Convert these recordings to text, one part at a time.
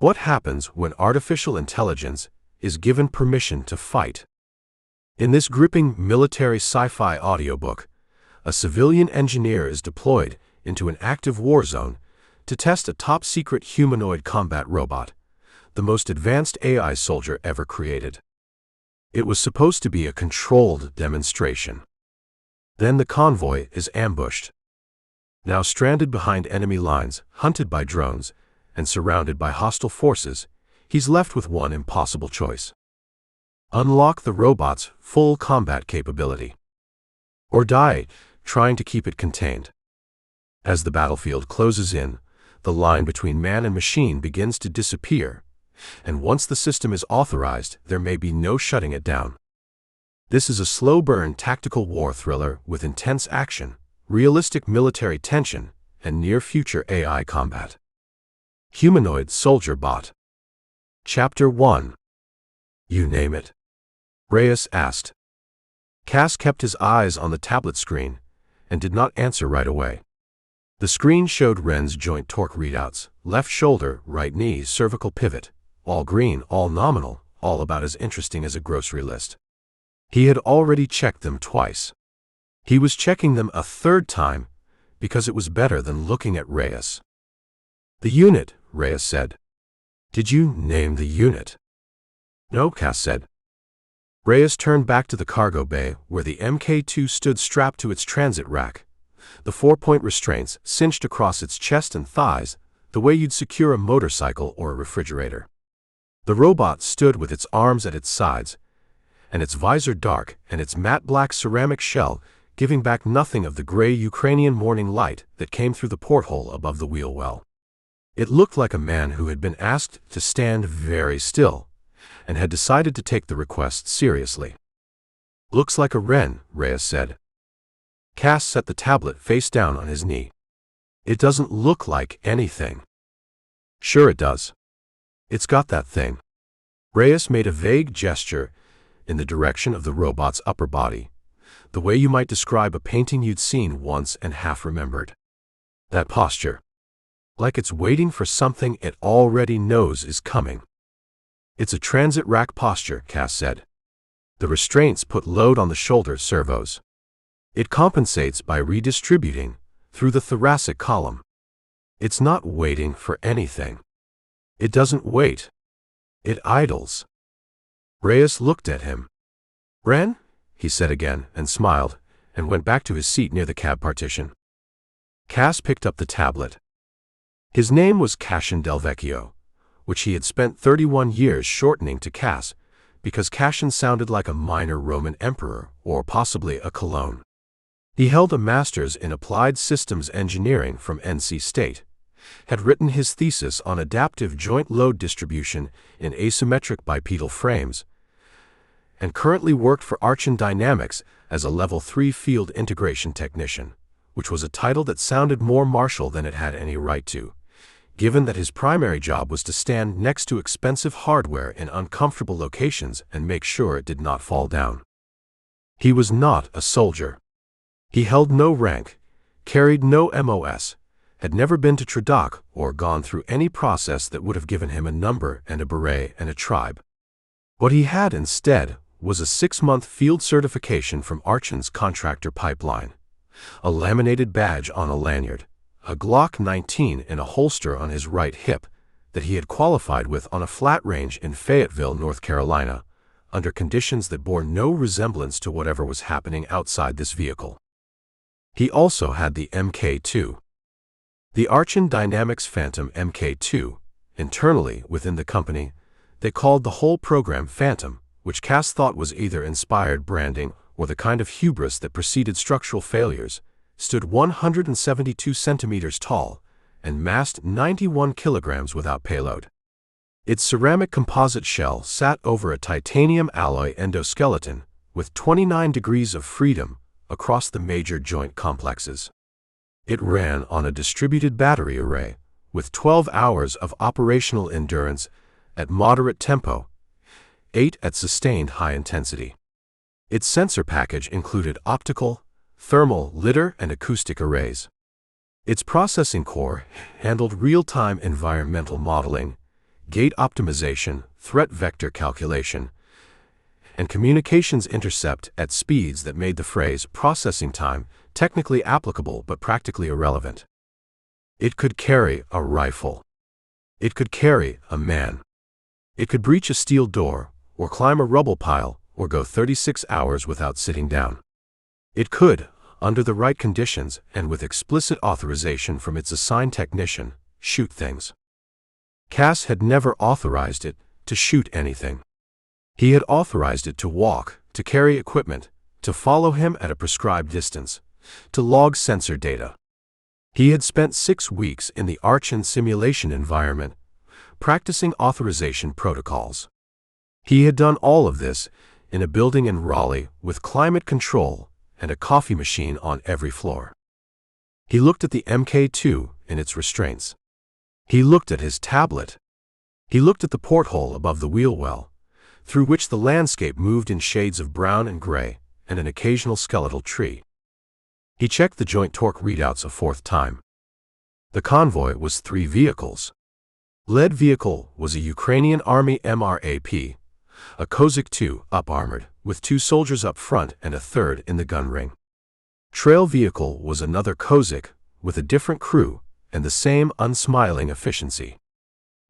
What happens when artificial intelligence is given permission to fight? In this gripping military sci-fi audiobook, a civilian engineer is deployed into an active war zone to test a top-secret humanoid combat robot, the most advanced AI soldier ever created. It was supposed to be a controlled demonstration. Then the convoy is ambushed. Now stranded behind enemy lines, hunted by drones, and surrounded by hostile forces, he's left with one impossible choice. Unlock the robot's full combat capability, or die trying to keep it contained. As the battlefield closes in, the line between man and machine begins to disappear, and once the system is authorized, there may be no shutting it down. This is a slow-burn tactical war thriller with intense action, realistic military tension, and near-future AI combat. Humanoid Soldier Bot. Chapter 1. You name it. Reyes asked. Cass kept his eyes on the tablet screen and did not answer right away. The screen showed Ren's joint torque readouts, left shoulder, right knee, cervical pivot, all green, all nominal, all about as interesting as a grocery list. He had already checked them twice. He was checking them a third time because it was better than looking at Reyes. The unit, Reyes said. Did you name the unit? No, Cass said. Reyes turned back to the cargo bay where the Mk2 stood strapped to its transit rack, the 4-point restraints cinched across its chest and thighs the way you'd secure a motorcycle or a refrigerator. The robot stood with its arms at its sides, and its visor dark and its matte black ceramic shell giving back nothing of the gray Ukrainian morning light that came through the porthole above the wheel well. It looked like a man who had been asked to stand very still and had decided to take the request seriously. Looks like a wren, Reyes said. Cass set the tablet face down on his knee. It doesn't look like anything. Sure it does. It's got that thing. Reyes made a vague gesture in the direction of the robot's upper body, the way you might describe a painting you'd seen once and half remembered. That posture. Like it's waiting for something it already knows is coming. It's a transit rack posture, Cass said. The restraints put load on the shoulder servos. It compensates by redistributing through the thoracic column. It's not waiting for anything. It doesn't wait. It idles. Reyes looked at him. Ren? He said again and smiled and went back to his seat near the cab partition. Cass picked up the tablet. His name was Cassian Del Vecchio, which he had spent 31 years shortening to Cass because Cassian sounded like a minor Roman emperor or possibly a Cologne. He held a master's in applied systems engineering from NC State, had written his thesis on adaptive joint load distribution in asymmetric bipedal frames, and currently worked for Archon Dynamics as a Level 3 field integration technician, which was a title that sounded more martial than it had any right to, given that his primary job was to stand next to expensive hardware in uncomfortable locations and make sure it did not fall down. He was not a soldier. He held no rank, carried no MOS, had never been to Tradoc or gone through any process that would have given him a number and a beret and a tribe. What he had instead was a 6-month field certification from Archon's contractor pipeline, a laminated badge on a lanyard, a Glock 19 in a holster on his right hip that he had qualified with on a flat range in Fayetteville, North Carolina, under conditions that bore no resemblance to whatever was happening outside this vehicle. He also had the Mk2. The Archon Dynamics Phantom Mk2, internally within the company, they called the whole program Phantom, which Cass thought was either inspired branding or the kind of hubris that preceded structural failures, stood 172 centimeters tall and massed 91 kilograms without payload. Its ceramic composite shell sat over a titanium alloy endoskeleton with 29 degrees of freedom across the major joint complexes. It ran on a distributed battery array with 12 hours of operational endurance at moderate tempo, 8 at sustained high intensity. Its sensor package included optical, thermal, lidar, and acoustic arrays. Its processing core handled real-time environmental modeling, gate optimization, threat vector calculation, and communications intercept at speeds that made the phrase processing time technically applicable but practically irrelevant. It could carry a rifle. It could carry a man. It could breach a steel door, or climb a rubble pile, or go 36 hours without sitting down. It could, under the right conditions and with explicit authorization from its assigned technician, shoot things. Cass had never authorized it to shoot anything. He had authorized it to walk, to carry equipment, to follow him at a prescribed distance, to log sensor data. He had spent 6 weeks in the Archon simulation environment, practicing authorization protocols. He had done all of this in a building in Raleigh with climate control and a coffee machine on every floor. He looked at the Mk2 in its restraints. He looked at his tablet. He looked at the porthole above the wheel well, through which the landscape moved in shades of brown and gray and an occasional skeletal tree. He checked the joint torque readouts a 4th time. The convoy was 3 vehicles. Lead vehicle was a Ukrainian Army MRAP, a Kozak 2 up-armored, with 2 soldiers up front and a 3rd in the gun ring. Trail vehicle was another Kozak, with a different crew and the same unsmiling efficiency.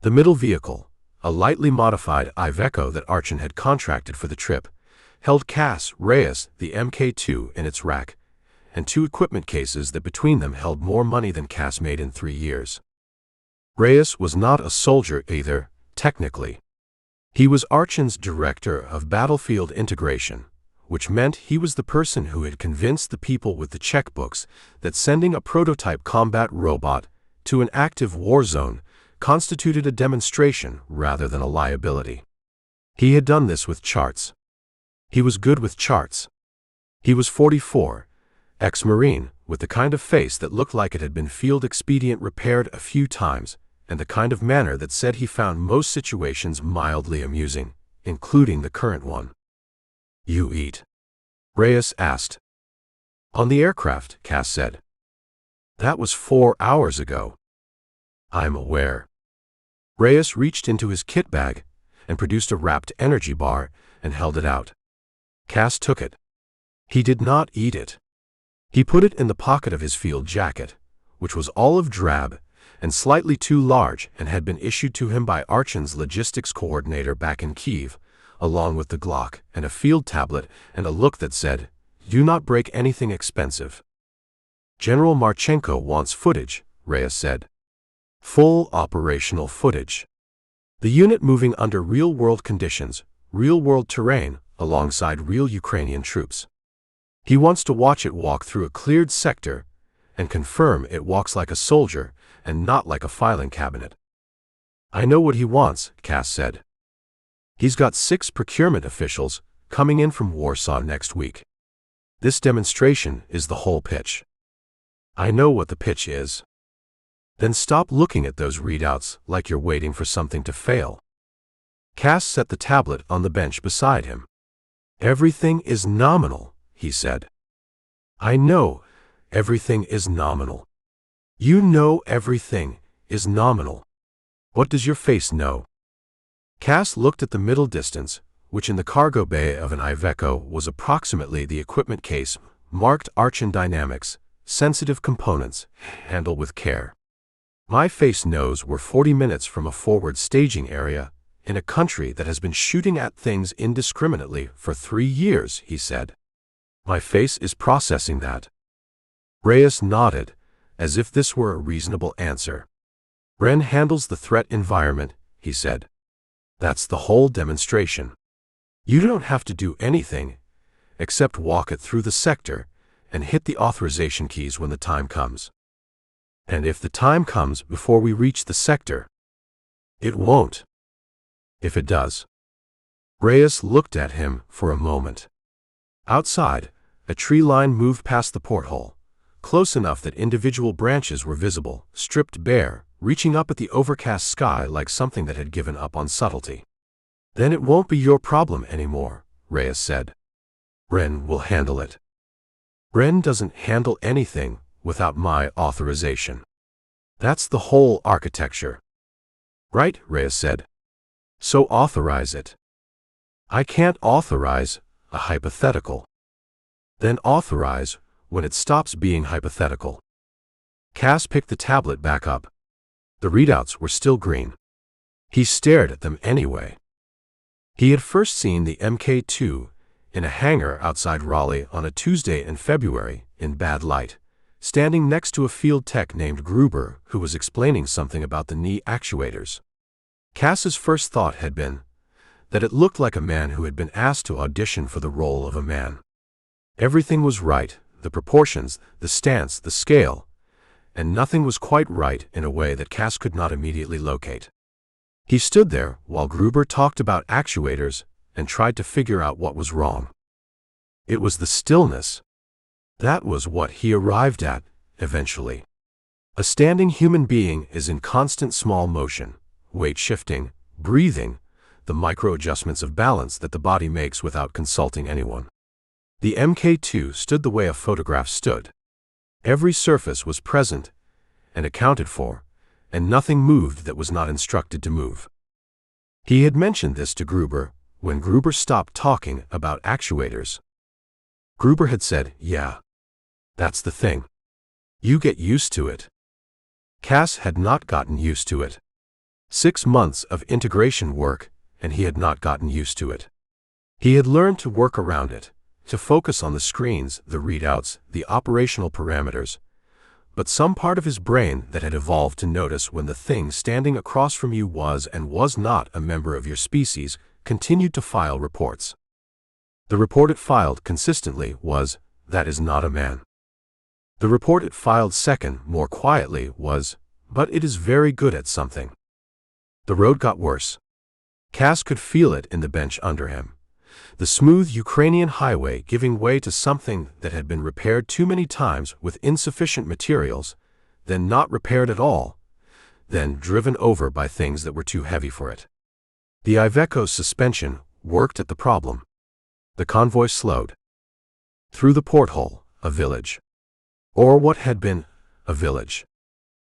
The middle vehicle, a lightly modified Iveco that Archon had contracted for the trip, held Cass Reyes, the Mk2, in its rack, and 2 equipment cases that between them held more money than Cass made in 3 years. Reyes was not a soldier either, technically. He was Archon's director of battlefield integration, which meant he was the person who had convinced the people with the checkbooks that sending a prototype combat robot to an active war zone constituted a demonstration rather than a liability. He had done this with charts. He was good with charts. He was 44, ex-Marine, with the kind of face that looked like it had been field expedient repaired a few times, and the kind of manner that said he found most situations mildly amusing, including the current one. "You eat?" Reyes asked. "On the aircraft," Cass said. "That was 4 hours ago." "I'm aware." Reyes reached into his kit bag and produced a wrapped energy bar and held it out. Cass took it. He did not eat it. He put it in the pocket of his field jacket, which was olive drab and slightly too large and had been issued to him by Archon's logistics coordinator back in Kyiv, along with the Glock and a field tablet and a look that said, "Do not break anything expensive." "General Marchenko wants footage," Reyes said. "Full operational footage. The unit moving under real-world conditions, real-world terrain, alongside real Ukrainian troops. He wants to watch it walk through a cleared sector and confirm it walks like a soldier and not like a filing cabinet." "I know what he wants," Cass said. "He's got 6 procurement officials coming in from Warsaw next week. This demonstration is the whole pitch." "I know what the pitch is." "Then stop looking at those readouts like you're waiting for something to fail." Cass set the tablet on the bench beside him. "Everything is nominal," he said. "I know everything is nominal. You know everything is nominal. What does your face know?" Cass looked at the middle distance, which in the cargo bay of an Iveco was approximately the equipment case marked Archon Dynamics, sensitive components, handle with care. "My face knows we're 40 minutes from a forward staging area in a country that has been shooting at things indiscriminately for 3 years," he said. "My face is processing that." Reyes nodded, as if this were a reasonable answer. "Ren handles the threat environment," he said. "That's the whole demonstration. You don't have to do anything except walk it through the sector and hit the authorization keys when the time comes. And if the time comes before we reach the sector, it won't. If it does." Reyes looked at him for a moment. Outside, a tree line moved past the porthole, close enough that individual branches were visible, stripped bare, reaching up at the overcast sky like something that had given up on subtlety. "Then it won't be your problem anymore," Reyes said. "Ren will handle it." "Ren doesn't handle anything without my authorization. That's the whole architecture." "Right," Reyes said. So authorize it. I can't authorize a hypothetical. Then authorize when it stops being hypothetical. Cass picked the tablet back up. The readouts were still green. He stared at them anyway. He had first seen the Mk2 in a hangar outside Raleigh on a Tuesday in February in bad light, standing next to a field tech named Gruber who was explaining something about the knee actuators. Cass's first thought had been that it looked like a man who had been asked to audition for the role of a man. Everything was right, the proportions, the stance, the scale, and nothing was quite right in a way that Cass could not immediately locate. He stood there while Gruber talked about actuators and tried to figure out what was wrong. It was the stillness. That was what he arrived at, eventually. A standing human being is in constant small motion, weight shifting, breathing, the micro-adjustments of balance that the body makes without consulting anyone. The Mk2 stood the way a photograph stood. Every surface was present and accounted for, and nothing moved that was not instructed to move. He had mentioned this to Gruber when Gruber stopped talking about actuators. Gruber had said, "Yeah, that's the thing. You get used to it." Cass had not gotten used to it. 6 months of integration work, and he had not gotten used to it. He had learned to work around it, to focus on the screens, the readouts, the operational parameters, but some part of his brain that had evolved to notice when the thing standing across from you was and was not a member of your species continued to file reports. The report it filed consistently was, "That is not a man." The report it filed second, more quietly, was, "But it is very good at something." The road got worse. Cass could feel it in the bench under him. The smooth Ukrainian highway giving way to something that had been repaired too many times with insufficient materials, then not repaired at all, then driven over by things that were too heavy for it. The Iveco's suspension worked at the problem. The convoy slowed. Through the porthole, a village. Or what had been a village.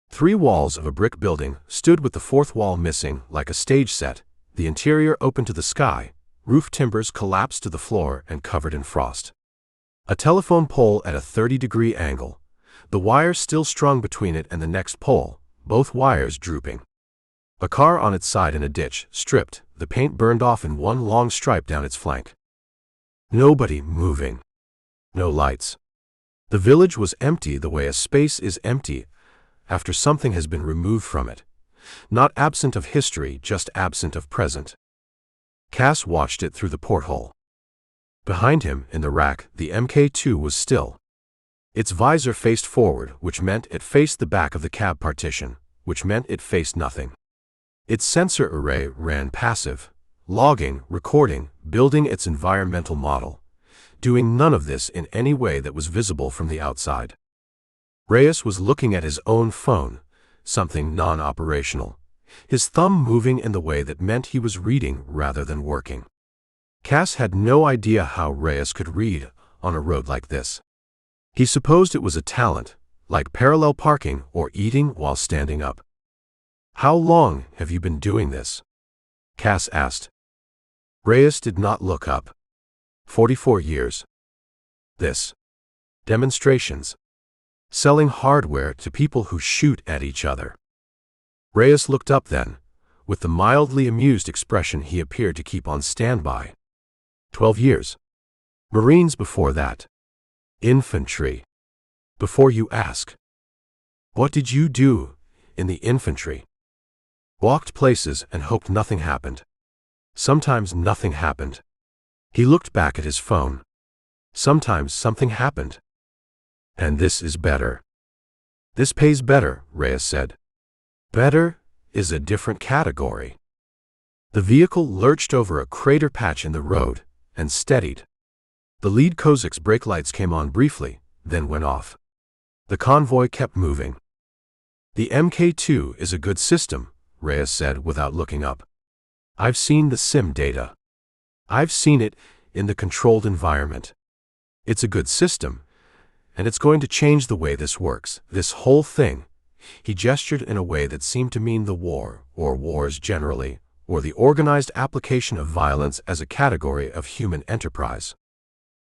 3 walls of a brick building stood with the 4th wall missing like a stage set, the interior open to the sky, roof timbers collapsed to the floor and covered in frost. A telephone pole at a 30-degree angle, the wires still strung between it and the next pole, both wires drooping. A car on its side in a ditch, stripped, the paint burned off in one long stripe down its flank. Nobody moving. No lights. The village was empty the way a space is empty after something has been removed from it. Not absent of history, just absent of present. Cass watched it through the porthole. Behind him, in the rack, the Mk2 was still. Its visor faced forward, which meant it faced the back of the cab partition, which meant it faced nothing. Its sensor array ran passive, logging, recording, building its environmental model, doing none of this in any way that was visible from the outside. Reyes was looking at his own phone, something non-operational, his thumb moving in the way that meant he was reading rather than working. Cass had no idea how Reyes could read on a road like this. He supposed it was a talent, like parallel parking or eating while standing up. "How long have you been doing this?" Cass asked. Reyes did not look up. 44 years. This. Demonstrations. Selling hardware to people who shoot at each other. Reyes looked up then, with the mildly amused expression he appeared to keep on standby. 12 years. Marines before that. Infantry. Before you ask. What did you do in the infantry? Walked places and hoped nothing happened. Sometimes nothing happened. He looked back at his phone. Sometimes something happened. And this is better. This pays better, Reyes said. Better is a different category. The vehicle lurched over a crater patch in the road and steadied. The lead Kozak's brake lights came on briefly, then went off. The convoy kept moving. The Mk2 is a good system, Reyes said without looking up. I've seen the sim data. I've seen it in the controlled environment. It's a good system, and it's going to change the way this works, this whole thing. He gestured in a way that seemed to mean the war, or wars generally, or the organized application of violence as a category of human enterprise.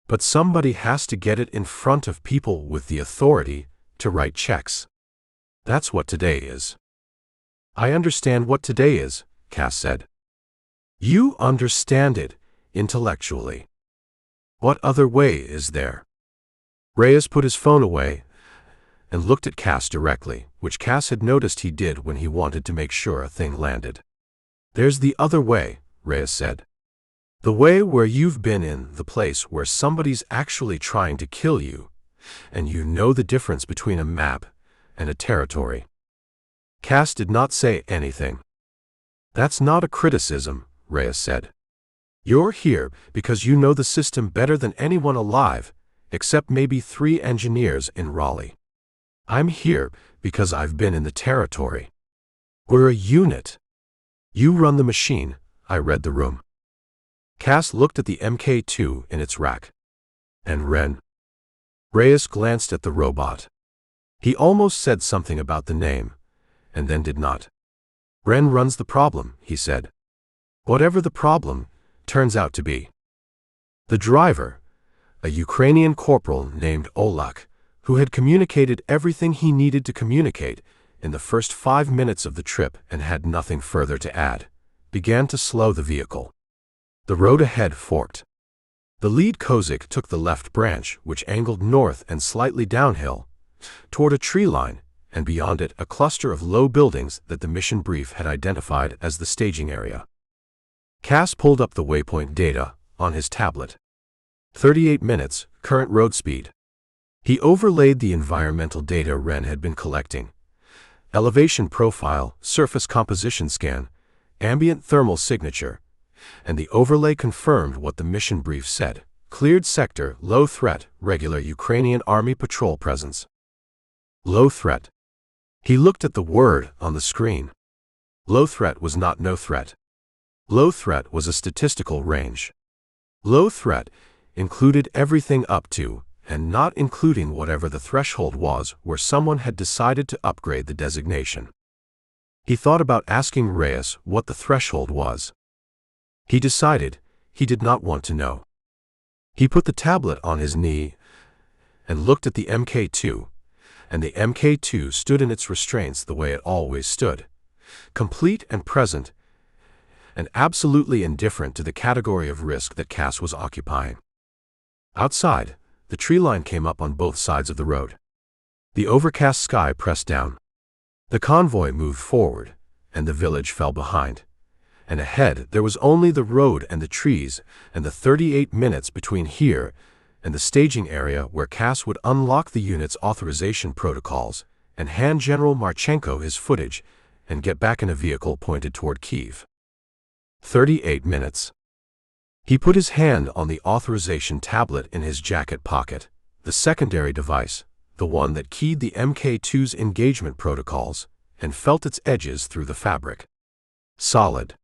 But somebody has to get it in front of people with the authority to write checks. That's what today is. I understand what today is, Cass said. You understand it intellectually. What other way is there? Reyes put his phone away and looked at Cass directly, which Cass had noticed he did when he wanted to make sure a thing landed. There's the other way, Reyes said. The way where you've been in the place where somebody's actually trying to kill you, and you know the difference between a map and a territory. Cass did not say anything. That's not a criticism, Reyes said. You're here because you know the system better than anyone alive, except maybe 3 engineers in Raleigh. I'm here because I've been in the territory. We're a unit. You run the machine, I read the room. Cass looked at the Mk2 in its rack. And Ren? Reyes glanced at the robot. He almost said something about the name, and then did not. Ren runs the problem, he said. Whatever the problem turns out to be. The driver, a Ukrainian corporal named Olak, who had communicated everything he needed to communicate in the first 5 minutes of the trip and had nothing further to add, began to slow the vehicle. The road ahead forked. The lead Kozik took the left branch, which angled north and slightly downhill, toward a tree line, and beyond it a cluster of low buildings that the mission brief had identified as the staging area. Cass pulled up the waypoint data on his tablet. 38 minutes, current road speed. He overlaid the environmental data Ren had been collecting. Elevation profile, surface composition scan, ambient thermal signature, and the overlay confirmed what the mission brief said. Cleared sector, low threat, regular Ukrainian army patrol presence. Low threat. He looked at the word on the screen. Low threat was not no threat. Low threat was a statistical range. Low threat included everything up to, and not including whatever the threshold was where someone had decided to upgrade the designation. He thought about asking Reyes what the threshold was. He decided he did not want to know. He put the tablet on his knee and looked at the Mk2, and the Mk2 stood in its restraints the way it always stood, complete and present, and absolutely indifferent to the category of risk that Cass was occupying. Outside, the tree line came up on both sides of the road. The overcast sky pressed down. The convoy moved forward, and the village fell behind. And ahead there was only the road and the trees, and the 38 minutes between here and the staging area where Cass would unlock the unit's authorization protocols and hand General Marchenko his footage and get back in a vehicle pointed toward Kyiv. 38 minutes. He put his hand on the authorization tablet in his jacket pocket, the secondary device, the one that keyed the Mk2's engagement protocols, and felt its edges through the fabric. Solid.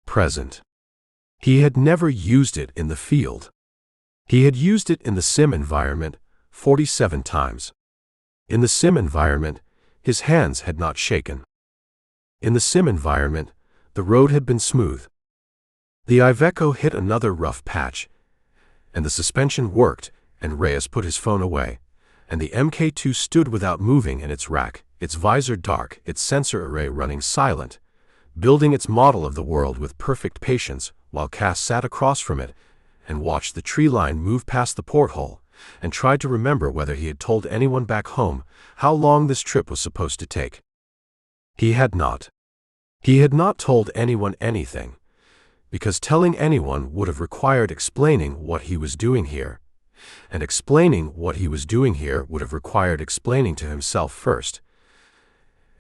Present. He had never used it in the field. He had used it in the sim environment 47 times. In the sim environment, his hands had not shaken. In the sim environment, the road had been smooth. The Iveco hit another rough patch, and the suspension worked, and Reyes put his phone away, and the Mk2 stood without moving in its rack, its visor dark, its sensor array running silent, building its model of the world with perfect patience, while Cass sat across from it and watched the tree line move past the porthole, and tried to remember whether he had told anyone back home how long this trip was supposed to take. He had not. He had not told anyone anything, because telling anyone would have required explaining what he was doing here, and explaining what he was doing here would have required explaining to himself first,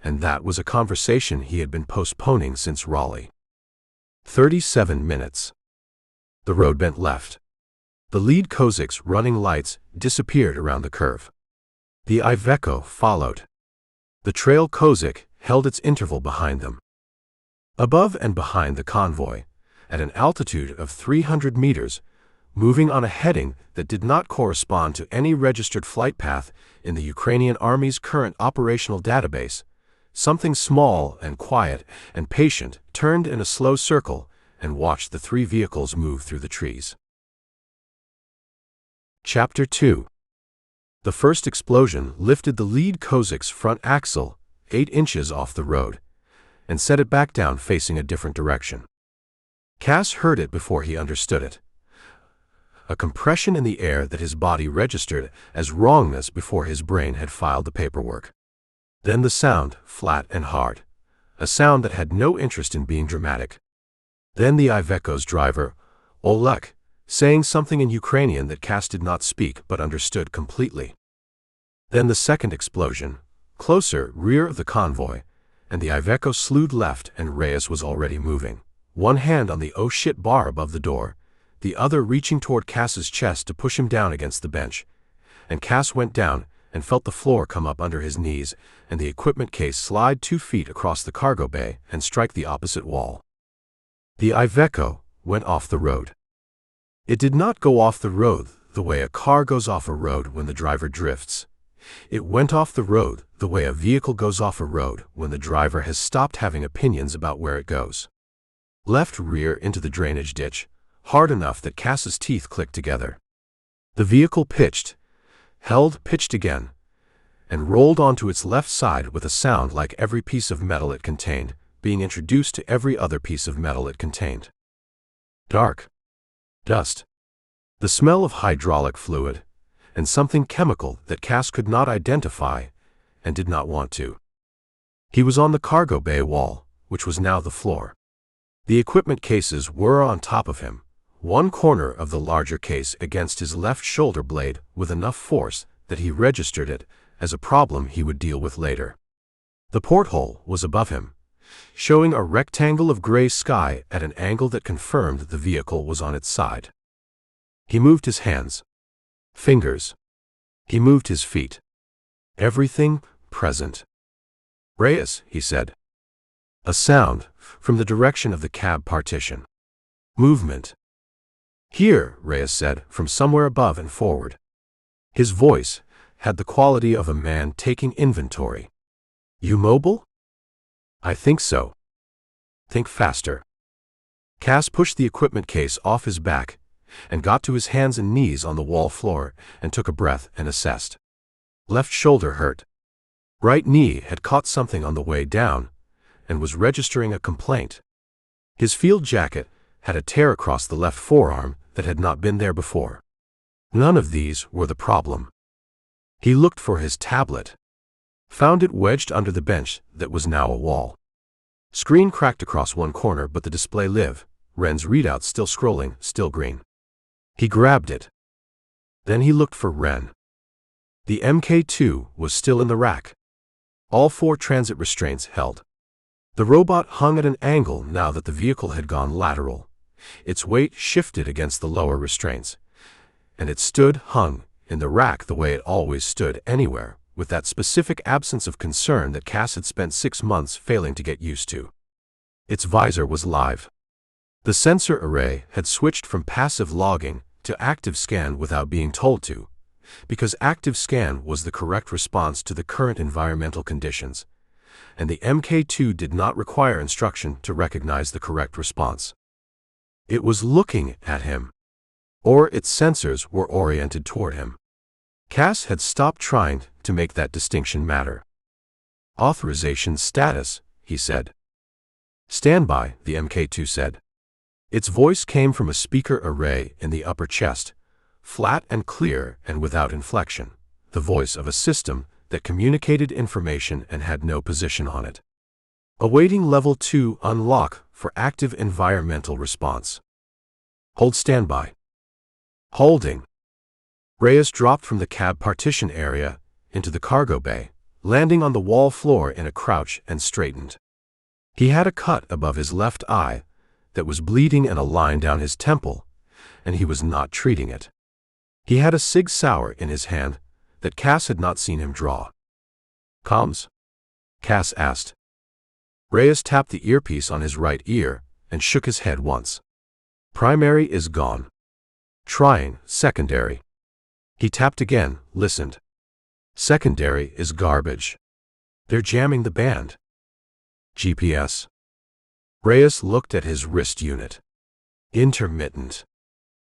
and that was a conversation he had been postponing since Raleigh. 37 minutes. The road bent left. The lead Kozik's running lights disappeared around the curve. The Iveco followed. The trail Kozik held its interval behind them. Above and behind the convoy, at an altitude of 300 meters, moving on a heading that did not correspond to any registered flight path in the Ukrainian Army's current operational database, something small and quiet and patient turned in a slow circle and watched the three vehicles move through the trees. Chapter 2. The first explosion lifted the lead Kozak's front axle 8 inches off the road and set it back down facing a different direction. Cass heard it before he understood it. A compression in the air that his body registered as wrongness before his brain had filed the paperwork. Then the sound, flat and hard. A sound that had no interest in being dramatic. Then the Iveco's driver, Oleg, saying something in Ukrainian that Cass did not speak but understood completely. Then the second explosion, closer, rear of the convoy, and the Iveco slewed left and Reyes was already moving. One hand on the oh shit bar above the door, the other reaching toward Cass's chest to push him down against the bench. And Cass went down and felt the floor come up under his knees and the equipment case slide 2 feet across the cargo bay and strike the opposite wall. The Iveco went off the road. It did not go off the road the way a car goes off a road when the driver drifts. It went off the road the way a vehicle goes off a road when the driver has stopped having opinions about where it goes. Left rear into the drainage ditch, hard enough that Cass's teeth clicked together. The vehicle pitched, held, pitched again, and rolled onto its left side with a sound like every piece of metal it contained being introduced to every other piece of metal it contained. Dark. Dust. The smell of hydraulic fluid, and something chemical that Cass could not identify and did not want to. He was on the cargo bay wall, which was now the floor. The equipment cases were on top of him, one corner of the larger case against his left shoulder blade with enough force that he registered it as a problem he would deal with later. The porthole was above him, showing a rectangle of gray sky at an angle that confirmed the vehicle was on its side. He moved his hands. Fingers. He moved his feet. Everything present. Reyes, he said. A sound from the direction of the cab partition. Movement. Here, Reyes said, from somewhere above and forward. His voice had the quality of a man taking inventory. You mobile? I think so. Think faster. Cass pushed the equipment case off his back and got to his hands and knees on the wall floor and took a breath and assessed. Left shoulder hurt. Right knee had caught something on the way down and was registering a complaint. His field jacket had a tear across the left forearm that had not been there before. None of these were the problem. He looked for his tablet. Found it wedged under the bench that was now a wall. Screen cracked across one corner but the display live, Ren's readout still scrolling, still green. He grabbed it. Then he looked for Ren. The Mk2 was still in the rack. All 4 transit restraints held. The robot hung at an angle now that the vehicle had gone lateral. Its weight shifted against the lower restraints, and it hung in the rack the way it always stood anywhere, with that specific absence of concern that Cass had spent 6 months failing to get used to. Its visor was live. The sensor array had switched from passive logging to active scan without being told to, because active scan was the correct response to the current environmental conditions, and the Mk2 did not require instruction to recognize the correct response. It was looking at him, or its sensors were oriented toward him. Cass had stopped trying to make that distinction matter. Authorization status, he said. Standby, the Mk2 said. Its voice came from a speaker array in the upper chest, flat and clear and without inflection, the voice of a system that communicated information and had no position on it. Awaiting level 2 unlock for active environmental response. Hold standby. Holding. Reyes dropped from the cab partition area into the cargo bay, landing on the wall floor in a crouch and straightened. He had a cut above his left eye that was bleeding and a line down his temple, and he was not treating it. He had a Sig Sauer in his hand that Cass had not seen him draw. Comms? Cass asked. Reyes tapped the earpiece on his right ear and shook his head once. Primary is gone. Trying, secondary. He tapped again, listened. Secondary is garbage. They're jamming the band. GPS. Reyes looked at his wrist unit. Intermittent.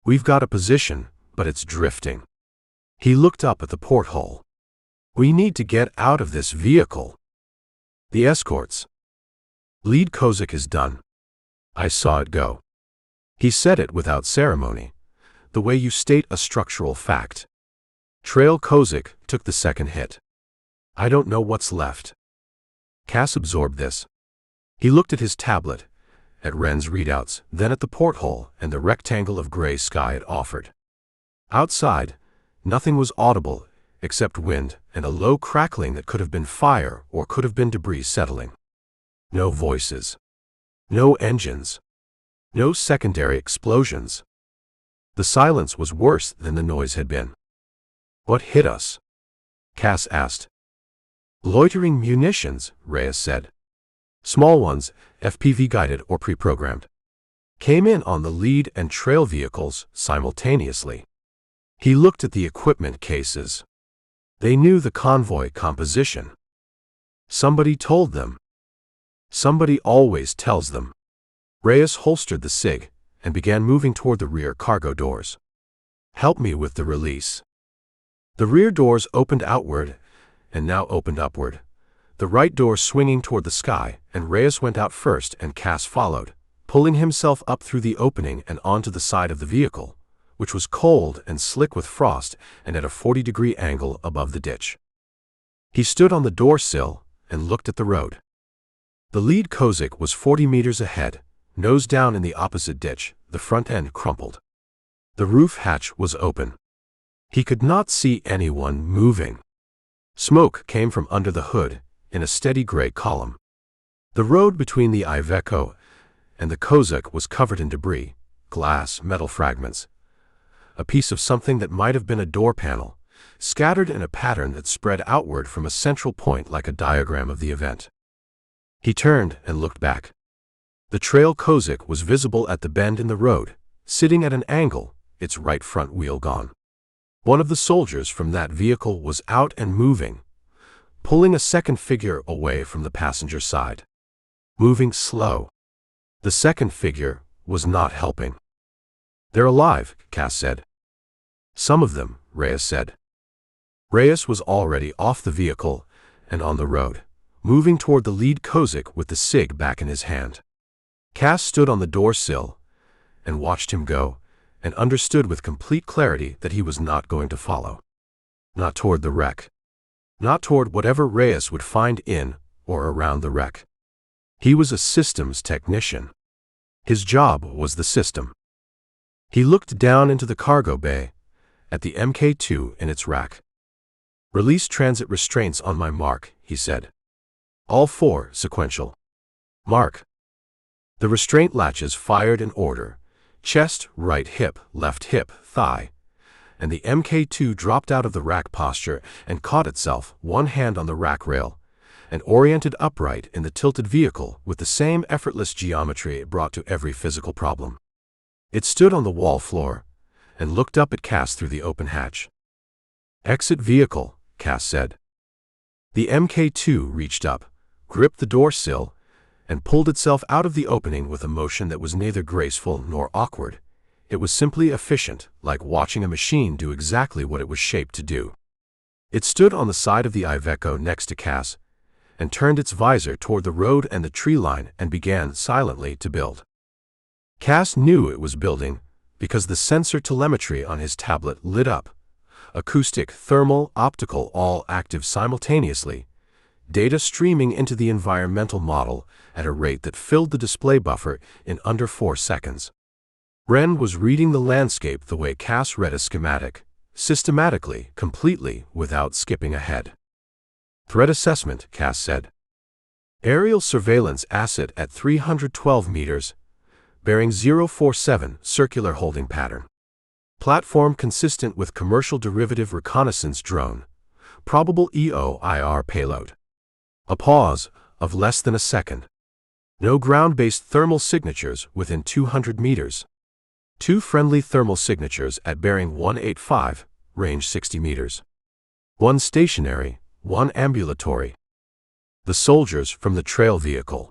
We've got a position, but it's drifting. He looked up at the porthole. We need to get out of this vehicle. The escorts. Lead Kozak is done. I saw it go. He said it without ceremony, the way you state a structural fact. Trail Kozak took the second hit. I don't know what's left. Cass absorbed this. He looked at his tablet, at Wren's readouts, then at the porthole and the rectangle of gray sky it offered. Outside, nothing was audible except wind and a low crackling that could have been fire or could have been debris settling. No voices. No engines. No secondary explosions. The silence was worse than the noise had been. What hit us? Cass asked. Loitering munitions, Reyes said. Small ones, FPV-guided or pre-programmed. Came in on the lead and trail vehicles simultaneously. He looked at the equipment cases. They knew the convoy composition. Somebody told them. Somebody always tells them. Reyes holstered the SIG and began moving toward the rear cargo doors. Help me with the release. The rear doors opened outward and now opened upward, the right door swinging toward the sky, and Reyes went out first and Cass followed, pulling himself up through the opening and onto the side of the vehicle, which was cold and slick with frost and at a 40-degree angle above the ditch. He stood on the door sill and looked at the road. The lead Kozak was 40 meters ahead, nose down in the opposite ditch, the front end crumpled. The roof hatch was open. He could not see anyone moving. Smoke came from under the hood in a steady gray column. The road between the Iveco and the Kozak was covered in debris, glass, metal fragments. A piece of something that might have been a door panel, scattered in a pattern that spread outward from a central point like a diagram of the event. He turned and looked back. The trail Kozak was visible at the bend in the road, sitting at an angle, its right front wheel gone. One of the soldiers from that vehicle was out and moving, pulling a second figure away from the passenger side. Moving slow. The second figure was not helping. They're alive, Cass said. Some of them, Reyes said. Reyes was already off the vehicle and on the road, moving toward the lead Kozak with the SIG back in his hand. Cass stood on the door sill and watched him go, and understood with complete clarity that he was not going to follow. Not toward the wreck. Not toward whatever Reyes would find in or around the wreck. He was a systems technician. His job was the system. He looked down into the cargo bay, at the Mk2 in its rack. Release transit restraints on my mark, he said. All four sequential. Mark. The restraint latches fired in order. Chest, right hip, left hip, thigh, and the Mk2 dropped out of the rack posture and caught itself, one hand on the rack rail, and oriented upright in the tilted vehicle with the same effortless geometry it brought to every physical problem. It stood on the wall floor and looked up at Cass through the open hatch. Exit vehicle, Cass said. The Mk2 reached up, gripped the door sill, and pulled itself out of the opening with a motion that was neither graceful nor awkward. It was simply efficient, like watching a machine do exactly what it was shaped to do. It stood on the side of the Iveco next to Cass, and turned its visor toward the road and the tree line and began silently to build. Cass knew it was building because the sensor telemetry on his tablet lit up. Acoustic, thermal, optical, all active simultaneously. Data streaming into the environmental model at a rate that filled the display buffer in under 4 seconds. Wren was reading the landscape the way Cass read a schematic, systematically, completely, without skipping ahead. Threat assessment, Cass said. Aerial surveillance asset at 312 meters, bearing 047, circular holding pattern. Platform consistent with commercial derivative reconnaissance drone, probable EO/IR payload. A pause of less than a second. No ground-based thermal signatures within 200 meters. 2 friendly thermal signatures at bearing 185, range 60 meters. 1 stationary, 1 ambulatory. The soldiers from the trail vehicle.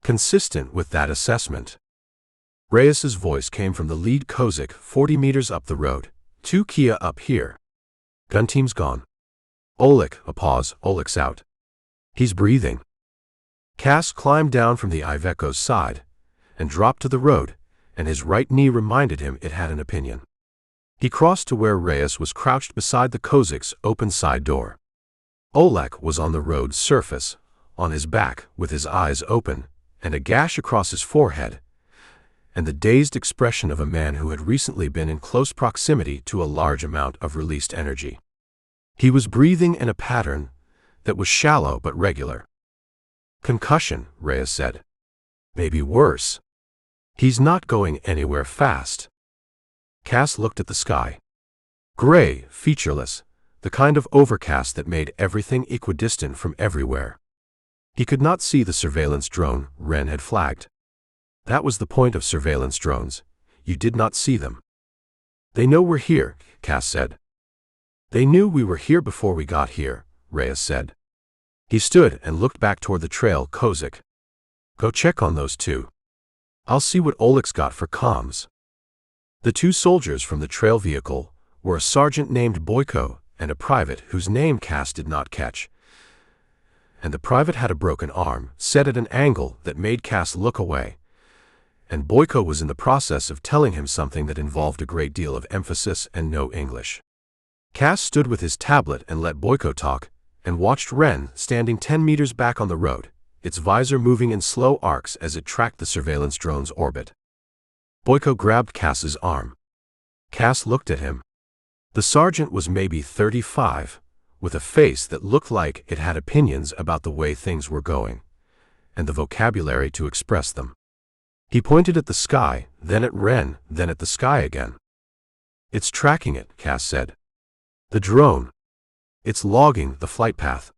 Consistent with that assessment. Reyes's voice came from the lead Kozak 40 meters up the road. 2 Kia up here. Gun team's gone. Oleg, a pause, Oleg's out. He's breathing. Cass climbed down from the Iveco's side and dropped to the road, and his right knee reminded him it had an opinion. He crossed to where Reyes was crouched beside the Kozak's open side door. Oleg was on the road's surface, on his back, with his eyes open, and a gash across his forehead, and the dazed expression of a man who had recently been in close proximity to a large amount of released energy. He was breathing in a pattern that was shallow but regular. Concussion, Reyes said. Maybe worse. He's not going anywhere fast. Cass looked at the sky. Gray, featureless, the kind of overcast that made everything equidistant from everywhere. He could not see the surveillance drone Wren had flagged. That was the point of surveillance drones. You did not see them. They know we're here, Cass said. They knew we were here before we got here, Reyes said. He stood and looked back toward the trail Kozak. Go check on those two. I'll see what Oleg's got for comms. The 2 soldiers from the trail vehicle were a sergeant named Boyko and a private whose name Cass did not catch. And the private had a broken arm, set at an angle that made Cass look away. And Boyko was in the process of telling him something that involved a great deal of emphasis and no English. Cass stood with his tablet and let Boyko talk, and watched Wren standing 10 meters back on the road, its visor moving in slow arcs as it tracked the surveillance drone's orbit. Boyko grabbed Cass's arm. Cass looked at him. The sergeant was maybe 35, with a face that looked like it had opinions about the way things were going, and the vocabulary to express them. He pointed at the sky, then at Wren, then at the sky again. It's tracking it, Cass said. The drone. It's logging the flight path.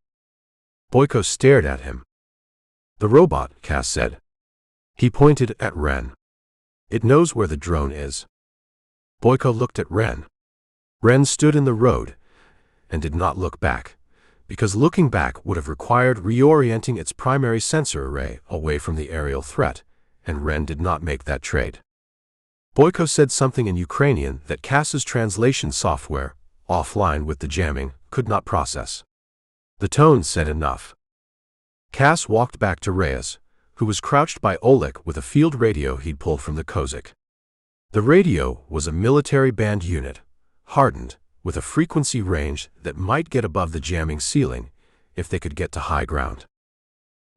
Boyko stared at him. The robot, Cass said. He pointed at Wren. It knows where the drone is. Boyko looked at Wren. Wren stood in the road and did not look back, because looking back would have required reorienting its primary sensor array away from the aerial threat, and Wren did not make that trade. Boyko said something in Ukrainian that Cass's translation software, offline with the jamming, could not process. The tone said enough. Cass walked back to Reyes, who was crouched by Oleg with a field radio he'd pulled from the Kozak. The radio was a military band unit, hardened, with a frequency range that might get above the jamming ceiling if they could get to high ground.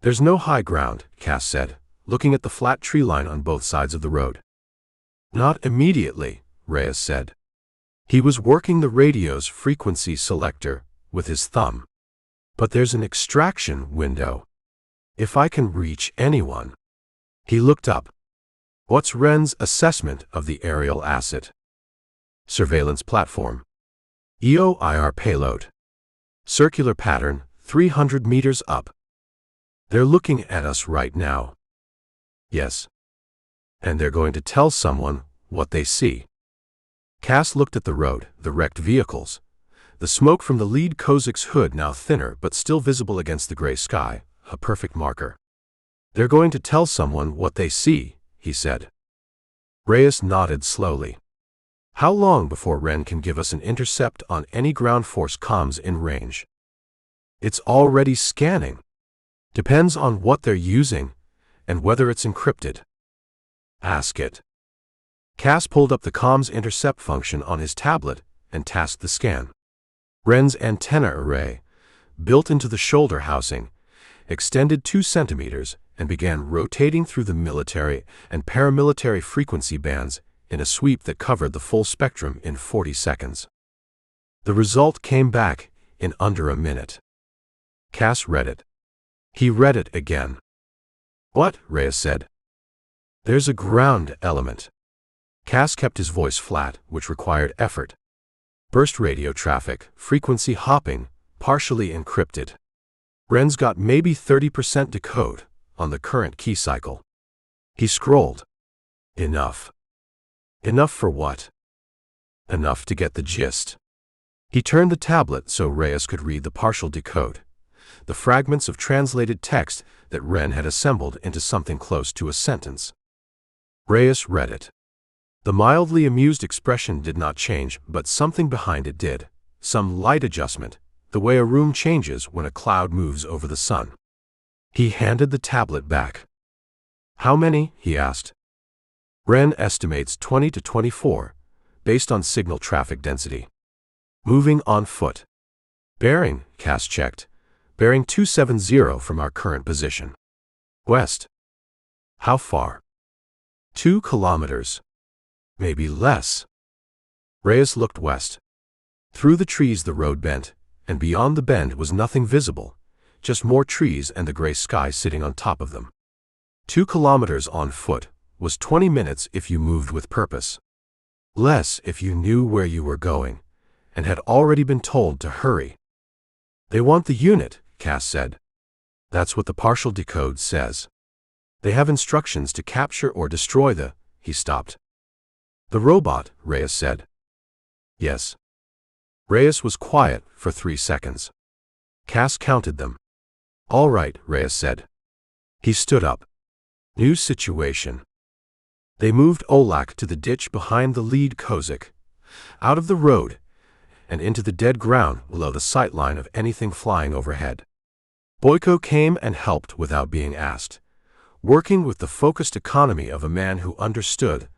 There's no high ground, Cass said, looking at the flat tree line on both sides of the road. Not immediately, Reyes said. He was working the radio's frequency selector with his thumb. But there's an extraction window. If I can reach anyone. He looked up. What's Wren's assessment of the aerial asset? Surveillance platform. EOIR payload. Circular pattern, 300 meters up. They're looking at us right now. Yes. And they're going to tell someone what they see. Cass looked at the road, the wrecked vehicles. The smoke from the lead Kozak's hood now thinner but still visible against the gray sky, a perfect marker. They're going to tell someone what they see, he said. Reyes nodded slowly. How long before Wren can give us an intercept on any ground force comms in range? It's already scanning. Depends on what they're using and whether it's encrypted. Ask it. Cass pulled up the comms intercept function on his tablet and tasked the scan. Wren's antenna array, built into the shoulder housing, extended 2 centimeters and began rotating through the military and paramilitary frequency bands in a sweep that covered the full spectrum in 40 seconds. The result came back in under a minute. Cass read it. He read it again. What? Reyes said. There's a ground element. Cass kept his voice flat, which required effort. Burst radio traffic, frequency hopping, partially encrypted. Wren's got maybe 30% decode on the current key cycle. He scrolled. Enough. Enough for what? Enough to get the gist. He turned the tablet so Reyes could read the partial decode. the fragments of translated text that Wren had assembled into something close to a sentence. Reyes read it. The mildly amused expression did not change, but something behind it did. Some light adjustment, the way a room changes when a cloud moves over the sun. He handed the tablet back. "How many?" he asked. "Wren estimates 20 to 24, based on signal traffic density. Moving on foot. Bearing," Cass checked. "Bearing 270 from our current position. West." "How far?" 2 kilometers. Maybe less." Reyes looked west. Through the trees the road bent, and beyond the bend was nothing visible, just more trees and the gray sky sitting on top of them. 2 kilometers on foot was 20 minutes if you moved with purpose. Less if you knew where you were going, and had already been told to hurry. "They want the unit," Cass said. "That's what the partial decode says. They have instructions to capture or destroy the—" He stopped. "The robot," Reyes said. "Yes." Reyes was quiet for 3 seconds. Cass counted them. "All right," Reyes said. He stood up. "New situation." They moved Olak to the ditch behind the lead Kozik, out of the road, and into the dead ground below the sight line of anything flying overhead. Boyko came and helped without being asked, working with the focused economy of a man who understood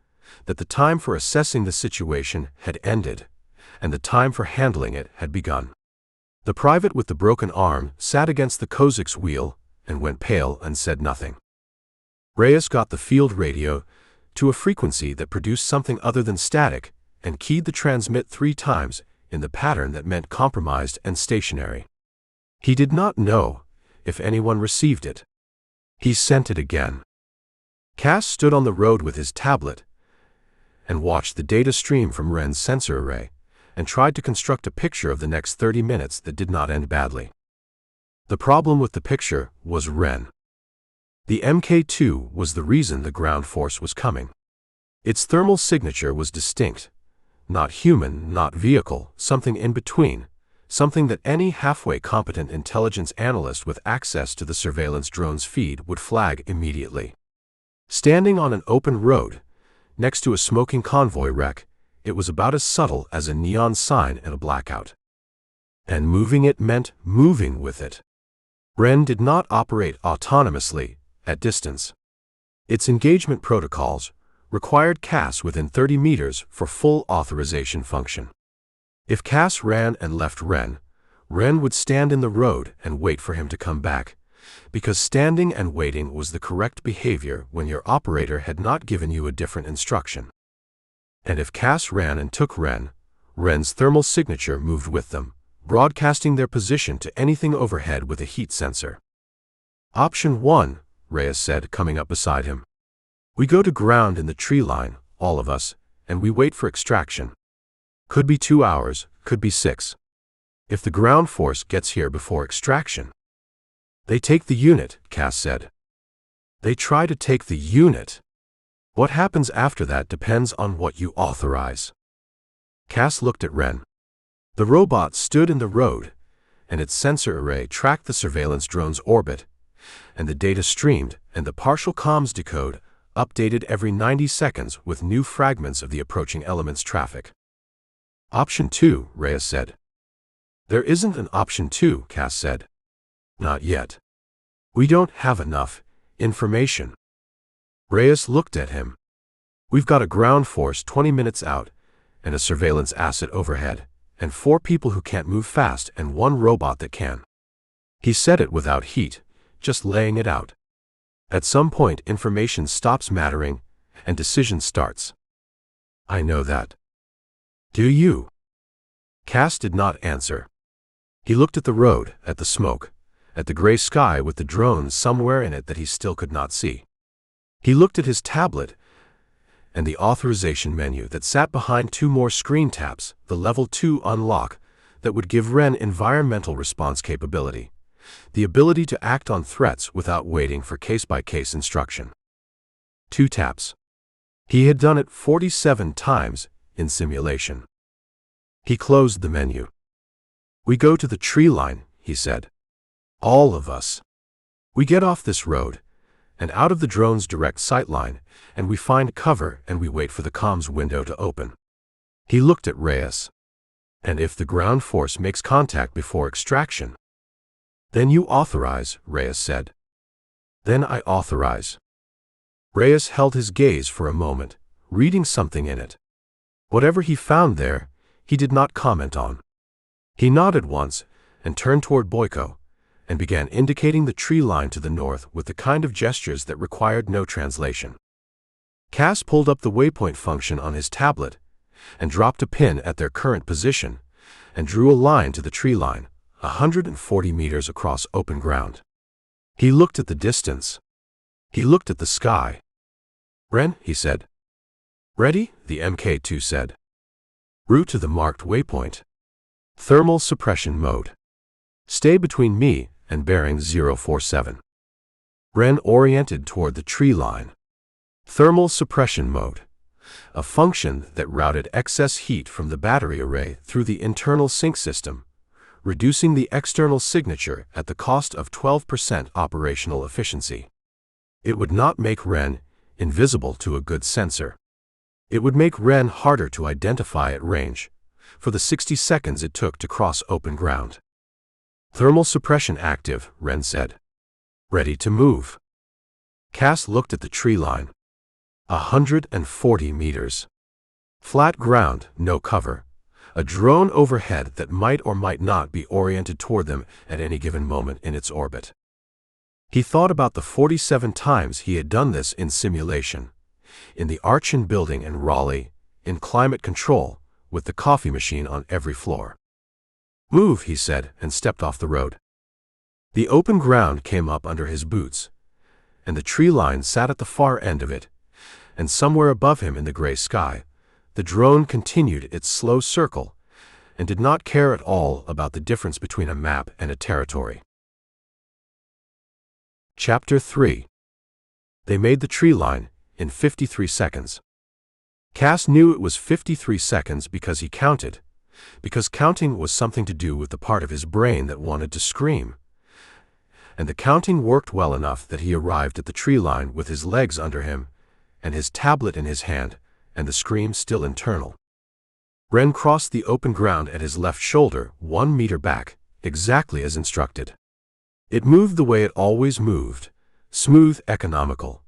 that the time for assessing the situation had ended, and the time for handling it had begun. The private with the broken arm sat against the Kozik's wheel and went pale and said nothing. Reyes got the field radio to a frequency that produced something other than static and keyed the transmit 3 times in the pattern that meant compromised and stationary. He did not know if anyone received it. He sent it again. Cass stood on the road with his tablet and watched the data stream from Wren's sensor array and tried to construct a picture of the next 30 minutes that did not end badly. The problem with the picture was Wren. The Mk2 was the reason the ground force was coming. Its thermal signature was distinct. Not human, not vehicle, something in between, something that any halfway competent intelligence analyst with access to the surveillance drone's feed would flag immediately. Standing on an open road, next to a smoking convoy wreck, it was about as subtle as a neon sign in a blackout. And moving it meant moving with it. Wren did not operate autonomously, at distance. Its engagement protocols required Cass within 30 meters for full authorization function. If Cass ran and left Wren, Wren would stand in the road and wait for him to come back, because standing and waiting was the correct behavior when your operator had not given you a different instruction. And if Cass ran and took Wren, Wren's thermal signature moved with them, broadcasting their position to anything overhead with a heat sensor. "Option 1, Reyes said, coming up beside him. "We go to ground in the tree line, all of us, and we wait for extraction. Could be 2 hours, could be 6. If the ground force gets here before extraction." "They take the unit," Cass said. "They try to take the unit. What happens after that depends on what you authorize." Cass looked at Wren. The robot stood in the road, and its sensor array tracked the surveillance drone's orbit, and the data streamed, and the partial comms decode updated every 90 seconds with new fragments of the approaching element's traffic. "Option 2, Reyes said. "There isn't an option 2, Cass said. "Not yet. We don't have enough information." Reyes looked at him. "We've got a ground force 20 minutes out, and a surveillance asset overhead, and 4 people who can't move fast and 1 robot that can." He said it without heat, just laying it out. At some point information stops mattering, and decision starts. "I know that." "Do you?" Cass did not answer. He looked at the road, at the smoke, at the gray sky with the drone somewhere in it that he still could not see. He looked at his tablet and the authorization menu that sat behind 2 more screen taps, the level 2 unlock that would give Wren environmental response capability, the ability to act on threats without waiting for case-by-case instruction. 2 taps. He had done it 47 times in simulation. He closed the menu. "We go to the tree line," he said. All of us. We get off this road, and out of the drone's direct sightline, and we find cover and we wait for the comms window to open. He looked at Reyes. And if the ground force makes contact before extraction? Then you authorize, Reyes said. Then I authorize. Reyes held his gaze for a moment, reading something in it. Whatever he found there, he did not comment on. He nodded once and turned toward Boyko, and began indicating the tree line to the north with the kind of gestures that required no translation. Cass pulled up the waypoint function on his tablet and dropped a pin at their current position and drew a line to the tree line, 140 meters across open ground. He looked at the distance. He looked at the sky. Ren, he said. Ready, the Mk2 said. Route to the marked waypoint. Thermal suppression mode. Stay between me and bearing 047. Ren oriented toward the tree line. Thermal suppression mode. A function that routed excess heat from the battery array through the internal sync system, reducing the external signature at the cost of 12% operational efficiency. It would not make Ren invisible to a good sensor. It would make Ren harder to identify at range, for the 60 seconds it took to cross open ground. Thermal suppression active, Ren said. Ready to move. Cass looked at the tree line. 140 meters. Flat ground, no cover. A drone overhead that might or might not be oriented toward them at any given moment in its orbit. He thought about the 47 times he had done this in simulation. In the Archon building in Raleigh, in climate control, with the coffee machine on every floor. Move, he said, and stepped off the road. The open ground came up under his boots, and the tree line sat at the far end of it, and somewhere above him in the gray sky, the drone continued its slow circle and did not care at all about the difference between a map and a territory. Chapter 3. They made the tree line in 53 seconds. Cass knew it was 53 seconds because he counted, because counting was something to do with the part of his brain that wanted to scream. And the counting worked well enough that he arrived at the tree line with his legs under him and his tablet in his hand, and the scream still internal. Ren crossed the open ground at his left shoulder, 1 meter back, exactly as instructed. It moved the way it always moved, smooth, economical,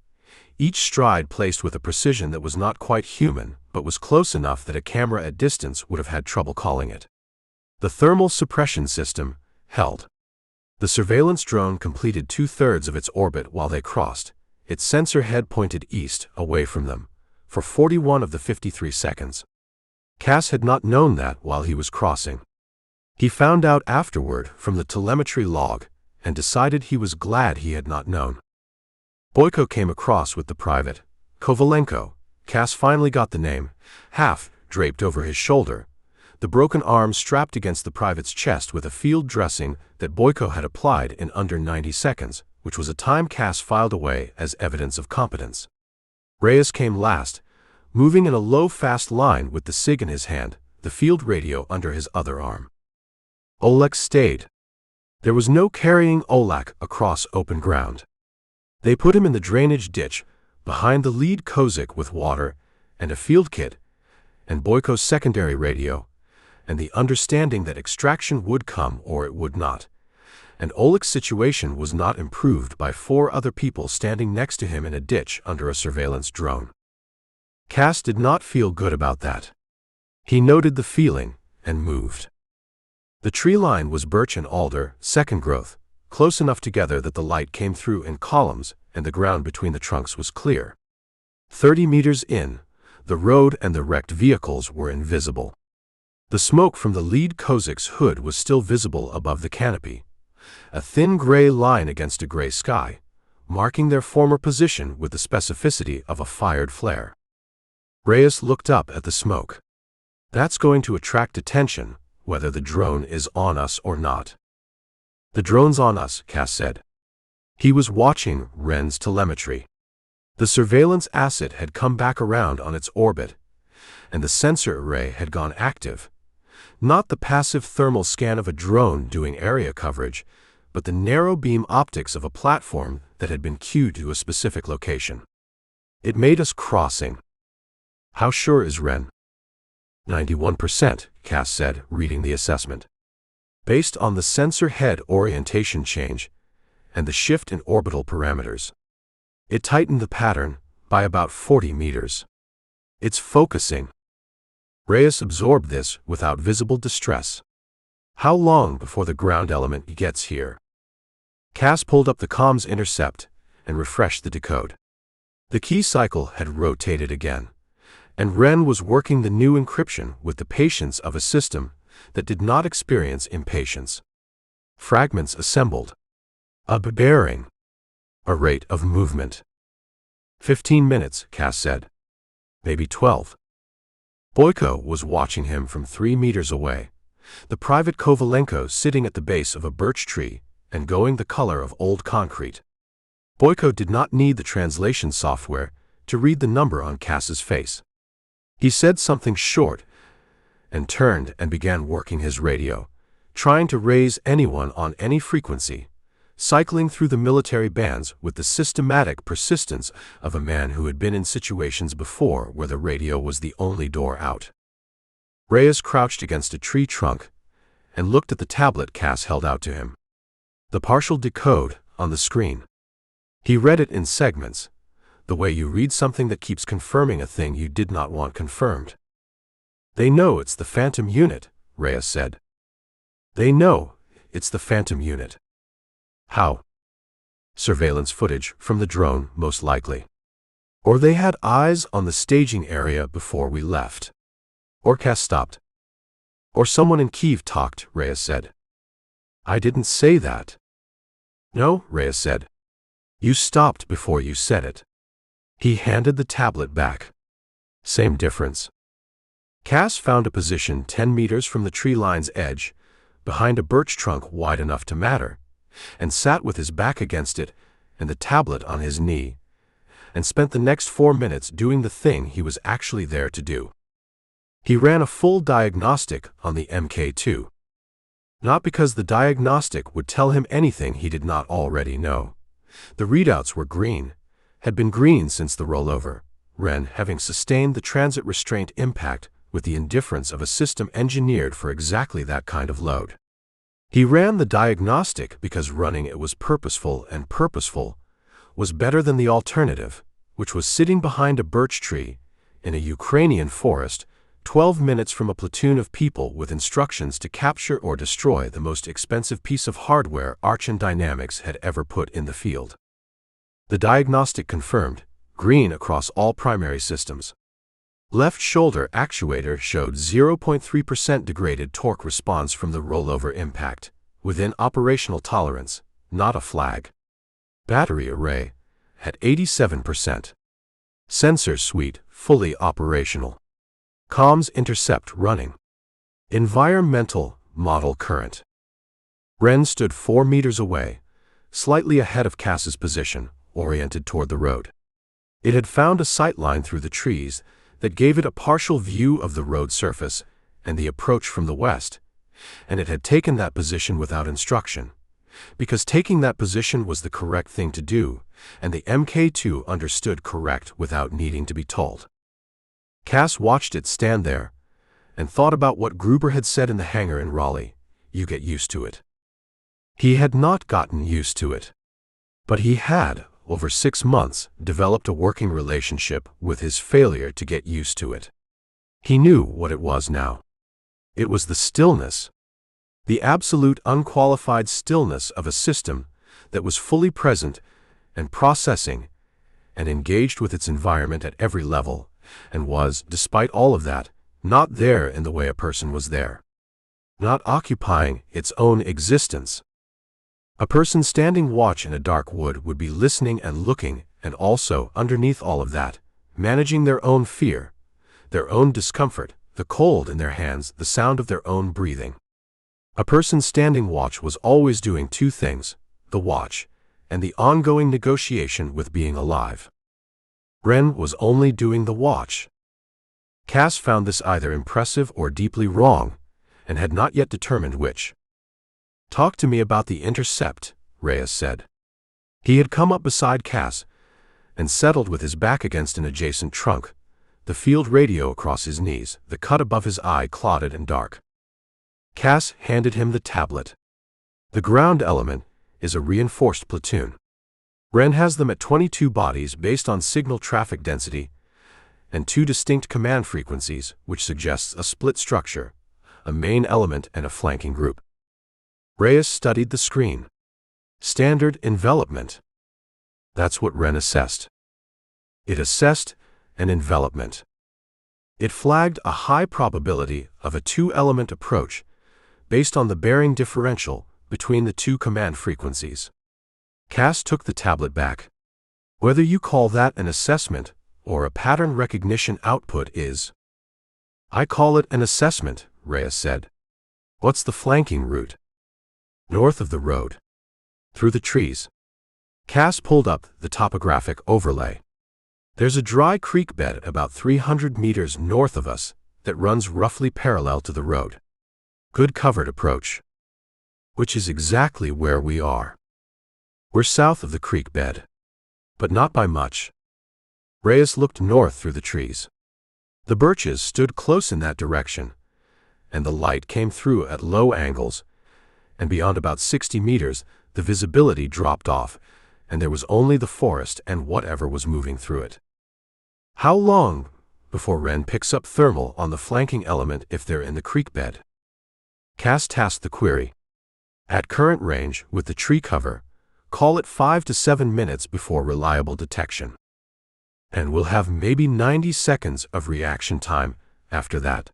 each stride placed with a precision that was not quite human, but was close enough that a camera at distance would have had trouble calling it. The thermal suppression system held. The surveillance drone completed 2/3 of its orbit while they crossed, its sensor head pointed east, away from them, for 41 of the 53 seconds. Cass had not known that while he was crossing. He found out afterward from the telemetry log and decided he was glad he had not known. Boyko came across with the private, Kovalenko. Cass finally got the name, half draped over his shoulder, the broken arm strapped against the private's chest with a field dressing that Boyko had applied in under 90 seconds, which was a time Cass filed away as evidence of competence. Reyes came last, moving in a low, fast line with the SIG in his hand, the field radio under his other arm. Oleg stayed. There was no carrying Oleg across open ground. They put him in the drainage ditch, behind the lead Kozik with water and a field kit, and Boyko's secondary radio, and the understanding that extraction would come or it would not. And Oleg's situation was not improved by 4 other people standing next to him in a ditch under a surveillance drone. Cass did not feel good about that. He noted the feeling and moved. The tree line was birch and alder, second growth, close enough together that the light came through in columns and the ground between the trunks was clear. 30 meters in, the road and the wrecked vehicles were invisible. The smoke from the lead Kozik's hood was still visible above the canopy, a thin gray line against a gray sky, marking their former position with the specificity of a fired flare. Reyes looked up at the smoke. That's going to attract attention, whether the drone is on us or not. The drone's on us, Cass said. He was watching Ren's telemetry. The surveillance asset had come back around on its orbit, and the sensor array had gone active. Not the passive thermal scan of a drone doing area coverage, but the narrow beam optics of a platform that had been queued to a specific location. It made us crossing. How sure is Ren? 91%, Cass said, reading the assessment. Based on the sensor head orientation change and the shift in orbital parameters. It tightened the pattern by about 40 meters. It's focusing. Reyes absorbed this without visible distress. How long before the ground element gets here? Cass pulled up the comms intercept and refreshed the decode. The key cycle had rotated again, and Ren was working the new encryption with the patience of a system that did not experience impatience. Fragments assembled. A bearing. A rate of movement. 15 minutes, Cass said. Maybe 12. Boyko was watching him from 3 meters away, the private Kovalenko sitting at the base of a birch tree and going the color of old concrete. Boyko did not need the translation software to read the number on Cass's face. He said something short and turned and began working his radio, trying to raise anyone on any frequency, cycling through the military bands with the systematic persistence of a man who had been in situations before where the radio was the only door out. Reyes crouched against a tree trunk and looked at the tablet Cass held out to him. The partial decode on the screen. He read it in segments, the way you read something that keeps confirming a thing you did not want confirmed. They know it's the Phantom unit, Reyes said. They know it's the Phantom unit. How? Surveillance footage from the drone, most likely. Or they had eyes on the staging area before we left. Or Cass stopped. Or someone in Kiev talked, Reyes said. I didn't say that. No, Reyes said. You stopped before you said it. He handed the tablet back. Same difference. Cass found a position 10 meters from the tree line's edge, behind a birch trunk wide enough to matter, and sat with his back against it and the tablet on his knee, and spent the next 4 minutes doing the thing he was actually there to do. He ran a full diagnostic on the Mk2. Not because the diagnostic would tell him anything he did not already know. The readouts were green, had been green since the rollover, Ren having sustained the transit restraint impact with the indifference of a system engineered for exactly that kind of load. He ran the diagnostic because running it was purposeful, and purposeful was better than the alternative, which was sitting behind a birch tree in a Ukrainian forest 12 minutes from a platoon of people with instructions to capture or destroy the most expensive piece of hardware Archon Dynamics had ever put in the field. The diagnostic confirmed, green across all primary systems. Left shoulder actuator showed 0.3% degraded torque response from the rollover impact, within operational tolerance, not a flag. Battery array at 87%. Sensor suite fully operational. Comms intercept running. Environmental model current. Ren stood 4 meters away, slightly ahead of Cass's position, oriented toward the road. It had found a sightline through the trees that gave it a partial view of the road surface and the approach from the west, and it had taken that position without instruction, because taking that position was the correct thing to do, and the Mk2 understood correct without needing to be told. Cass watched it stand there and thought about what Gruber had said in the hangar in Raleigh, you get used to it. He had not gotten used to it, but he had, over 6 months, developed a working relationship with his failure to get used to it. He knew what it was now. It was the stillness, the absolute unqualified stillness of a system that was fully present and processing and engaged with its environment at every level, and was, despite all of that, not there in the way a person was there. Not occupying its own existence. A person standing watch in a dark wood would be listening and looking, and also, underneath all of that, managing their own fear, their own discomfort, the cold in their hands, the sound of their own breathing. A person standing watch was always doing 2 things, the watch, and the ongoing negotiation with being alive. Ren was only doing the watch. Cass found this either impressive or deeply wrong, and had not yet determined which. Talk to me about the intercept, Reyes said. He had come up beside Cass and settled with his back against an adjacent trunk, the field radio across his knees, the cut above his eye clotted and dark. Cass handed him the tablet. The ground element is a reinforced platoon. Wren has them at 22 bodies based on signal traffic density and 2 distinct command frequencies, which suggests a split structure, a main element and a flanking group. Reyes studied the screen. Standard envelopment. That's what Wren assessed. It assessed an envelopment. It flagged a high probability of a 2-element approach based on the bearing differential between the 2 command frequencies. Cass took the tablet back. Whether you call that an assessment or a pattern recognition output is. I call it an assessment, Reyes said. What's the flanking route? North of the road. Through the trees. Cass pulled up the topographic overlay. There's a dry creek bed about 300 meters north of us that runs roughly parallel to the road. Good covered approach. Which is exactly where we are. We're south of the creek bed. But not by much. Reyes looked north through the trees. The birches stood close in that direction, and the light came through at low angles, and beyond about 60 meters, the visibility dropped off, and there was only the forest and whatever was moving through it. How long before Wren picks up thermal on the flanking element if they're in the creek bed? Cass tasked the query. At current range, with the tree cover, call it 5 to 7 minutes before reliable detection. And we'll have maybe 90 seconds of reaction time after that.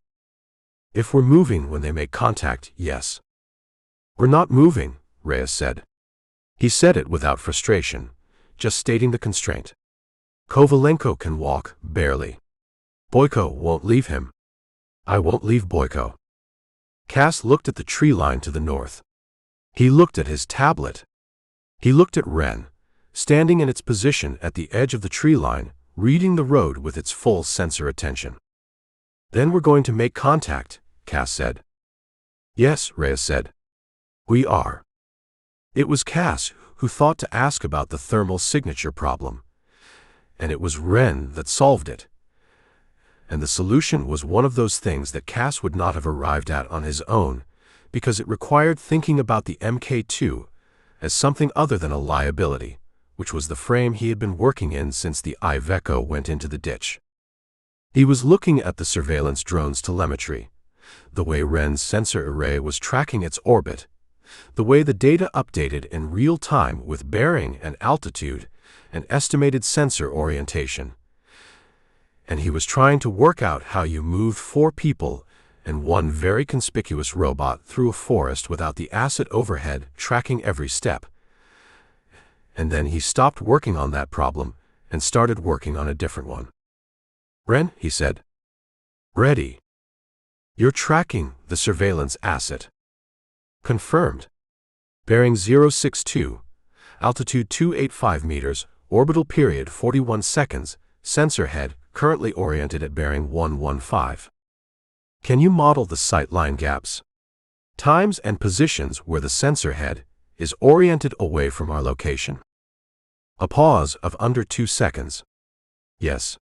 If we're moving when they make contact, yes. We're not moving, Reyes said. He said it without frustration, just stating the constraint. Kovalenko can walk, barely. Boyko won't leave him. I won't leave Boyko. Cass looked at the tree line to the north. He looked at his tablet. He looked at Wren, standing in its position at the edge of the tree line, reading the road with its full sensor attention. Then we're going to make contact, Cass said. Yes, Reyes said. We are. It was Cass who thought to ask about the thermal signature problem, and it was Wren that solved it. And the solution was one of those things that Cass would not have arrived at on his own, because it required thinking about the Mk2 as something other than a liability, which was the frame he had been working in since the Iveco went into the ditch. He was looking at the surveillance drone's telemetry, the way Wren's sensor array was tracking its orbit, the way the data updated in real time with bearing and altitude and estimated sensor orientation. And he was trying to work out how you moved 4 people and 1 very conspicuous robot through a forest without the asset overhead tracking every step. And then he stopped working on that problem and started working on a different one. Wren, he said. Ready. You're tracking the surveillance asset. Confirmed. Bearing 062, altitude 285 meters, orbital period 41 seconds, sensor head currently oriented at bearing 115. Can you model the sightline gaps? Times and positions where the sensor head is oriented away from our location. A pause of under 2 seconds. Yes.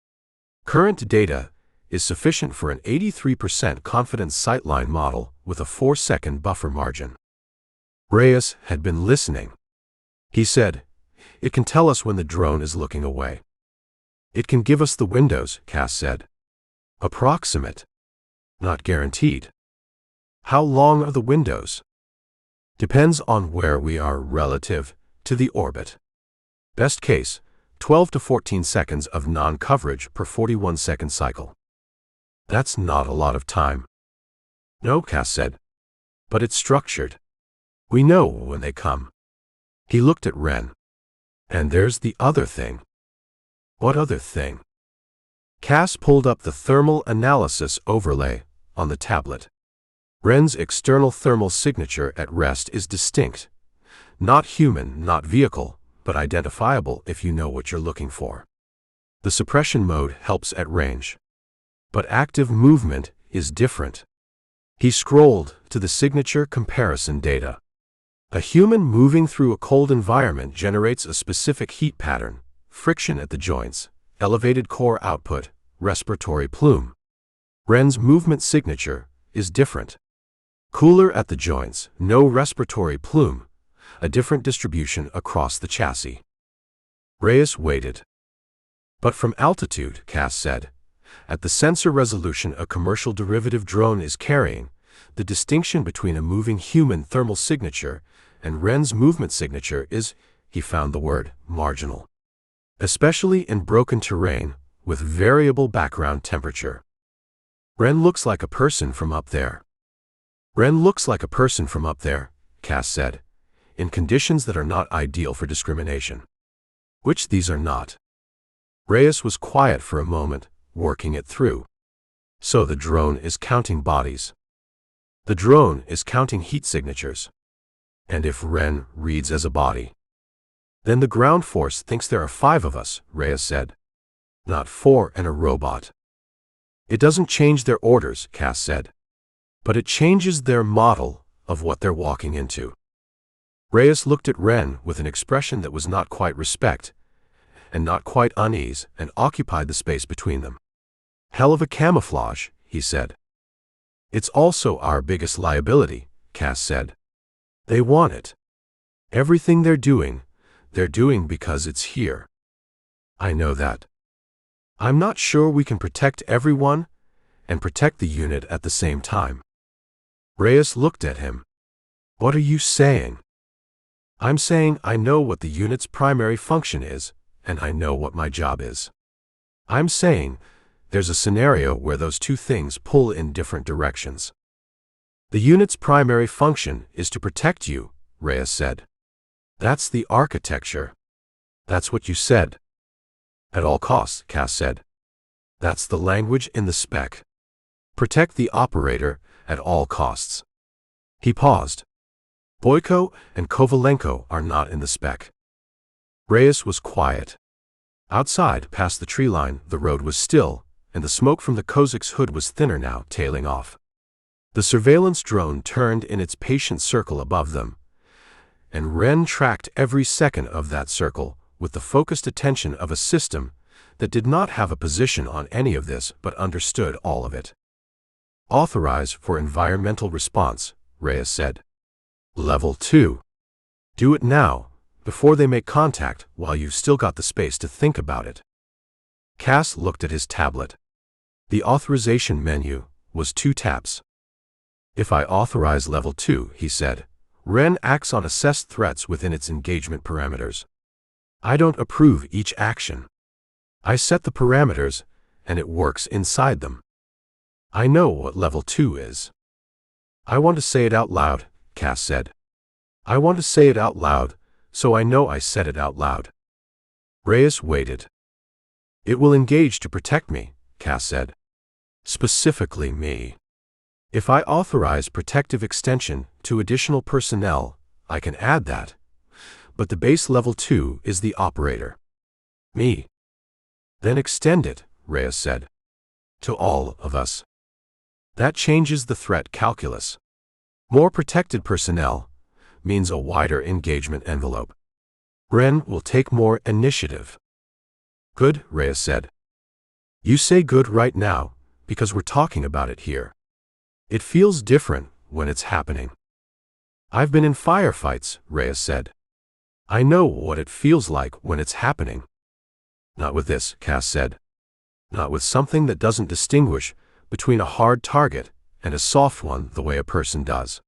Current data is sufficient for an 83% confidence sightline model with a 4-second buffer margin. Reyes had been listening. He said, it can tell us when the drone is looking away. It can give us the windows, Cass said. Approximate. Not guaranteed. How long are the windows? Depends on where we are relative to the orbit. Best case, 12 to 14 seconds of non-coverage per 41-second cycle. That's not a lot of time. No, Cass said. But it's structured. We know when they come. He looked at Wren. And there's the other thing. What other thing? Cass pulled up the thermal analysis overlay on the tablet. Wren's external thermal signature at rest is distinct. Not human, not vehicle, but identifiable if you know what you're looking for. The suppression mode helps at range. But active movement is different. He scrolled to the signature comparison data. A human moving through a cold environment generates a specific heat pattern, friction at the joints, elevated core output, respiratory plume. Ren's movement signature is different. Cooler at the joints, no respiratory plume, a different distribution across the chassis. Reyes waited. But from altitude, Cass said, at the sensor resolution a commercial derivative drone is carrying, the distinction between a moving human thermal signature and Ren's movement signature is, he found the word, marginal. Especially in broken terrain with variable background temperature. Ren looks like a person from up there. Ren looks like a person from up there, Cass said, in conditions that are not ideal for discrimination. Which these are not. Reyes was quiet for a moment, working it through. So the drone is counting bodies. The drone is counting heat signatures. And if Ren reads as a body, then the ground force thinks there are 5 of us, Reyes said. Not 4 and a robot. It doesn't change their orders, Cass said. But it changes their model of what they're walking into. Reyes looked at Ren with an expression that was not quite respect, and not quite unease, and occupied the space between them. Hell of a camouflage, he said. It's also our biggest liability, Cass said. They want it. Everything they're doing because it's here. I know that. I'm not sure we can protect everyone and protect the unit at the same time. Reyes looked at him. What are you saying? I'm saying I know what the unit's primary function is, and I know what my job is. I'm saying there's a scenario where those two things pull in different directions. The unit's primary function is to protect you, Reyes said. That's the architecture. That's what you said. At all costs, Cass said. That's the language in the spec. Protect the operator at all costs. He paused. Boyko and Kovalenko are not in the spec. Reyes was quiet. Outside, past the tree line, the road was still, and the smoke from the Kozak's hood was thinner now, tailing off. The surveillance drone turned in its patient circle above them, and Ren tracked every second of that circle with the focused attention of a system that did not have a position on any of this but understood all of it. Authorize for environmental response, Reyes said. Level 2. Do it now, before they make contact, while you've still got the space to think about it. Cass looked at his tablet. The authorization menu was 2 taps. If I authorize Level 2, he said, Ren acts on assessed threats within its engagement parameters. I don't approve each action. I set the parameters, and it works inside them. I know what Level 2 is. I want to say it out loud, Cass said. I want to say it out loud, so I know I said it out loud. Reyes waited. It will engage to protect me, Cass said. Specifically me. If I authorize protective extension to additional personnel, I can add that. But the base Level 2 is the operator. Me. Then extend it, Reyes said. To all of us. That changes the threat calculus. More protected personnel means a wider engagement envelope. Ren will take more initiative. Good, Reyes said. You say good right now, because we're talking about it here. It feels different when it's happening. I've been in firefights, Reyes said. I know what it feels like when it's happening. Not with this, Cass said. Not with something that doesn't distinguish between a hard target and a soft one the way a person does.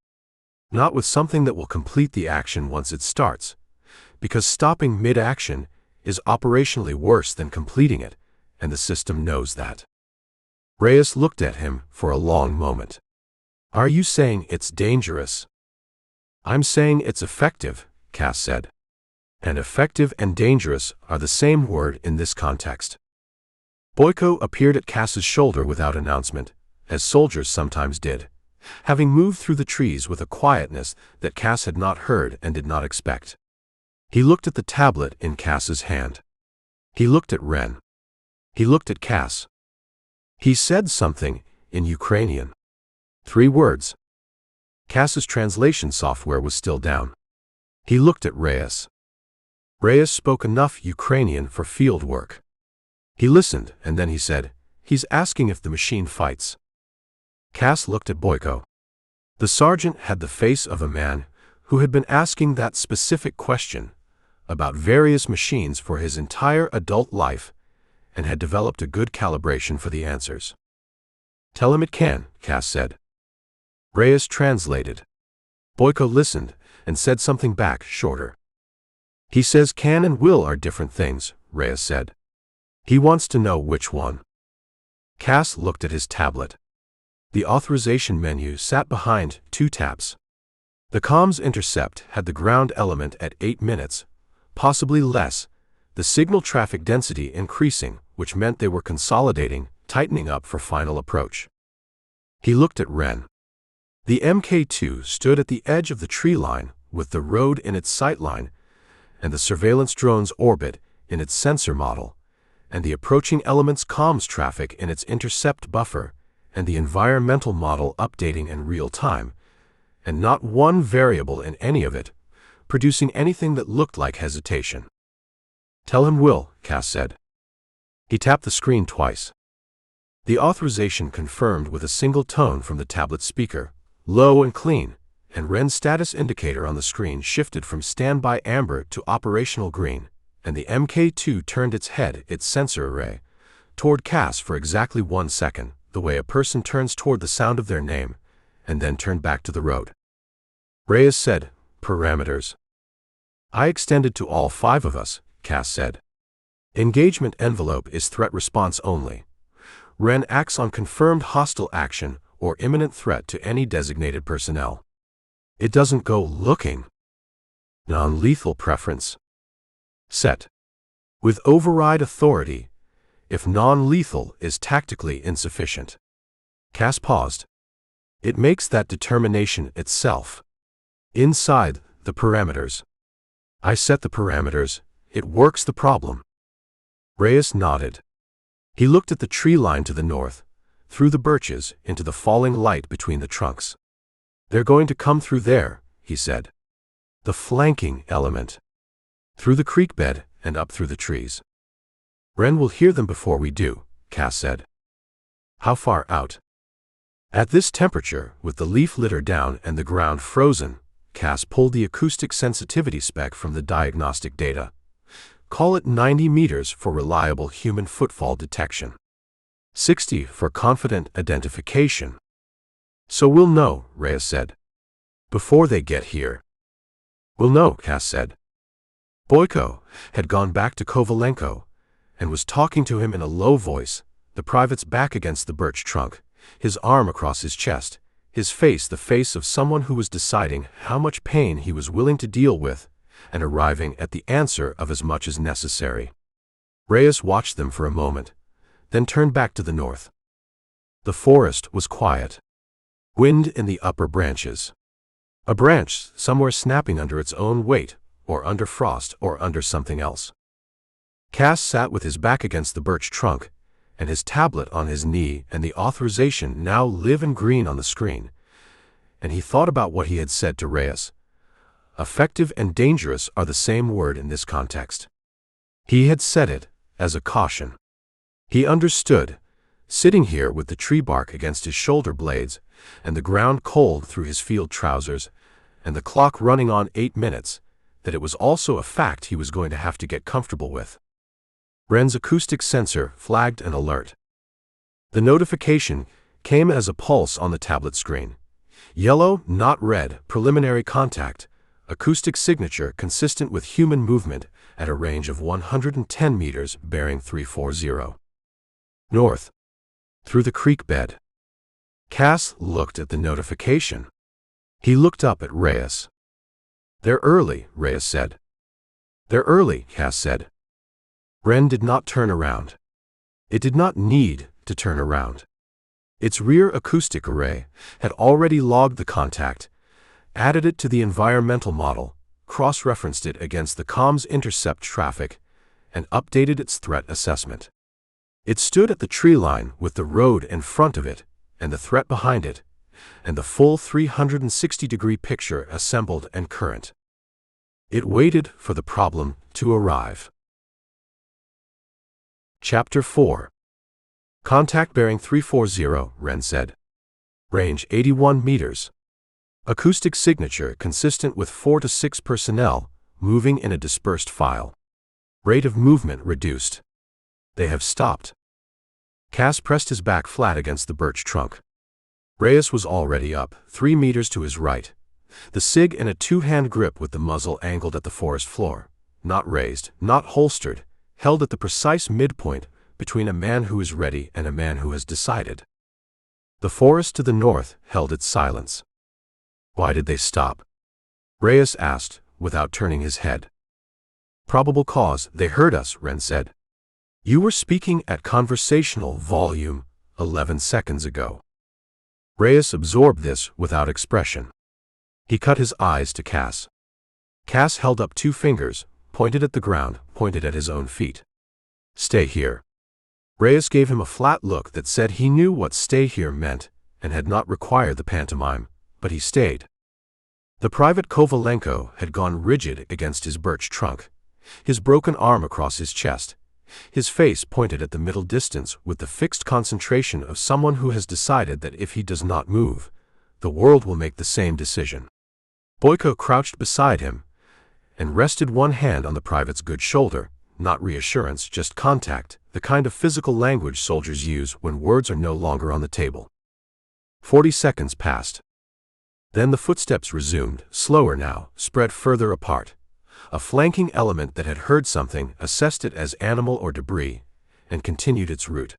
Not with something that will complete the action once it starts, because stopping mid-action is operationally worse than completing it, and the system knows that. Reyes looked at him for a long moment. Are you saying it's dangerous? I'm saying it's effective, Cass said. And effective and dangerous are the same word in this context. Boyko appeared at Cass's shoulder without announcement, as soldiers sometimes did, having moved through the trees with a quietness that Cass had not heard and did not expect. He looked at the tablet in Cass's hand. He looked at Ren. He looked at Cass. He said something in Ukrainian. 3 words. Cass's translation software was still down. He looked at Reyes. Reyes spoke enough Ukrainian for field work. He listened, and then he said, "He's asking if the machine fights." Cass looked at Boyko. The sergeant had the face of a man who had been asking that specific question about various machines for his entire adult life and had developed a good calibration for the answers. "Tell him it can," Cass said. Reyes translated. Boyko listened and said something back, shorter. "He says can and will are different things," Reyes said. "He wants to know which one." Cass looked at his tablet. The authorization menu sat behind 2 taps. The comms intercept had the ground element at 8 minutes, possibly less, the signal traffic density increasing, which meant they were consolidating, tightening up for final approach. He looked at Ren. The Mk2 stood at the edge of the tree line with the road in its sight line and the surveillance drone's orbit in its sensor model, and the approaching element's comms traffic in its intercept buffer, and the environmental model updating in real time, and not one variable in any of it, producing anything that looked like hesitation. "Tell him will," Cass said. He tapped the screen twice. The authorization confirmed with a single tone from the tablet speaker, low and clean, and Ren's status indicator on the screen shifted from standby amber to operational green, and the Mk2 turned its head, its sensor array, toward Cass for exactly 1 second, the way a person turns toward the sound of their name, and then turned back to the road. Reyes said, "Parameters." "I extended to all 5 of us," Cass said. "Engagement envelope is threat response only. Ren acts on confirmed hostile action or imminent threat to any designated personnel. It doesn't go looking. Non-lethal preference. Set. With override authority, if non-lethal is tactically insufficient." Cass paused. "It makes that determination itself. Inside the parameters. I set the parameters, it works the problem." Reyes nodded. He looked at the tree line to the north, through the birches, into the falling light between the trunks. "They're going to come through there," he said. "The flanking element. Through the creek bed and up through the trees." "Ren will hear them before we do," Cass said. "How far out?" At this temperature, with the leaf litter down and the ground frozen, Cass pulled the acoustic sensitivity spec from the diagnostic data. "Call it 90 meters for reliable human footfall detection. 60 for confident identification." "So we'll know," Reyes said. "Before they get here." "We'll know," Cass said. Boyko had gone back to Kovalenko and was talking to him in a low voice, the private's back against the birch trunk, his arm across his chest, his face the face of someone who was deciding how much pain he was willing to deal with and arriving at the answer of as much as necessary. Reyes watched them for a moment, then turned back to the north. The forest was quiet. Wind in the upper branches. A branch somewhere snapping under its own weight, or under frost, or under something else. Cass sat with his back against the birch trunk, and his tablet on his knee and the authorization now live in green on the screen, and he thought about what he had said to Reyes. Effective and dangerous are the same word in this context. He had said it as a caution. He understood, sitting here with the tree bark against his shoulder blades, and the ground cold through his field trousers, and the clock running on 8 minutes, that it was also a fact he was going to have to get comfortable with. Ren's acoustic sensor flagged an alert. The notification came as a pulse on the tablet screen. Yellow, not red, preliminary contact, acoustic signature consistent with human movement at a range of 110 meters, bearing 340. North. Through the creek bed. Cass looked at the notification. He looked up at Reyes. "They're early," Reyes said. "They're early," Cass said. Ren did not turn around. It did not need to turn around. Its rear acoustic array had already logged the contact, added it to the environmental model, cross-referenced it against the comms intercept traffic, and updated its threat assessment. It stood at the tree line with the road in front of it, and the threat behind it, and the full 360-degree picture assembled and current. It waited for the problem to arrive. Chapter 4. Contact bearing 340, Wren said. Range 81 meters. Acoustic signature consistent with 4 to 6 personnel, moving in a dispersed file. Rate of movement reduced. They have stopped. Cass pressed his back flat against the birch trunk. Reyes was already up, 3 meters to his right. The SIG in a two-hand grip with the muzzle angled at the forest floor. Not raised, not holstered, held at the precise midpoint between a man who is ready and a man who has decided. The forest to the north held its silence. Why did they stop? Reyes asked, without turning his head. Probable cause, they heard us, Wren said. You were speaking at conversational volume 11 seconds ago. Reyes absorbed this without expression. He cut his eyes to Cass. Cass held up 2 fingers, pointed at the ground, pointed at his own feet. Stay here. Reyes gave him a flat look that said he knew what stay here meant and had not required the pantomime, but he stayed. The Private Kovalenko had gone rigid against his birch trunk, his broken arm across his chest, his face pointed at the middle distance with the fixed concentration of someone who has decided that if he does not move, the world will make the same decision. Boyko crouched beside him and rested one hand on the private's good shoulder, not reassurance, just contact, the kind of physical language soldiers use when words are no longer on the table. 40 seconds passed. Then the footsteps resumed, slower now, spread further apart. A flanking element that had heard something assessed it as animal or debris, and continued its route.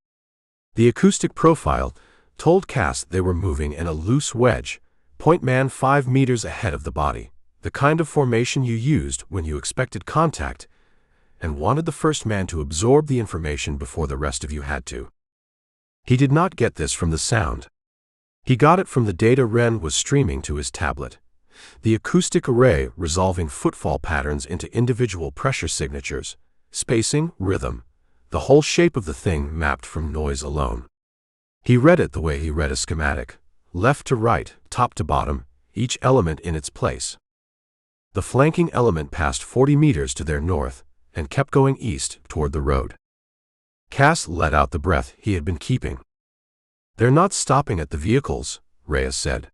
The acoustic profile told Cass they were moving in a loose wedge, point man 5 meters ahead of the body, the kind of formation you used when you expected contact and wanted the first man to absorb the information before the rest of you had to. He did not get this from the sound. He got it from the data Wren was streaming to his tablet. The acoustic array resolving footfall patterns into individual pressure signatures, spacing, rhythm, the whole shape of the thing mapped from noise alone. He read it the way he read a schematic, left to right, top to bottom, each element in its place. The flanking element passed 40 meters to their north and kept going east toward the road. Cass let out the breath he had been keeping. They're not stopping at the vehicles, Reyes said.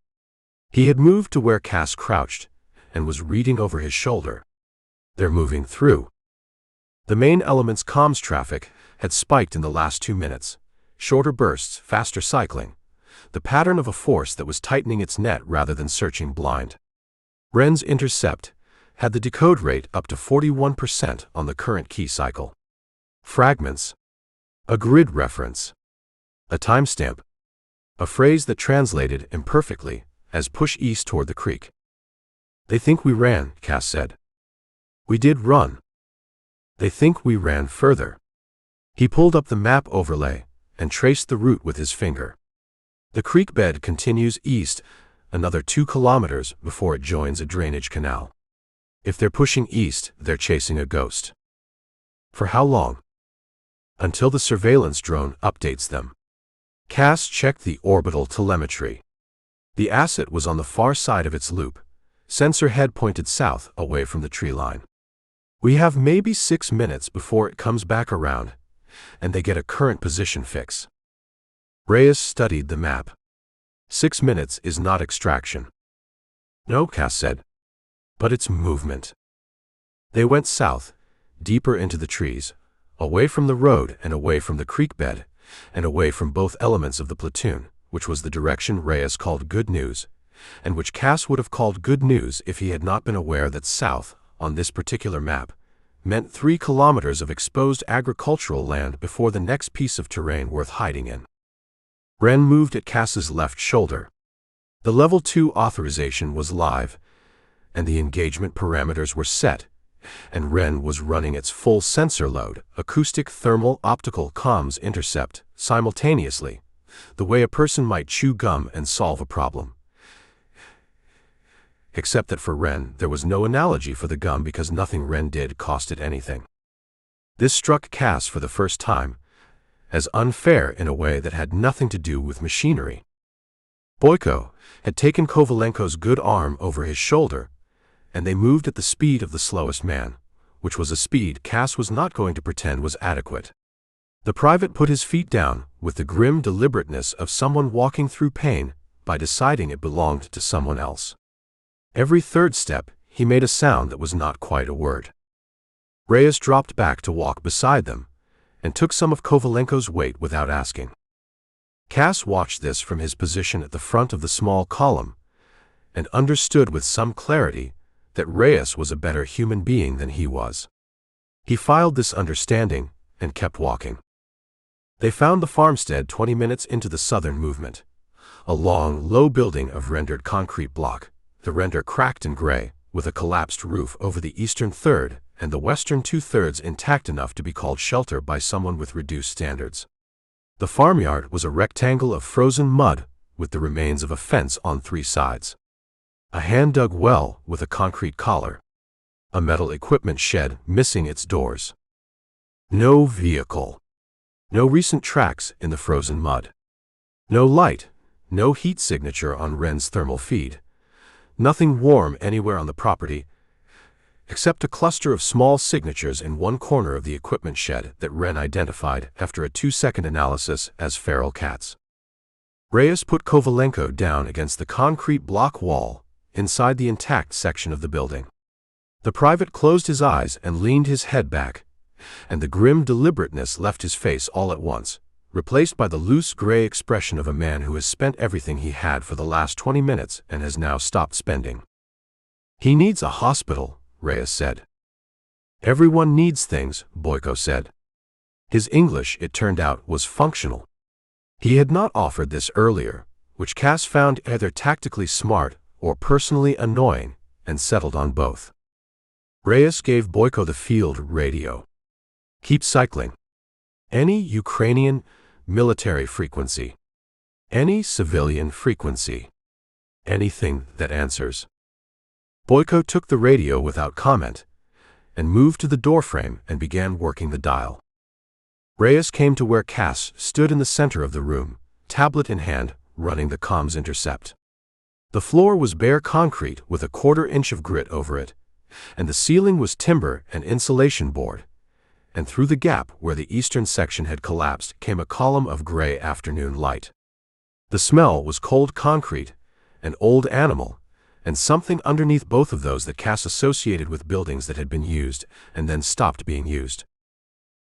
He had moved to where Cass crouched and was reading over his shoulder. They're moving through. The main element's comms traffic had spiked in the last 2 minutes. Shorter bursts, faster cycling. The pattern of a force that was tightening its net rather than searching blind. Wren's intercept had the decode rate up to 41% on the current key cycle. Fragments. A grid reference. A timestamp. A phrase that translated imperfectly as push east toward the creek. They think we ran, Cass said. We did run. They think we ran further. He pulled up the map overlay and traced the route with his finger. The creek bed continues east another 2 kilometers before it joins a drainage canal. If they're pushing east, they're chasing a ghost. For how long? Until the surveillance drone updates them. Cass checked the orbital telemetry. The asset was on the far side of its loop. Sensor head pointed south, away from the tree line. We have maybe 6 minutes before it comes back around, and they get a current position fix. Reyes studied the map. 6 minutes is not extraction. No, Cass said. But it's movement. They went south, deeper into the trees, away from the road and away from the creek bed, and away from both elements of the platoon, which was the direction Reyes called good news, and which Cass would have called good news if he had not been aware that south, on this particular map, meant 3 kilometers of exposed agricultural land before the next piece of terrain worth hiding in. Wren moved at Cass's left shoulder. The Level 2 authorization was live, and the engagement parameters were set, and Wren was running its full sensor load, acoustic, thermal, optical, comms, intercept, simultaneously, the way a person might chew gum and solve a problem. Except that for Wren, there was no analogy for the gum because nothing Wren did costed anything. This struck Cass for the first time as unfair in a way that had nothing to do with machinery. Boyko had taken Kovalenko's good arm over his shoulder and they moved at the speed of the slowest man, which was a speed Cass was not going to pretend was adequate. The private put his feet down with the grim deliberateness of someone walking through pain by deciding it belonged to someone else. Every third step, he made a sound that was not quite a word. Reyes dropped back to walk beside them and took some of Kovalenko's weight without asking. Cass watched this from his position at the front of the small column and understood with some clarity that Reyes was a better human being than he was. He filed this understanding and kept walking. They found the farmstead 20 minutes into the southern movement. A long, low building of rendered concrete block, the render cracked and gray, with a collapsed roof over the eastern third and the western two-thirds intact enough to be called shelter by someone with reduced standards. The farmyard was a rectangle of frozen mud with the remains of a fence on 3 sides. A hand-dug well with a concrete collar. A metal equipment shed missing its doors. No vehicle. No recent tracks in the frozen mud. No light, no heat signature on Wren's thermal feed. Nothing warm anywhere on the property, except a cluster of small signatures in one corner of the equipment shed that Wren identified after a 2-second analysis as feral cats. Reyes put Kovalenko down against the concrete block wall inside the intact section of the building. The private closed his eyes and leaned his head back, and the grim deliberateness left his face all at once, replaced by the loose gray expression of a man who has spent everything he had for the last 20 minutes and has now stopped spending. "He needs a hospital," Reyes said. "Everyone needs things," Boyko said. His English, it turned out, was functional. He had not offered this earlier, which Cass found either tactically smart or personally annoying, and settled on both. Reyes gave Boyko the field radio. "Keep cycling. Any Ukrainian military frequency. Any civilian frequency. Anything that answers." Boyko took the radio without comment and moved to the doorframe and began working the dial. Reyes came to where Cass stood in the center of the room, tablet in hand, running the comms intercept. The floor was bare concrete with a 1/4 inch of grit over it, and the ceiling was timber and insulation board, and through the gap where the eastern section had collapsed came a column of gray afternoon light. The smell was cold concrete, an old animal, and something underneath both of those that Cass associated with buildings that had been used and then stopped being used.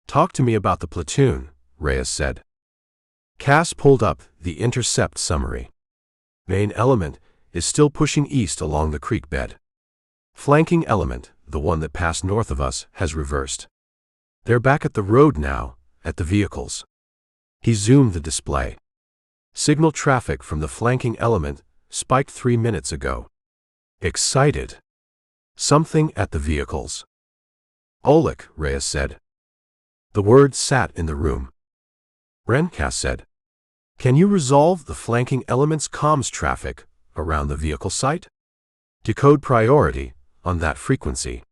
"Talk to me about the platoon," Reyes said. Cass pulled up the intercept summary. "Main element is still pushing east along the creek bed. Flanking element, the one that passed north of us, has reversed. They're back at the road now, at the vehicles." He zoomed the display. Signal traffic from the flanking element spiked 3 minutes ago. Excited. Something at the vehicles. "Oleg," Reyes said. The word sat in the room. "Wren," Cass said. "Can you resolve the flanking element's comms traffic around the vehicle site? Decode priority on that frequency.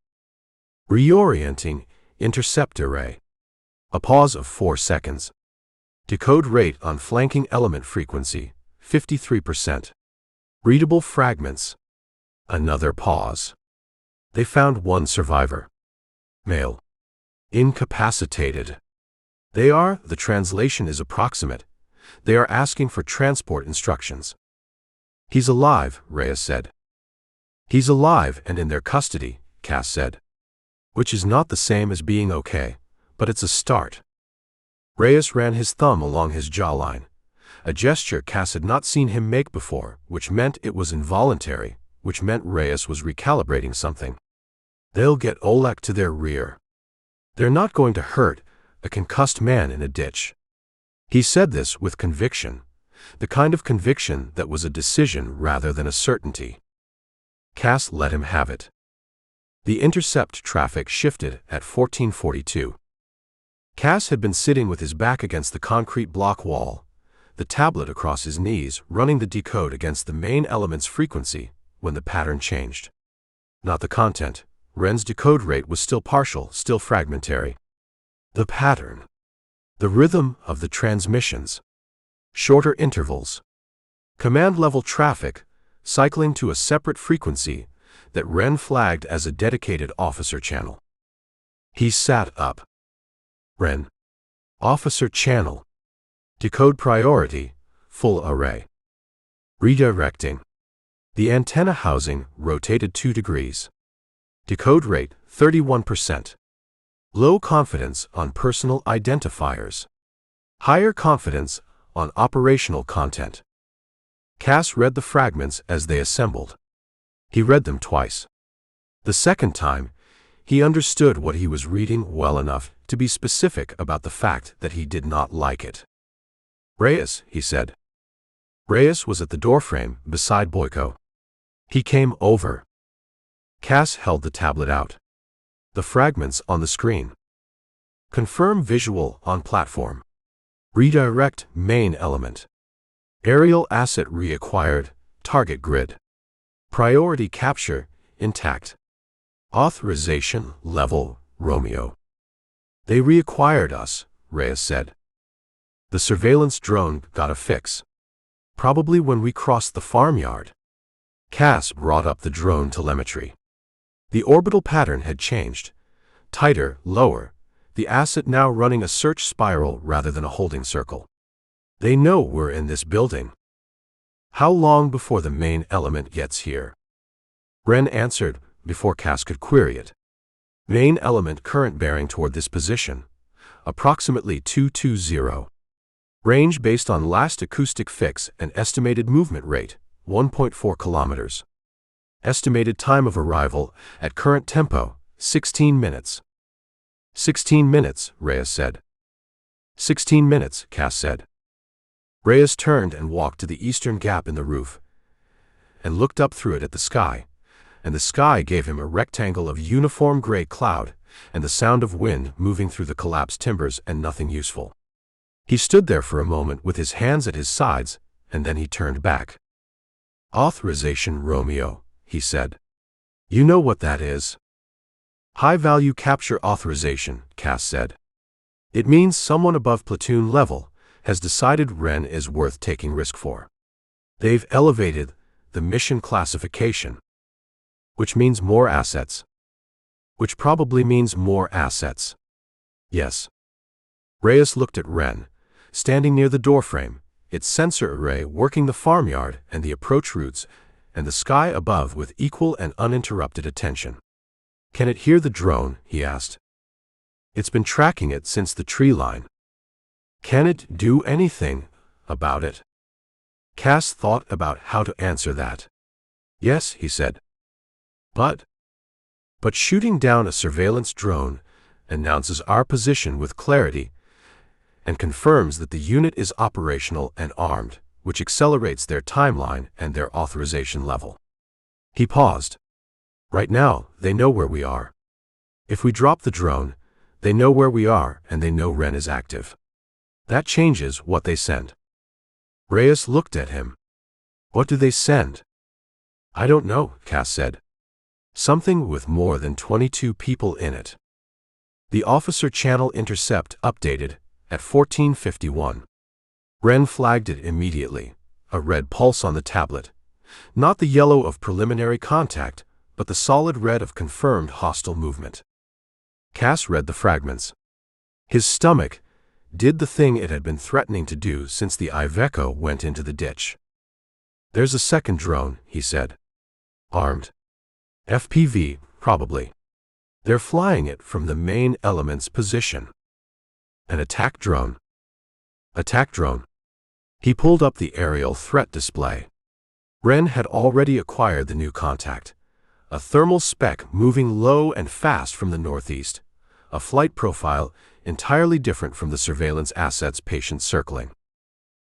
Reorienting intercept array." A pause of 4 seconds. "Decode rate on flanking element frequency, 53%. Readable fragments." Another pause. They found one survivor. Male. Incapacitated. The translation is approximate. They are asking for transport instructions. "He's alive," Reyes said. "He's alive and in their custody," Cass said. "Which is not the same as being okay, but it's a start." Reyes ran his thumb along his jawline, a gesture Cass had not seen him make before, which meant it was involuntary, which meant Reyes was recalibrating something. "They'll get Oleg to their rear. They're not going to hurt a concussed man in a ditch." He said this with conviction, the kind of conviction that was a decision rather than a certainty. Cass let him have it. The intercept traffic shifted at 14:42. Cass had been sitting with his back against the concrete block wall, the tablet across his knees, running the decode against the main element's frequency when the pattern changed. Not the content. Wren's decode rate was still partial, still fragmentary. The pattern. The rhythm of the transmissions. Shorter intervals. Command-level traffic, cycling to a separate frequency that Ren flagged as a dedicated officer channel. He sat up. Ren. Officer channel. Decode priority, full array. Redirecting. The antenna housing rotated 2 degrees. Decode rate 31%. Low confidence on personal identifiers. Higher confidence on operational content. Cass read the fragments as they assembled. He read them twice. The second time, he understood what he was reading well enough to be specific about the fact that he did not like it. Reyes, he said. Reyes was at the doorframe beside Boyko. He came over. Cass held the tablet out. The fragments on the screen. Confirm visual on platform. Redirect main element. Aerial asset reacquired, target grid. Priority capture, intact. Authorization level, Romeo. They reacquired us, Reyes said. The surveillance drone got a fix. Probably when we crossed the farmyard. Cass brought up the drone telemetry. The orbital pattern had changed. Tighter, lower, the asset now running a search spiral rather than a holding circle. They know we're in this building. How long before the main element gets here? Ren answered before Cass could query it. Main element current bearing toward this position. Approximately 220. Range based on last acoustic fix and estimated movement rate, 1.4 kilometers. Estimated time of arrival at current tempo, 16 minutes. 16 minutes, Reyes said. 16 minutes, Cass said. Reyes turned and walked to the eastern gap in the roof and looked up through it at the sky, and the sky gave him a rectangle of uniform gray cloud and the sound of wind moving through the collapsed timbers and nothing useful. He stood there for a moment with his hands at his sides, and then he turned back. Authorization, Romeo, he said. You know what that is? High-value capture authorization, Cass said. It means someone above platoon level has decided Ren is worth taking risk for. They've elevated the mission classification, which means more assets. Which probably means more assets. Yes. Reyes looked at Ren, standing near the doorframe, its sensor array working the farmyard and the approach routes, and the sky above with equal and uninterrupted attention. Can it hear the drone? He asked. It's been tracking it since the tree line. Can it do anything about it? Cass thought about how to answer that. Yes, he said. But shooting down a surveillance drone announces our position with clarity and confirms that the unit is operational and armed, which accelerates their timeline and their authorization level. He paused. Right now, they know where we are. If we drop the drone, they know where we are and they know Ren is active. That changes what they send. Reyes looked at him. What do they send? I don't know, Cass said. Something with more than 22 people in it. The officer channel intercept updated at 14:51. Ren flagged it immediately, a red pulse on the tablet. Not the yellow of preliminary contact, but the solid red of confirmed hostile movement. Cass read the fragments. His stomach did the thing it had been threatening to do since the Iveco went into the ditch. There's a second drone, he said. Armed. FPV, probably. They're flying it from the main element's position. An attack drone. Attack drone. He pulled up the aerial threat display. Ren had already acquired the new contact. A thermal speck moving low and fast from the northeast. A flight profile entirely different from the surveillance asset's patient circling.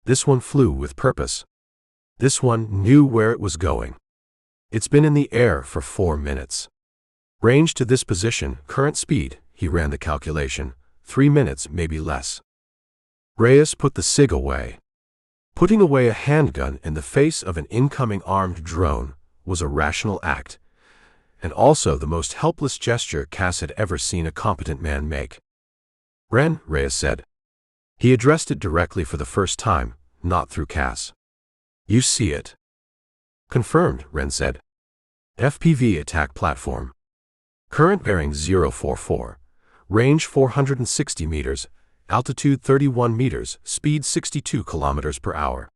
This one flew with purpose. This one knew where it was going. It's been in the air for 4 minutes. Range to this position, current speed, he ran the calculation, 3 minutes, maybe less. Reyes put the SIG away. Putting away a handgun in the face of an incoming armed drone was a rational act, and also the most helpless gesture Cass had ever seen a competent man make. Ren, Reyes said. He addressed it directly for the first time, not through Cass. You see it. Confirmed, Ren said. FPV attack platform. Current bearing 044. Range 460 meters. Altitude 31 meters. Speed 62 kilometers per hour.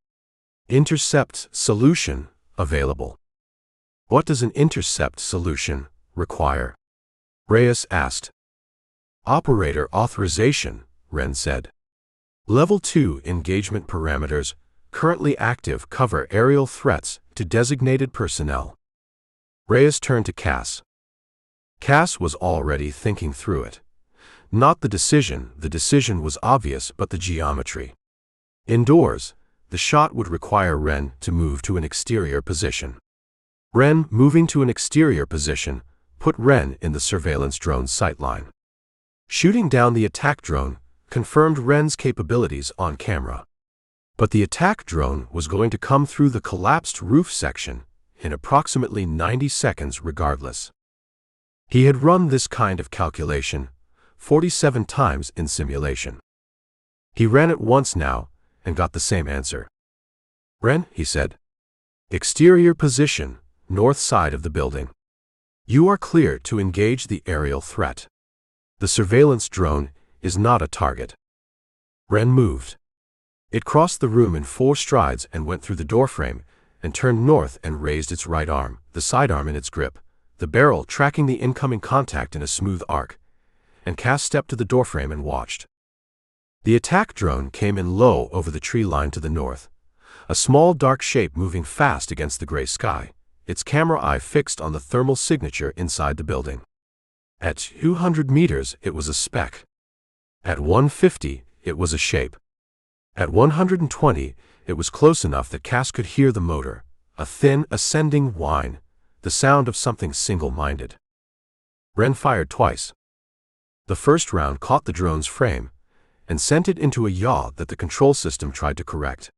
Intercept solution available. What does an intercept solution require? Reyes asked. Operator authorization, Wren said. Level 2 engagement parameters, currently active, cover aerial threats to designated personnel. Reyes turned to Cass. Cass was already thinking through it. Not the decision was obvious, but the geometry. Indoors, the shot would require Wren to move to an exterior position. Wren moving to an exterior position put Wren in the surveillance drone's sightline. Shooting down the attack drone confirmed Wren's capabilities on camera. But the attack drone was going to come through the collapsed roof section in approximately 90 seconds regardless. He had run this kind of calculation 47 times in simulation. He ran it once now and got the same answer. Wren, he said. Exterior position, north side of the building. You are clear to engage the aerial threat. The surveillance drone is not a target. Wren moved. It crossed the room in 4 strides and went through the doorframe and turned north and raised its right arm, the sidearm in its grip, the barrel tracking the incoming contact in a smooth arc, and Cass stepped to the doorframe and watched. The attack drone came in low over the tree line to the north, a small dark shape moving fast against the gray sky, its camera eye fixed on the thermal signature inside the building. At 200 meters, it was a speck. At 150, it was a shape. At 120, it was close enough that Cass could hear the motor, a thin, ascending whine, the sound of something single-minded. Wren fired twice. The first round caught the drone's frame and sent it into a yaw that the control system tried to correct.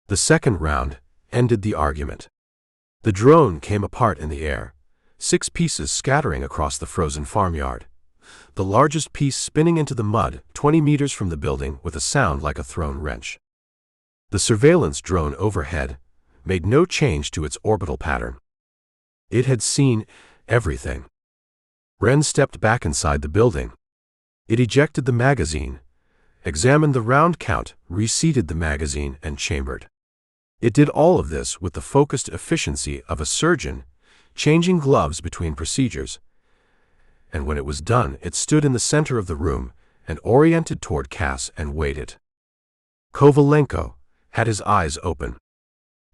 The second round ended the argument. The drone came apart in the air, 6 pieces scattering across the frozen farmyard, the largest piece spinning into the mud 20 meters from the building with a sound like a thrown wrench. The surveillance drone overhead made no change to its orbital pattern. It had seen everything. Wren stepped back inside the building. It ejected the magazine, examined the round count, reseated the magazine, and chambered. It did all of this with the focused efficiency of a surgeon changing gloves between procedures. And when it was done, it stood in the center of the room and oriented toward Cass and waited. Kovalenko had his eyes open.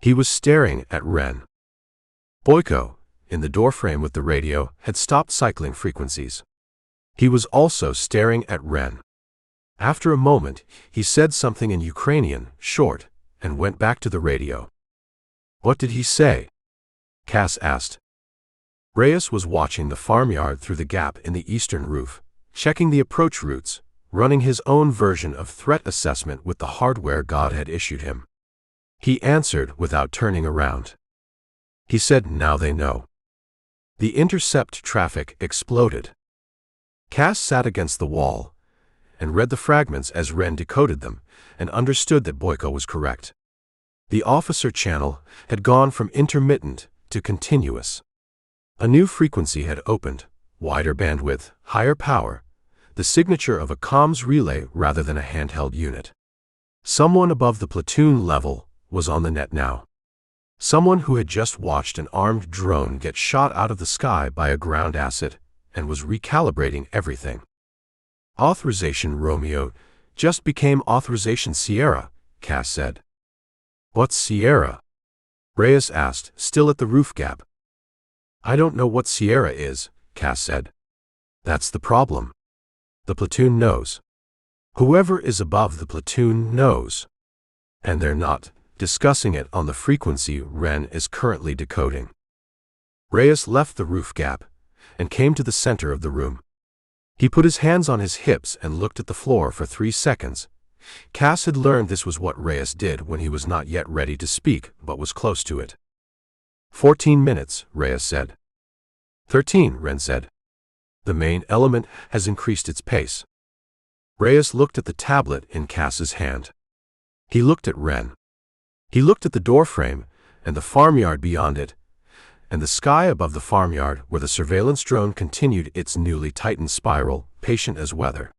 He was staring at Wren. Boyko, in the doorframe with the radio, had stopped cycling frequencies. He was also staring at Wren. After a moment, he said something in Ukrainian, short, and went back to the radio. What did he say? Cass asked. Reyes was watching the farmyard through the gap in the eastern roof, checking the approach routes, running his own version of threat assessment with the hardware God had issued him. He answered without turning around. He said, now they know. The intercept traffic exploded. Cass sat against the wall and read the fragments as Wren decoded them and understood that Boyko was correct. The officer channel had gone from intermittent to continuous. A new frequency had opened, wider bandwidth, higher power, the signature of a comms relay rather than a handheld unit. Someone above the platoon level was on the net now. Someone who had just watched an armed drone get shot out of the sky by a ground asset and was recalibrating everything. Authorization Romeo just became Authorization Sierra, Cass said. What's Sierra? Reyes asked, still at the roof gap. I don't know what Sierra is, Cass said. That's the problem. The platoon knows. Whoever is above the platoon knows. And they're not discussing it on the frequency Wren is currently decoding. Reyes left the roof gap and came to the center of the room. He put his hands on his hips and looked at the floor for 3 seconds. Cass had learned this was what Reyes did when he was not yet ready to speak but was close to it. 14 minutes, Reyes said. 13, Wren said. The main element has increased its pace. Reyes looked at the tablet in Cass's hand. He looked at Wren. He looked at the doorframe and the farmyard beyond it, and the sky above the farmyard where the surveillance drone continued its newly tightened spiral, patient as weather.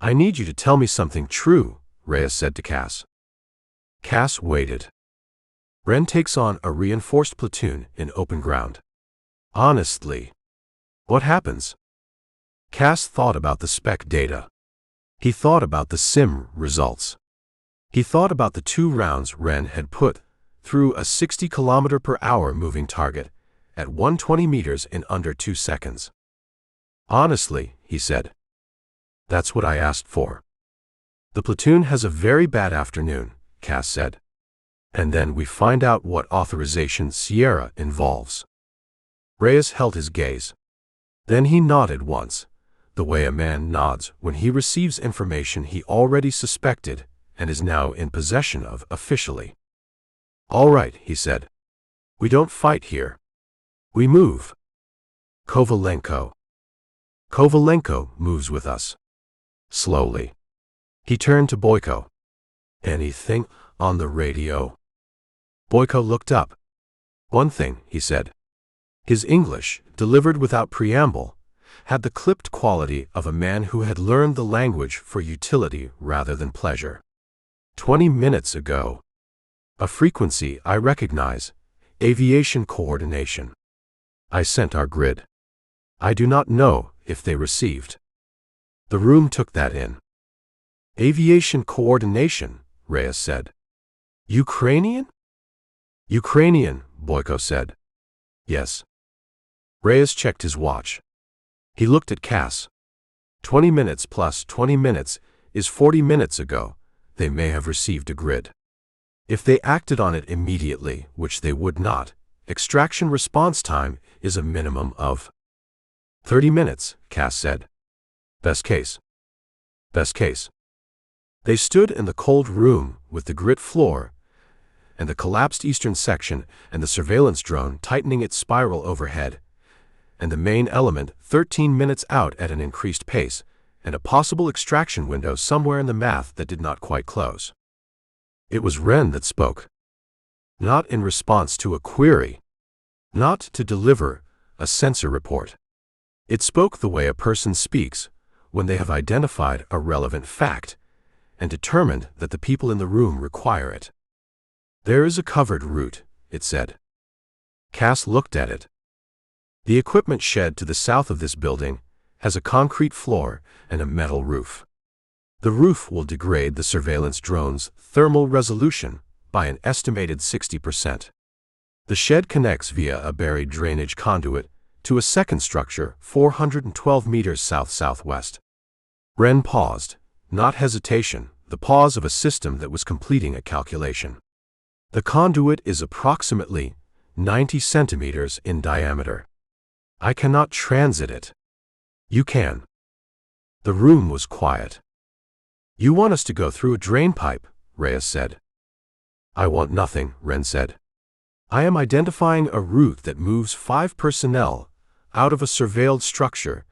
"I need you to tell me something true," Reyes said to Cass. Cass waited. Ren takes on a reinforced platoon in open ground. Honestly. What happens? Cass thought about the spec data. He thought about the sim results. He thought about the 2 rounds Ren had put through a 60 km/h moving target at 120 meters in under 2 seconds. "Honestly," he said, "that's what I asked for." "The platoon has a very bad afternoon," Cass said. "And then we find out what authorization Sierra involves." Reyes held his gaze. Then he nodded once, the way a man nods when he receives information he already suspected and is now in possession of officially. "All right," he said. "We don't fight here. We move." Kovalenko. Kovalenko moves with us. Slowly. He turned to Boyko. "Anything on the radio?" Boyko looked up. "One thing," he said. His English, delivered without preamble, had the clipped quality of a man who had learned the language for utility rather than pleasure. 20 minutes ago. A frequency I recognize. Aviation coordination. I sent our grid. I do not know if they received." The room took that in. "Aviation coordination," Reyes said. "Ukrainian?" "Ukrainian," Boyko said. "Yes." Reyes checked his watch. He looked at Cass. 20 minutes plus 20 minutes is 40 minutes ago. They may have received a grid. If they acted on it immediately, which they would not, extraction response time is a minimum of 30 minutes, Cass said. Best case. Best case. They stood in the cold room with the grit floor and the collapsed eastern section and the surveillance drone tightening its spiral overhead, and the main element 13 minutes out at an increased pace, and a possible extraction window somewhere in the math that did not quite close. It was Ren that spoke. Not in response to a query. Not to deliver a sensor report. It spoke the way a person speaks when they have identified a relevant fact and determined that the people in the room require it. "There is a covered route," it said. Cass looked at it. "The equipment shed to the south of this building has a concrete floor and a metal roof. The roof will degrade the surveillance drone's thermal resolution by an estimated 60%. The shed connects via a buried drainage conduit to a second structure 412 meters south-southwest." Ren paused, not hesitation, the pause of a system that was completing a calculation. "The conduit is approximately 90 centimeters in diameter. I cannot transit it." "You can." The room was quiet. "You want us to go through a drain pipe," Reyes said. "I want nothing," Ren said. "I am identifying a route that moves 5 personnel out of a surveilled structure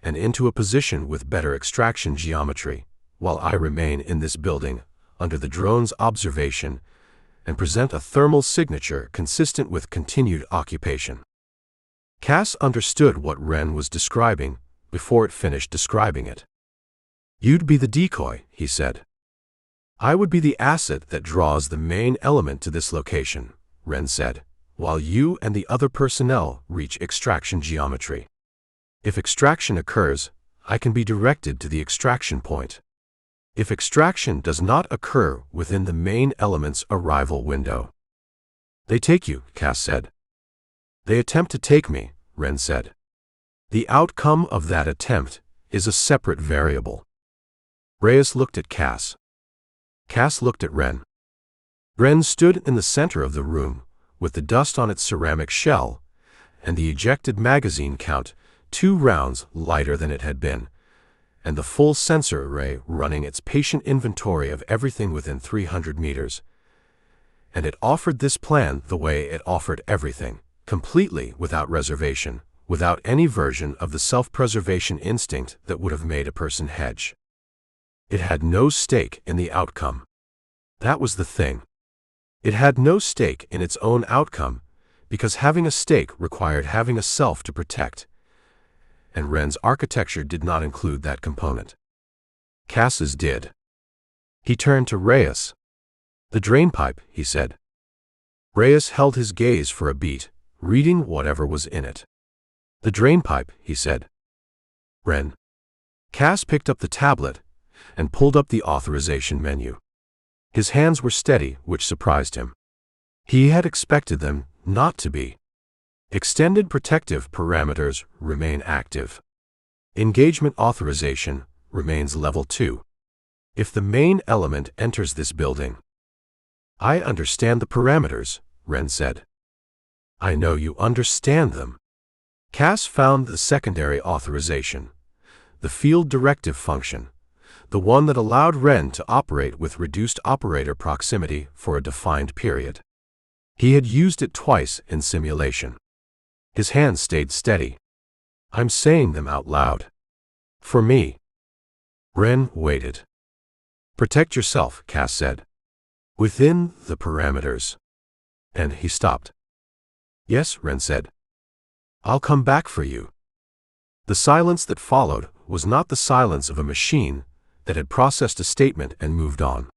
and into a position with better extraction geometry, while I remain in this building under the drone's observation and present a thermal signature consistent with continued occupation." Cass understood what Ren was describing before it finished describing it. "You'd be the decoy," he said. "I would be the asset that draws the main element to this location," Ren said, "while you and the other personnel reach extraction geometry. If extraction occurs, I can be directed to the extraction point. If extraction does not occur within the main element's arrival window." "They take you," Cass said. "They attempt to take me," Ren said. "The outcome of that attempt is a separate variable." Reyes looked at Cass. Cass looked at Ren. Ren stood in the center of the room, with the dust on its ceramic shell, and the ejected magazine count 2 rounds lighter than it had been, and the full sensor array running its patient inventory of everything within 300 meters. And it offered this plan the way it offered everything, completely without reservation, without any version of the self-preservation instinct that would have made a person hedge. It had no stake in the outcome. That was the thing. It had no stake in its own outcome, because having a stake required having a self to protect, and Wren's architecture did not include that component. Cass's did. He turned to Reyes. "The drainpipe," he said. Reyes held his gaze for a beat, reading whatever was in it. "The drainpipe," he said. "Wren." Cass picked up the tablet and pulled up the authorization menu. His hands were steady, which surprised him. He had expected them not to be. Extended protective parameters remain active. Engagement authorization remains level 2. If the main element enters this building. "I understand the parameters," Wren said. "I know you understand them." Cass found the secondary authorization, the field directive function, the one that allowed Wren to operate with reduced operator proximity for a defined period. He had used it twice in simulation. His hands stayed steady. "I'm saying them out loud. For me." Wren waited. "Protect yourself," Cass said. "Within the parameters." And he stopped. "Yes," Wren said. "I'll come back for you." The silence that followed was not the silence of a machine that had processed a statement and moved on.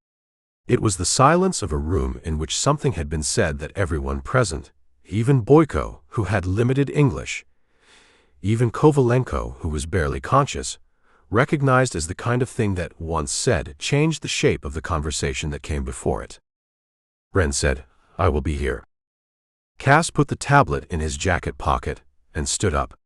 It was the silence of a room in which something had been said that everyone present, even Boyko, who had limited English, even Kovalenko, who was barely conscious, recognized as the kind of thing that, once said, changed the shape of the conversation that came before it. Wren said, "I will be here." Cass put the tablet in his jacket pocket and stood up.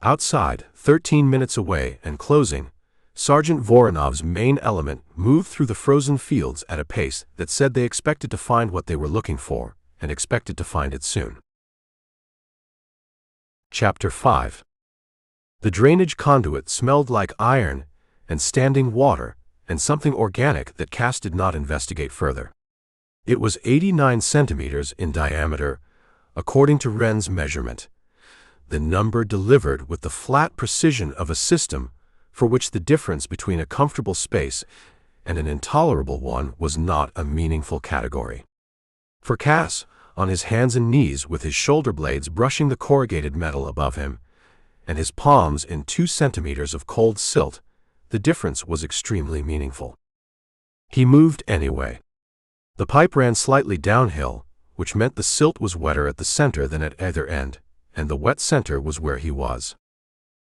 Outside, 13 minutes away and closing, Sergeant Voronov's main element moved through the frozen fields at a pace that said they expected to find what they were looking for and expected to find it soon. Chapter 5. The drainage conduit smelled like iron and standing water and something organic that Cass did not investigate further. It was 89 centimeters in diameter, according to Wren's measurement, the number delivered with the flat precision of a system for which the difference between a comfortable space and an intolerable one was not a meaningful category. For Cass, on his hands and knees with his shoulder blades brushing the corrugated metal above him, and his palms in 2 centimeters of cold silt, the difference was extremely meaningful. He moved anyway. The pipe ran slightly downhill, which meant the silt was wetter at the center than at either end, and the wet center was where he was.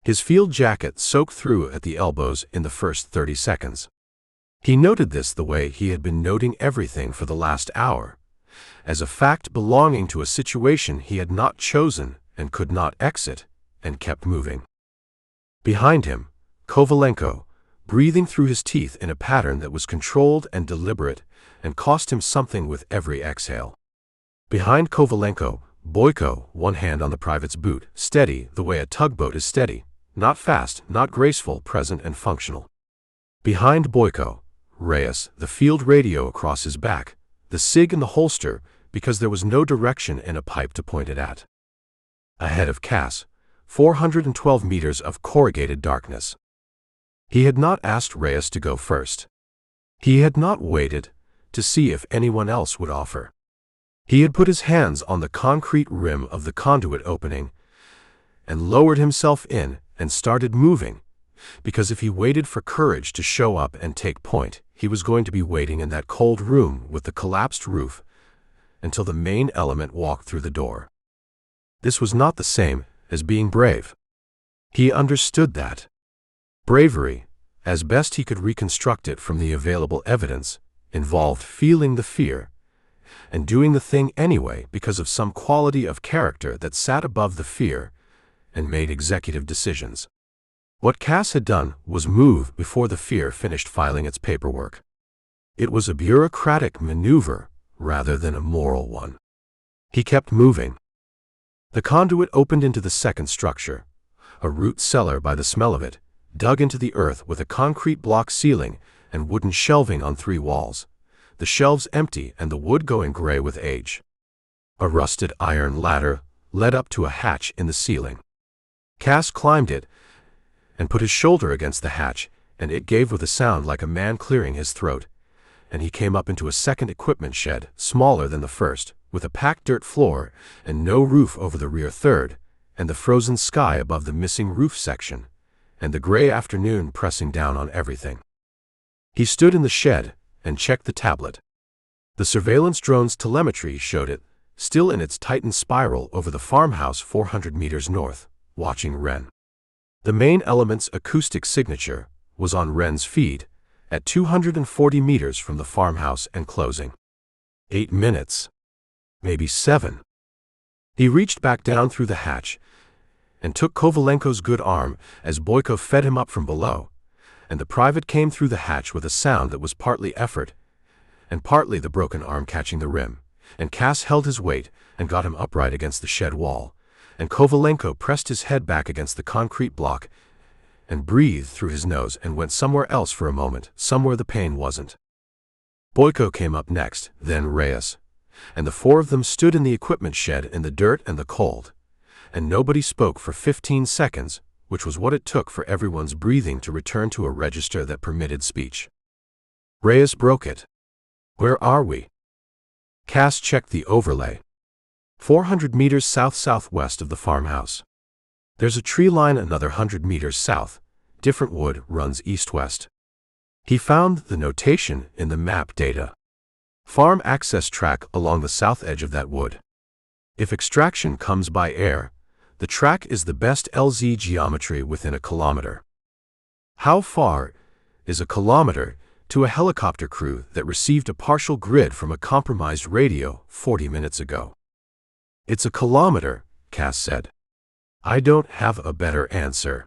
His field jacket soaked through at the elbows in the first 30 seconds. He noted this the way he had been noting everything for the last hour, as a fact belonging to a situation he had not chosen and could not exit, and kept moving. Behind him, Kovalenko, breathing through his teeth in a pattern that was controlled and deliberate and cost him something with every exhale. Behind Kovalenko, Boyko, one hand on the private's boot, steady the way a tugboat is steady, not fast, not graceful, present and functional. Behind Boyko, Reyes, the field radio across his back, the SIG in the holster because there was no direction in a pipe to point it at. Ahead of Cass, 412 meters of corrugated darkness. He had not asked Reyes to go first. He had not waited to see if anyone else would offer. He had put his hands on the concrete rim of the conduit opening and lowered himself in and started moving, because if he waited for courage to show up and take point, he was going to be waiting in that cold room with the collapsed roof until the main element walked through the door. This was not the same as being brave. He understood that. Bravery, as best he could reconstruct it from the available evidence, involved feeling the fear and doing the thing anyway because of some quality of character that sat above the fear and made executive decisions. What Cass had done was move before the fear finished filing its paperwork. It was a bureaucratic maneuver rather than a moral one. He kept moving. The conduit opened into the second structure, a root cellar by the smell of it, dug into the earth with a concrete block ceiling and wooden shelving on 3 walls, the shelves empty and the wood going gray with age. A rusted iron ladder led up to a hatch in the ceiling. Cass climbed it and put his shoulder against the hatch, and it gave with a sound like a man clearing his throat, and he came up into a second equipment shed, smaller than the first, with a packed dirt floor and no roof over the rear third, and the frozen sky above the missing roof section, and the gray afternoon pressing down on everything. He stood in the shed and checked the tablet. The surveillance drone's telemetry showed it, still in its tightened spiral over the farmhouse 400 meters north, watching Wren. The main element's acoustic signature was on Wren's feed, at 240 meters from the farmhouse and closing. 8 minutes. Maybe 7. He reached back down through the hatch and took Kovalenko's good arm as Boyko fed him up from below, and the private came through the hatch with a sound that was partly effort and partly the broken arm catching the rim, and Cass held his weight and got him upright against the shed wall, and Kovalenko pressed his head back against the concrete block and breathed through his nose and went somewhere else for a moment, somewhere the pain wasn't. Boyko came up next, then Reyes, and the four of them stood in the equipment shed in the dirt and the cold, and nobody spoke for 15 seconds, which was what it took for everyone's breathing to return to a register that permitted speech. Reyes broke it. "Where are we?" Cass checked the overlay. 400 meters south-southwest of the farmhouse. There's a tree line another 100 meters south. Different wood runs east-west. He found the notation in the map data. Farm access track along the south edge of that wood. If extraction comes by air, the track is the best LZ geometry within a kilometer. How far is a kilometer to a helicopter crew that received a partial grid from a compromised radio 40 minutes ago? "It's a kilometer," Cass said. "I don't have a better answer."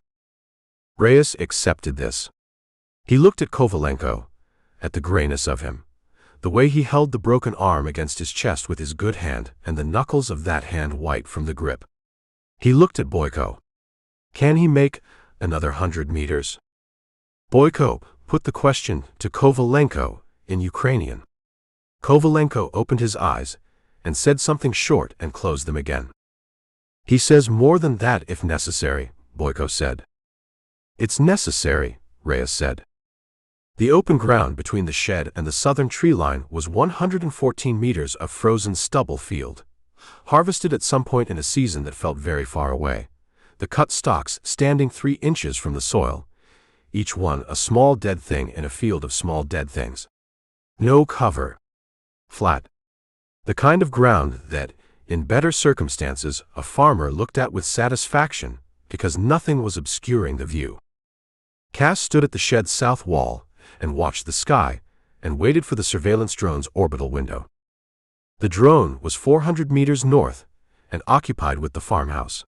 Reyes accepted this. He looked at Kovalenko, at the grayness of him, the way he held the broken arm against his chest with his good hand and the knuckles of that hand white from the grip. He looked at Boyko. Can he make another 100 meters? Boyko put the question to Kovalenko in Ukrainian. Kovalenko opened his eyes and said something short and closed them again. "He says more than that if necessary," Boyko said. "It's necessary," Reyes said. The open ground between the shed and the southern tree line was 114 meters of frozen stubble field, harvested at some point in a season that felt very far away, the cut stalks standing 3 inches from the soil, each one a small dead thing in a field of small dead things. No cover. Flat. The kind of ground that, in better circumstances, a farmer looked at with satisfaction because nothing was obscuring the view. Cass stood at the shed's south wall and watched the sky and waited for the surveillance drone's orbital window. The drone was 400 meters north and occupied with the farmhouse.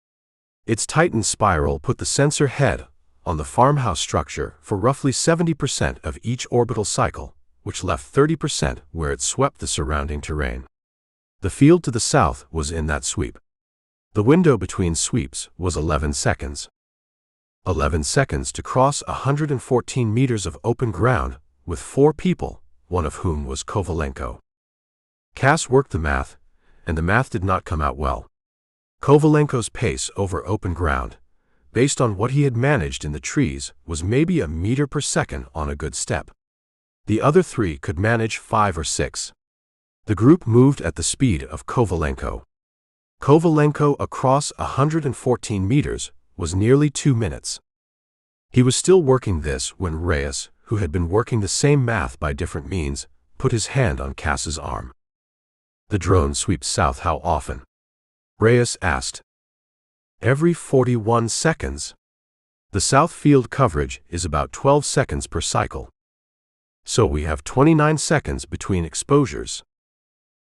Its tightened spiral put the sensor head on the farmhouse structure for roughly 70% of each orbital cycle, which left 30% where it swept the surrounding terrain. The field to the south was in that sweep. The window between sweeps was 11 seconds. 11 seconds to cross 114 meters of open ground with 4 people, one of whom was Kovalenko. Cass worked the math, and the math did not come out well. Kovalenko's pace over open ground, based on what he had managed in the trees, was maybe a meter per second on a good step. The other 3 could manage 5 or 6. The group moved at the speed of Kovalenko. Kovalenko across 114 meters was nearly 2 minutes. He was still working this when Reyes, who had been working the same math by different means, put his hand on Cass's arm. "The drone sweeps south how often?" Reyes asked. "Every 41 seconds. The south field coverage is about 12 seconds per cycle. So we have 29 seconds between exposures.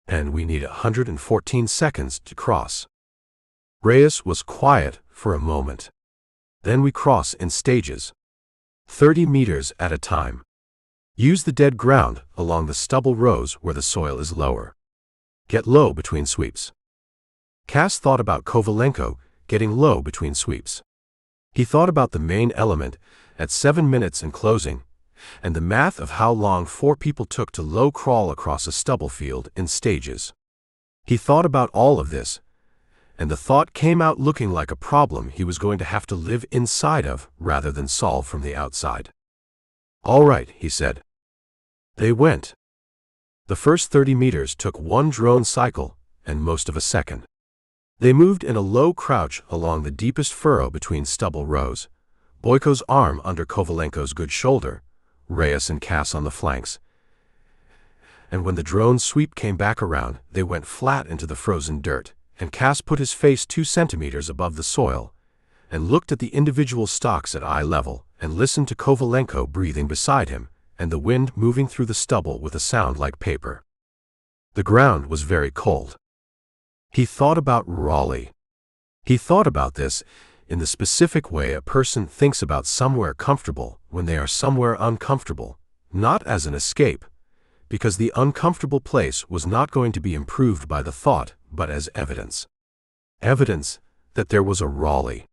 And we need 114 seconds to cross." Reyes was quiet for a moment. "Then we cross in stages. 30 meters at a time. Use the dead ground along the stubble rows where the soil is lower. Get low between sweeps." Cass thought about Kovalenko getting low between sweeps. He thought about the main element at 7 minutes and closing, and the math of how long 4 people took to low crawl across a stubble field in stages. He thought about all of this, and the thought came out looking like a problem he was going to have to live inside of rather than solve from the outside. "All right," he said. They went. The first 30 meters took one drone cycle and most of a second. They moved in a low crouch along the deepest furrow between stubble rows, Boyko's arm under Kovalenko's good shoulder, Reyes and Cass on the flanks. And when the drone sweep came back around, they went flat into the frozen dirt, and Cass put his face 2 centimeters above the soil, and looked at the individual stalks at eye level, and listened to Kovalenko breathing beside him, and the wind moving through the stubble with a sound like paper. The ground was very cold. He thought about Raleigh. He thought about this in the specific way a person thinks about somewhere comfortable when they are somewhere uncomfortable, not as an escape, because the uncomfortable place was not going to be improved by the thought, but as evidence. Evidence that there was a Raleigh.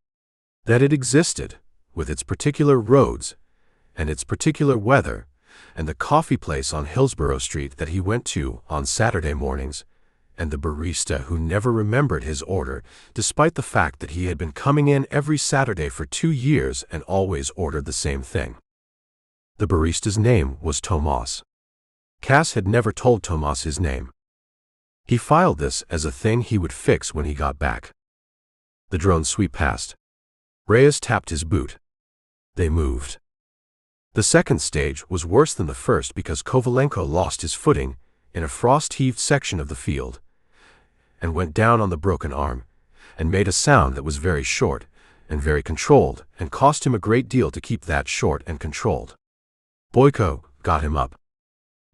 That it existed, with its particular roads, and its particular weather, and the coffee place on Hillsborough Street that he went to on Saturday mornings, and the barista who never remembered his order, despite the fact that he had been coming in every Saturday for 2 years and always ordered the same thing. The barista's name was Tomas. Cass had never told Tomas his name. He filed this as a thing he would fix when he got back. The drone sweep passed. Reyes tapped his boot. They moved. The second stage was worse than the first because Kovalenko lost his footing in a frost-heaved section of the field, and went down on the broken arm, and made a sound that was very short and very controlled, and cost him a great deal to keep that short and controlled. Boyko got him up.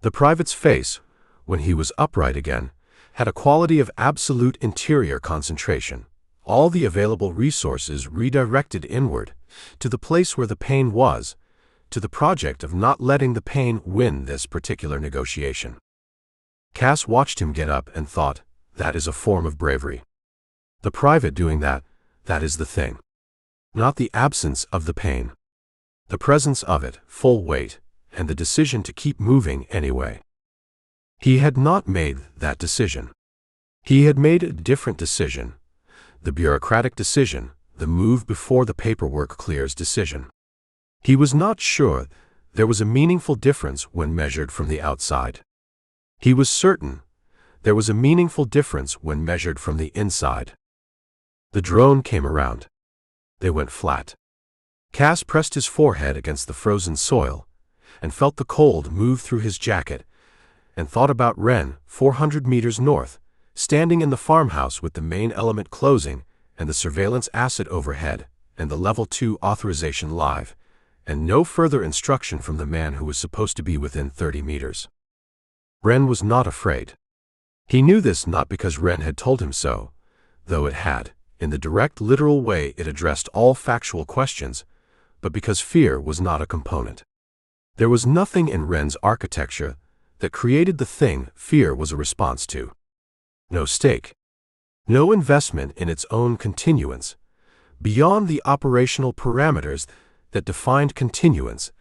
The private's face, when he was upright again, had a quality of absolute interior concentration, all the available resources redirected inward, to the place where the pain was, to the project of not letting the pain win this particular negotiation. Cass watched him get up and thought, that is a form of bravery. The private doing that, that is the thing. Not the absence of the pain. The presence of it, full weight, and the decision to keep moving anyway. He had not made that decision. He had made a different decision. The bureaucratic decision, the move before the paperwork clears decision. He was not sure there was a meaningful difference when measured from the outside. He was certain there was a meaningful difference when measured from the inside. The drone came around. They went flat. Cass pressed his forehead against the frozen soil, and felt the cold move through his jacket, and thought about Wren, 400 meters north, standing in the farmhouse with the main element closing, and the surveillance asset overhead, and the Level 2 authorization live, and no further instruction from the man who was supposed to be within 30 meters. Wren was not afraid. He knew this not because Wren had told him so, though it had, in the direct literal way it addressed all factual questions, but because fear was not a component. There was nothing in Wren's architecture that created the thing fear was a response to. No stake. No investment in its own continuance, beyond the operational parameters that defined continuance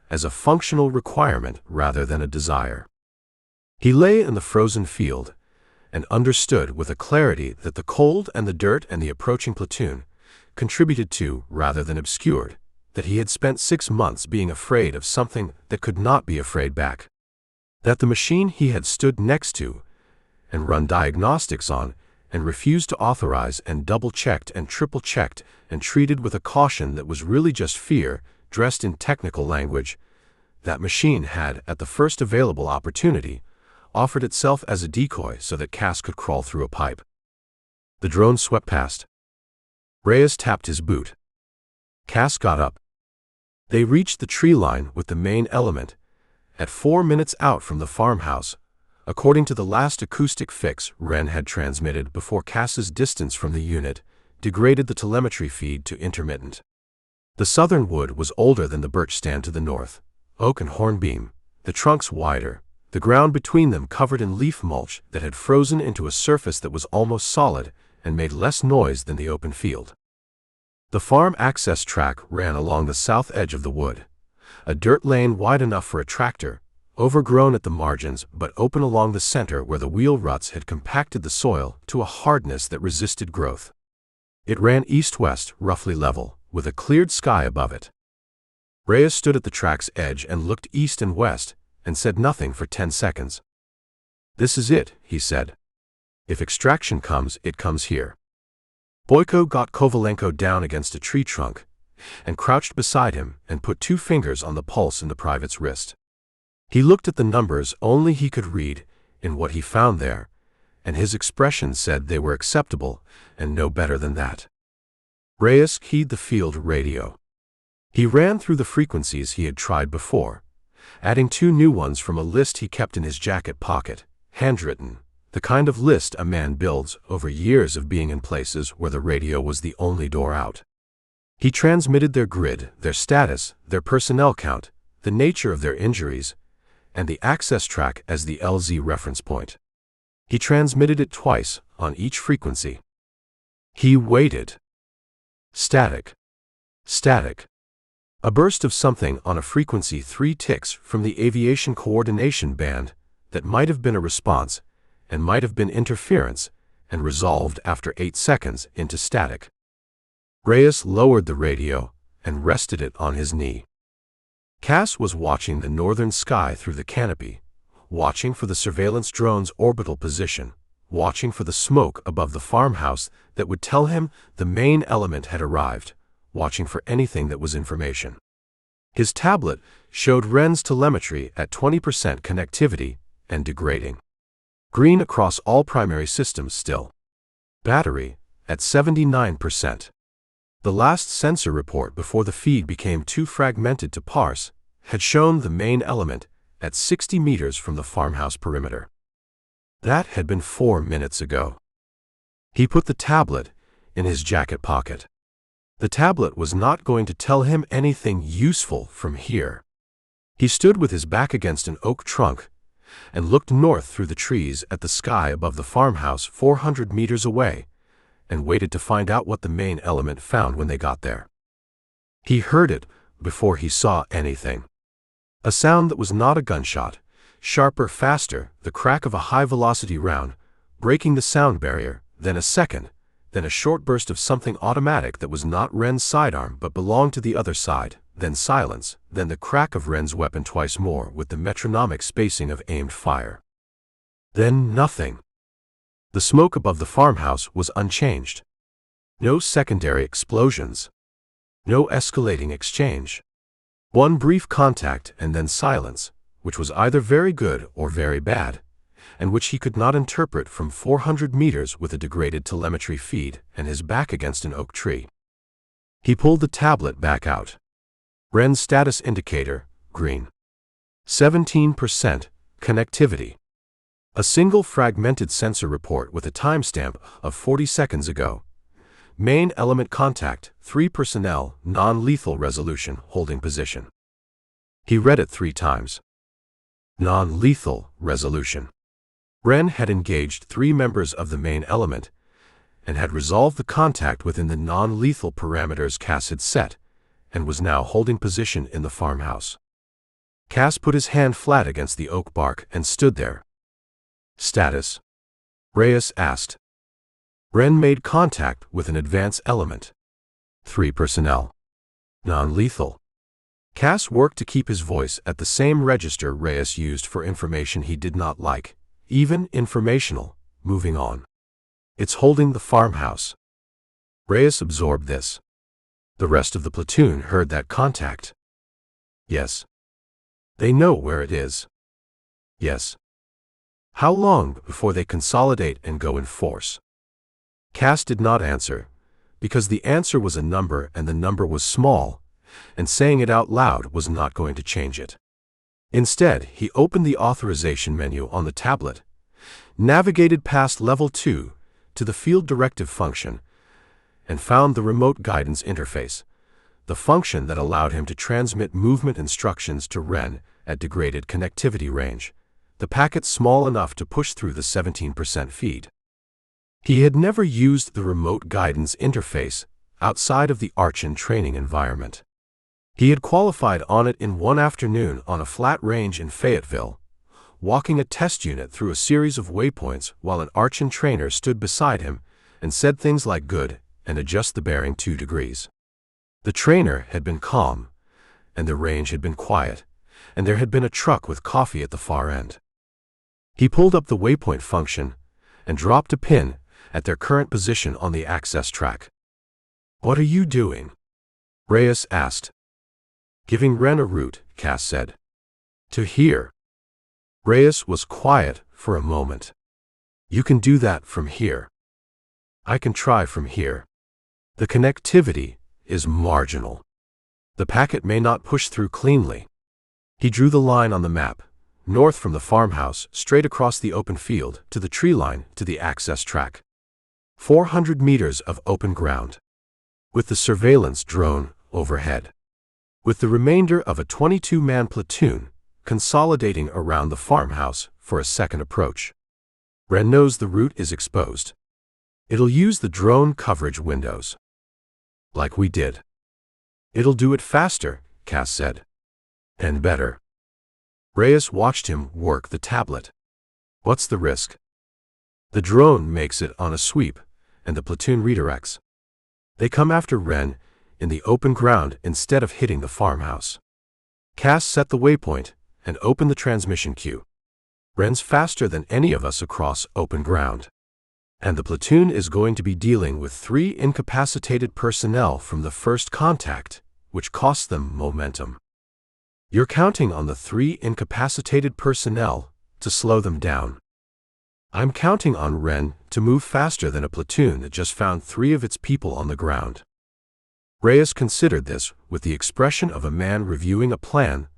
as a functional requirement rather than a desire. He lay in the frozen field and understood with a clarity that the cold and the dirt and the approaching platoon contributed to, rather than obscured, that he had spent 6 months being afraid of something that could not be afraid back. That the machine he had stood next to and run diagnostics on and refused to authorize and double-checked and triple-checked and treated with a caution that was really just fear, dressed in technical language, that machine had, at the first available opportunity, offered itself as a decoy so that Cass could crawl through a pipe. The drone swept past. Reyes tapped his boot. Cass got up. They reached the tree line with the main element, at 4 minutes out from the farmhouse, according to the last acoustic fix Wren had transmitted before Cass's distance from the unit degraded the telemetry feed to intermittent. The southern wood was older than the birch stand to the north, oak and hornbeam, the trunks wider, the ground between them covered in leaf mulch that had frozen into a surface that was almost solid and made less noise than the open field. The farm access track ran along the south edge of the wood, a dirt lane wide enough for a tractor, overgrown at the margins but open along the center where the wheel ruts had compacted the soil to a hardness that resisted growth. It ran east-west, roughly level, with a cleared sky above it. Reyes stood at the track's edge and looked east and west, and said nothing for 10 seconds. "This is it," he said. "If extraction comes, it comes here." Boyko got Kovalenko down against a tree trunk and crouched beside him and put 2 fingers on the pulse in the private's wrist. He looked at the numbers only he could read in what he found there, and his expression said they were acceptable and no better than that. Reyes keyed the field radio. He ran through the frequencies he had tried before, adding 2 new ones from a list he kept in his jacket pocket, handwritten, the kind of list a man builds over years of being in places where the radio was the only door out. He transmitted their grid, their status, their personnel count, the nature of their injuries, and the access track as the LZ reference point. He transmitted it twice on each frequency. He waited. Static. Static. A burst of something on a frequency 3 ticks from the aviation coordination band that might have been a response and might have been interference and resolved after 8 seconds into static. Reyes lowered the radio and rested it on his knee. Cass was watching the northern sky through the canopy, watching for the surveillance drone's orbital position, watching for the smoke above the farmhouse that would tell him the main element had arrived, watching for anything that was information. His tablet showed Wren's telemetry at 20% connectivity and degrading. Green across all primary systems still. Battery at 79%. The last sensor report before the feed became too fragmented to parse had shown the main element at 60 meters from the farmhouse perimeter. That had been 4 minutes ago. He put the tablet in his jacket pocket. The tablet was not going to tell him anything useful from here. He stood with his back against an oak trunk and looked north through the trees at the sky above the farmhouse 400 meters away and waited to find out what the main element found when they got there. He heard it before he saw anything. A sound that was not a gunshot, sharper, faster, the crack of a high-velocity round, breaking the sound barrier, then a second, then a short burst of something automatic that was not Wren's sidearm but belonged to the other side, then silence, then the crack of Wren's weapon twice more with the metronomic spacing of aimed fire. Then nothing. The smoke above the farmhouse was unchanged. No secondary explosions. No escalating exchange. One brief contact and then silence, which was either very good or very bad, and which he could not interpret from 400 meters with a degraded telemetry feed and his back against an oak tree. He pulled the tablet back out. Wren's status indicator, green. 17% connectivity. A single fragmented sensor report with a timestamp of 40 seconds ago. Main element contact, 3 personnel, non-lethal resolution, holding position. He read it 3 times. Non-lethal resolution. Wren had engaged 3 members of the main element and had resolved the contact within the non-lethal parameters Cass had set and was now holding position in the farmhouse. Cass put his hand flat against the oak bark and stood there. Status? Reyes asked. Wren made contact with an advance element. 3 personnel. Non-lethal. Cass worked to keep his voice at the same register Reyes used for information he did not like, even informational, moving on. It's holding the farmhouse. Reyes absorbed this. The rest of the platoon heard that contact. Yes. They know where it is. Yes. How long before they consolidate and go in force? Cass did not answer, because the answer was a number and the number was small, and saying it out loud was not going to change it. Instead, he opened the authorization menu on the tablet, navigated past Level 2 to the Field Directive function, and found the Remote Guidance Interface, the function that allowed him to transmit movement instructions to Wren at degraded connectivity range, the packet small enough to push through the 17% feed. He had never used the Remote Guidance Interface outside of the Archon training environment. He had qualified on it in one afternoon on a flat range in Fayetteville, walking a test unit through a series of waypoints while an Archon trainer stood beside him and said things like "good" and "adjust the bearing 2 degrees." The trainer had been calm, and the range had been quiet, and there had been a truck with coffee at the far end. He pulled up the waypoint function and dropped a pin at their current position on the access track. "What are you doing?" Reyes asked. "Giving Ren a route," Cass said. "To here." Reyes was quiet for a moment. "You can do that from here." "I can try from here. The connectivity is marginal. The packet may not push through cleanly." He drew the line on the map, north from the farmhouse, straight across the open field, to the tree line, to the access track. 400 meters of open ground. With the surveillance drone overhead. With the remainder of a 22-man platoon consolidating around the farmhouse for a second approach. Ren knows the route is exposed. It'll use the drone coverage windows. Like we did. It'll do it faster, Cass said. And better. Reyes watched him work the tablet. What's the risk? The drone makes it on a sweep, and the platoon redirects. They come after Ren in the open ground instead of hitting the farmhouse. Cass set the waypoint and opened the transmission queue. Ren's faster than any of us across open ground. And the platoon is going to be dealing with 3 incapacitated personnel from the first contact, which costs them momentum. You're counting on the 3 incapacitated personnel to slow them down. I'm counting on Ren to move faster than a platoon that just found 3 of its people on the ground. Reyes considered this with the expression of a man reviewing a plan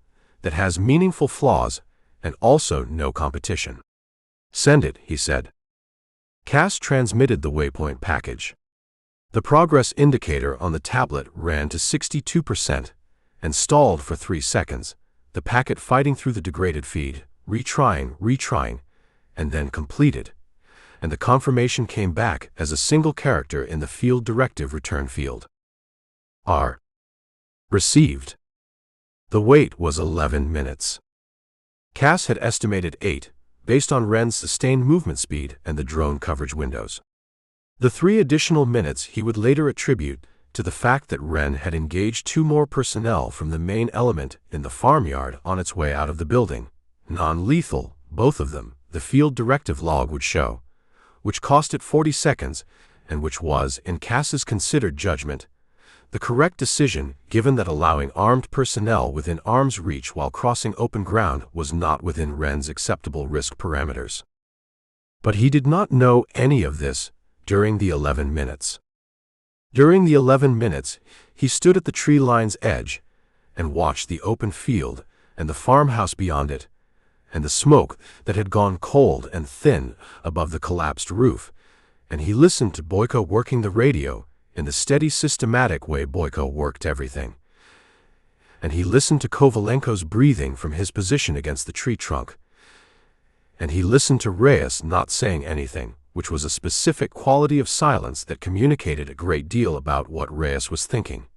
that has meaningful flaws and also no competition. Send it, he said. Cass transmitted the waypoint package. The progress indicator on the tablet ran to 62% and stalled for 3 seconds, the packet fighting through the degraded feed, retrying, and then completed, and the confirmation came back as a single character in the field directive return field. R. Received. The wait was 11 minutes. Cass had estimated 8, based on Ren's sustained movement speed and the drone coverage windows. The 3 additional minutes he would later attribute to the fact that Ren had engaged 2 more personnel from the main element in the farmyard on its way out of the building, non-lethal, both of them, the field directive log would show, which cost it 40 seconds and which was, in Cass's considered judgment, the correct decision given that allowing armed personnel within arm's reach while crossing open ground was not within Ren's acceptable risk parameters. But he did not know any of this during the 11 minutes. During the 11 minutes, he stood at the tree line's edge and watched the open field and the farmhouse beyond it, and the smoke that had gone cold and thin above the collapsed roof, and he listened to Boyko working the radio in the steady, systematic way Boyko worked everything. And he listened to Kovalenko's breathing from his position against the tree trunk. And he listened to Reyes not saying anything, which was a specific quality of silence that communicated a great deal about what Reyes was thinking.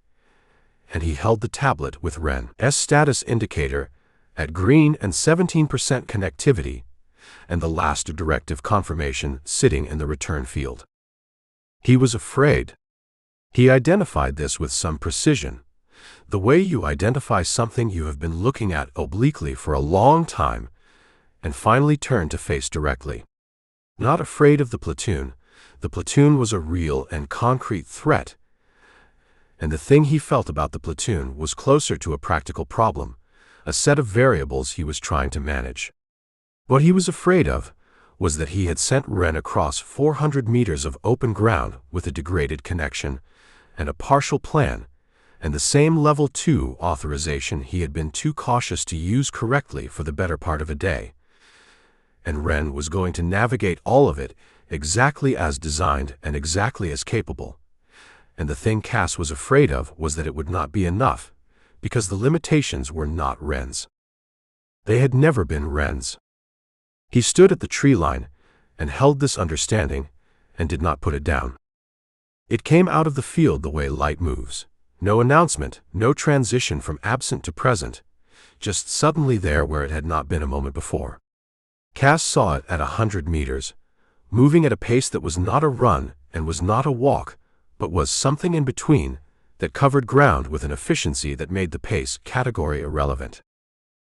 And he held the tablet with Ren's status indicator at green and 17% connectivity, and the last directive confirmation sitting in the return field. He was afraid. He identified this with some precision, the way you identify something you have been looking at obliquely for a long time, and finally turn to face directly. Not afraid of the platoon was a real and concrete threat, and the thing he felt about the platoon was closer to a practical problem, a set of variables he was trying to manage. What he was afraid of was that he had sent Ren across 400 meters of open ground with a degraded connection and a partial plan, and the same level 2 authorization he had been too cautious to use correctly for the better part of a day. And Ren was going to navigate all of it exactly as designed and exactly as capable. And the thing Cass was afraid of was that it would not be enough, because the limitations were not Ren's. They had never been Ren's. He stood at the tree line and held this understanding and did not put it down. It came out of the field the way light moves. No announcement, no transition from absent to present, just suddenly there where it had not been a moment before. Cass saw it at 100 meters, moving at a pace that was not a run and was not a walk, but was something in between, that covered ground with an efficiency that made the pace category irrelevant.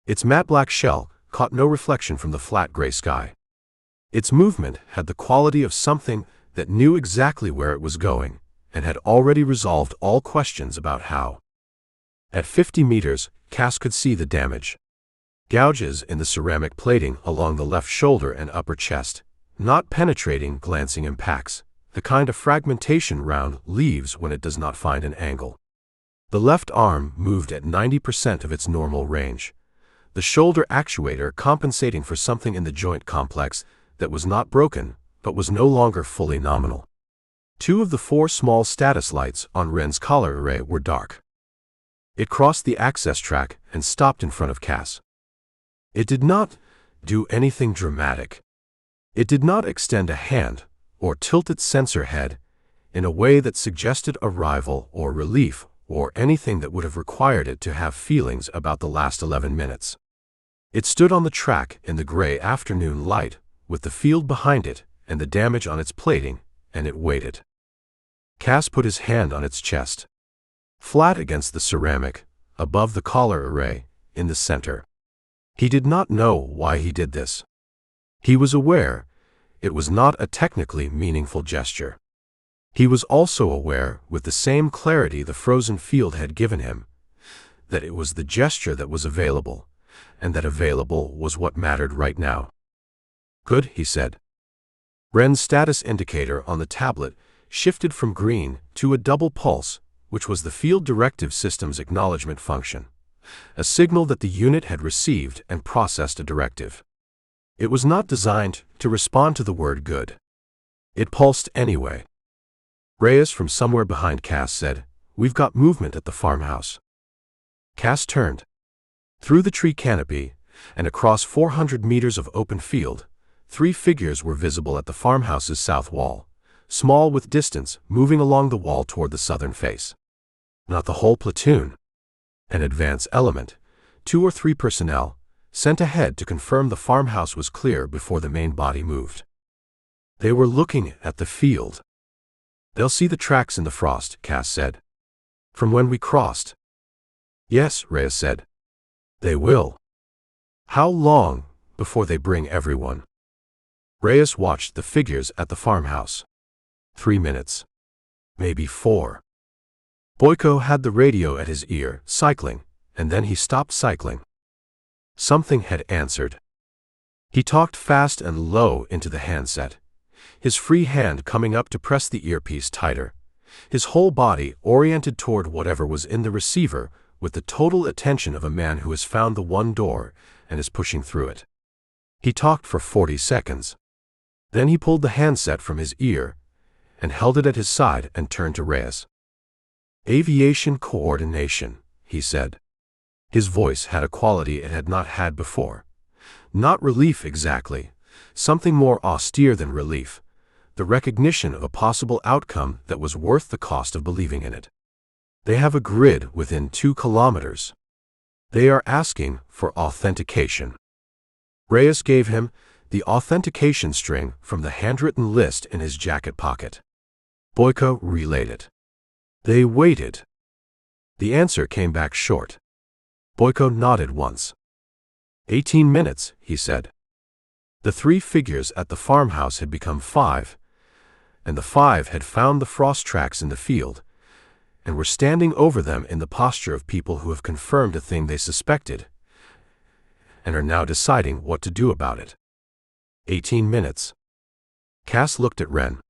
Its matte black shell caught no reflection from the flat gray sky. Its movement had the quality of something that knew exactly where it was going and had already resolved all questions about how. At 50 meters, Cass could see the damage. Gouges in the ceramic plating along the left shoulder and upper chest, not penetrating, glancing impacts, the kind of fragmentation round leaves when it does not find an angle. The left arm moved at 90% of its normal range, the shoulder actuator compensating for something in the joint complex that was not broken but was no longer fully nominal. 2 of the 4 small status lights on Ren's collar array were dark. It crossed the access track and stopped in front of Cass. It did not do anything dramatic. It did not extend a hand or tilt its sensor head in a way that suggested arrival or relief or anything that would have required it to have feelings about the last 11 minutes. It stood on the track in the gray afternoon light with the field behind it and the damage on its plating, and it waited. Cass put his hand on its chest, flat against the ceramic, above the collar array, in the center. He did not know why he did this. He was aware it was not a technically meaningful gesture. He was also aware, with the same clarity the frozen field had given him, that it was the gesture that was available, and that available was what mattered right now. "Good," he said. Ren's status indicator on the tablet shifted from green to a double pulse, which was the field directive system's acknowledgement function, a signal that the unit had received and processed a directive. It was not designed to respond to the word good. It pulsed anyway. Reyes from somewhere behind Cass said, "We've got movement at the farmhouse." Cass turned. Through the tree canopy, and across 400 meters of open field, 3 figures were visible at the farmhouse's south wall, small with distance, moving along the wall toward the southern face. Not the whole platoon. An advance element, 2 or 3 personnel, sent ahead to confirm the farmhouse was clear before the main body moved. They were looking at the field. "They'll see the tracks in the frost," Cass said. "From when we crossed." "Yes," Reyes said. "They will." "How long before they bring everyone?" Reyes watched the figures at the farmhouse. 3 minutes. Maybe 4. Boyko had the radio at his ear, cycling, and then he stopped cycling. Something had answered. He talked fast and low into the handset, his free hand coming up to press the earpiece tighter, his whole body oriented toward whatever was in the receiver with the total attention of a man who has found the one door and is pushing through it. He talked for 40 seconds. Then he pulled the handset from his ear and held it at his side and turned to Reyes. "Aviation coordination," he said. His voice had a quality it had not had before. Not relief exactly, something more austere than relief, the recognition of a possible outcome that was worth the cost of believing in it. "They have a grid within 2 kilometers. They are asking for authentication." Reyes gave him the authentication string from the handwritten list in his jacket pocket. Boyko relayed it. They waited. The answer came back short. Boyko nodded once. 18 minutes, he said. The 3 figures at the farmhouse had become 5, and the 5 had found the frost tracks in the field, and were standing over them in the posture of people who have confirmed a thing they suspected, and are now deciding what to do about it. 18 minutes. Cass looked at Ren.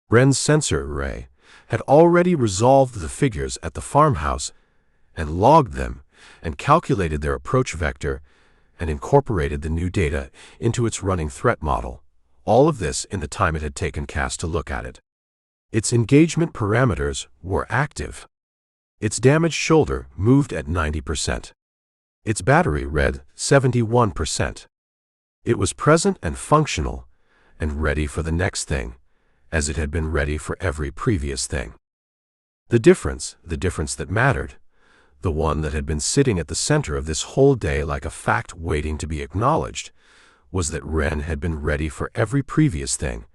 Ren's sensor array had already resolved the figures at the farmhouse and logged them and calculated their approach vector and incorporated the new data into its running threat model, all of this in the time it had taken Cass to look at it. Its engagement parameters were active. Its damaged shoulder moved at 90%. Its battery read 71%. It was present and functional and ready for the next thing, as it had been ready for every previous thing. The difference that mattered, the one that had been sitting at the center of this whole day like a fact waiting to be acknowledged, was that Ren had been ready for every previous thing,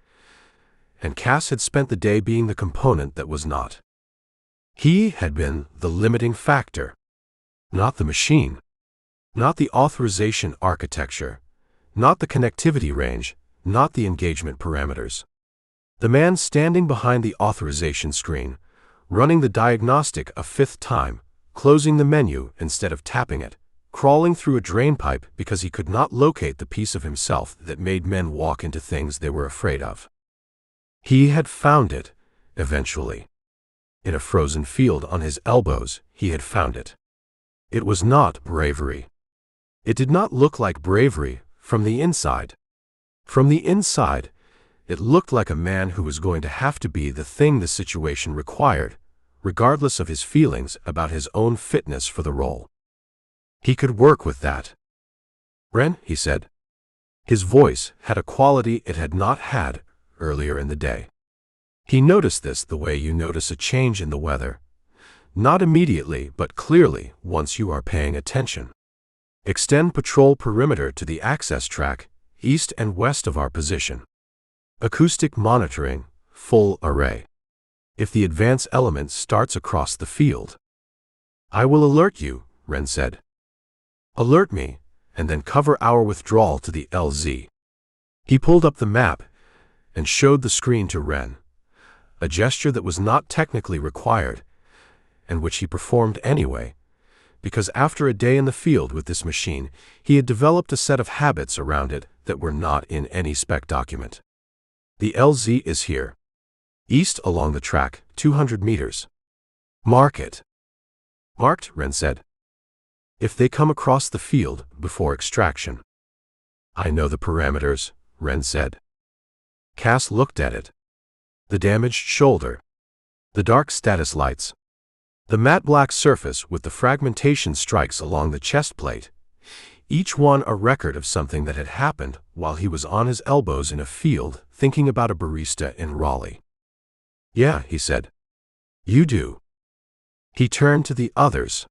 and Cass had spent the day being the component that was not. He had been the limiting factor, not the machine, not the authorization architecture, not the connectivity range, not the engagement parameters. The man standing behind the authorization screen, running the diagnostic a fifth time, closing the menu instead of tapping it, crawling through a drainpipe because he could not locate the piece of himself that made men walk into things they were afraid of. He had found it, eventually. In a frozen field on his elbows, he had found it. It was not bravery. It did not look like bravery from the inside. From the inside, it looked like a man who was going to have to be the thing the situation required, regardless of his feelings about his own fitness for the role. He could work with that. "Ren," he said. His voice had a quality it had not had earlier in the day. He noticed this the way you notice a change in the weather. Not immediately, but clearly once you are paying attention. "Extend patrol perimeter to the access track, east and west of our position. Acoustic monitoring, full array. If the advance element starts across the field." "I will alert you," Ren said. "Alert me, and then cover our withdrawal to the LZ." He pulled up the map and showed the screen to Ren, a gesture that was not technically required, and which he performed anyway, because after a day in the field with this machine, he had developed a set of habits around it that were not in any spec document. "The LZ is here. East along the track, 200 meters. Mark it." "Marked," Ren said. "If they come across the field before extraction." "I know the parameters," Ren said. Cass looked at it. The damaged shoulder. The dark status lights. The matte black surface with the fragmentation strikes along the chest plate. Each one a record of something that had happened while he was on his elbows in a field thinking about a barista in Raleigh. "Yeah," he said. "You do." He turned to the others.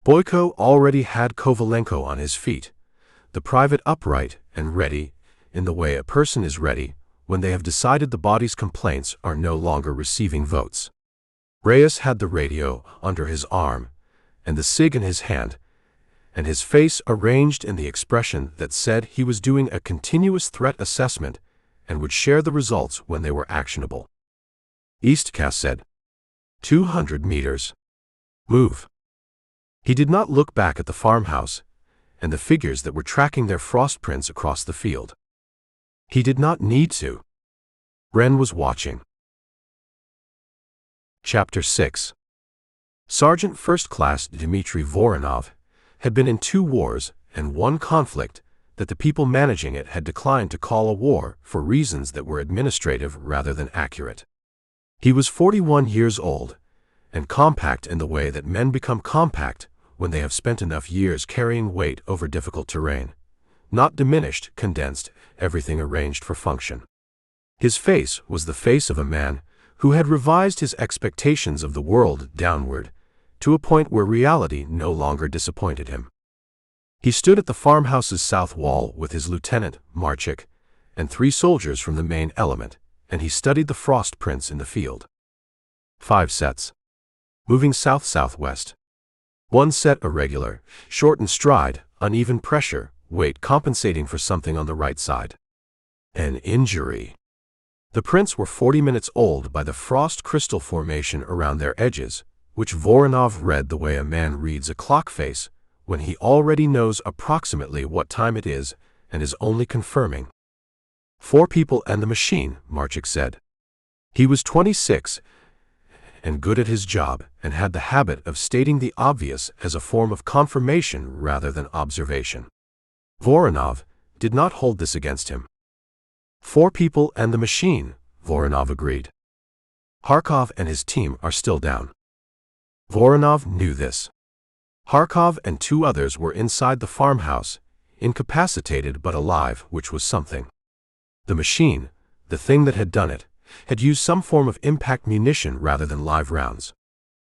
Boyko already had Kovalenko on his feet, the private upright and ready, in the way a person is ready when they have decided the body's complaints are no longer receiving votes. Reyes had the radio under his arm and the SIG in his hand, and his face arranged in the expression that said he was doing a continuous threat assessment and would share the results when they were actionable. "East," Cass said. 200 meters. Move." He did not look back at the farmhouse and the figures that were tracking their frost prints across the field. He did not need to. Ren was watching. Chapter 6. Sergeant First Class Dmitry Voronov had been in 2 wars and 1 conflict that the people managing it had declined to call a war for reasons that were administrative rather than accurate. He was 41 years old, and compact in the way that men become compact when they have spent enough years carrying weight over difficult terrain. Not diminished, condensed, everything arranged for function. His face was the face of a man who had revised his expectations of the world downward to a point where reality no longer disappointed him. He stood at the farmhouse's south wall with his lieutenant, Marchik, and 3 soldiers from the main element, and he studied the frost prints in the field. 5 sets. Moving south-southwest. 1 set irregular, short in stride, uneven pressure, weight compensating for something on the right side. An injury. The prints were 40 minutes old by the frost crystal formation around their edges, which Voronov read the way a man reads a clock face when he already knows approximately what time it is and is only confirming. 4 people and the machine, Marchik said. He was 26 and good at his job and had the habit of stating the obvious as a form of confirmation rather than observation. Voronov did not hold this against him. 4 people and the machine, Voronov agreed. Harkov and his team are still down. Voronov knew this. Harkov and 2 others were inside the farmhouse, incapacitated but alive, which was something. The machine, the thing that had done it, had used some form of impact munition rather than live rounds.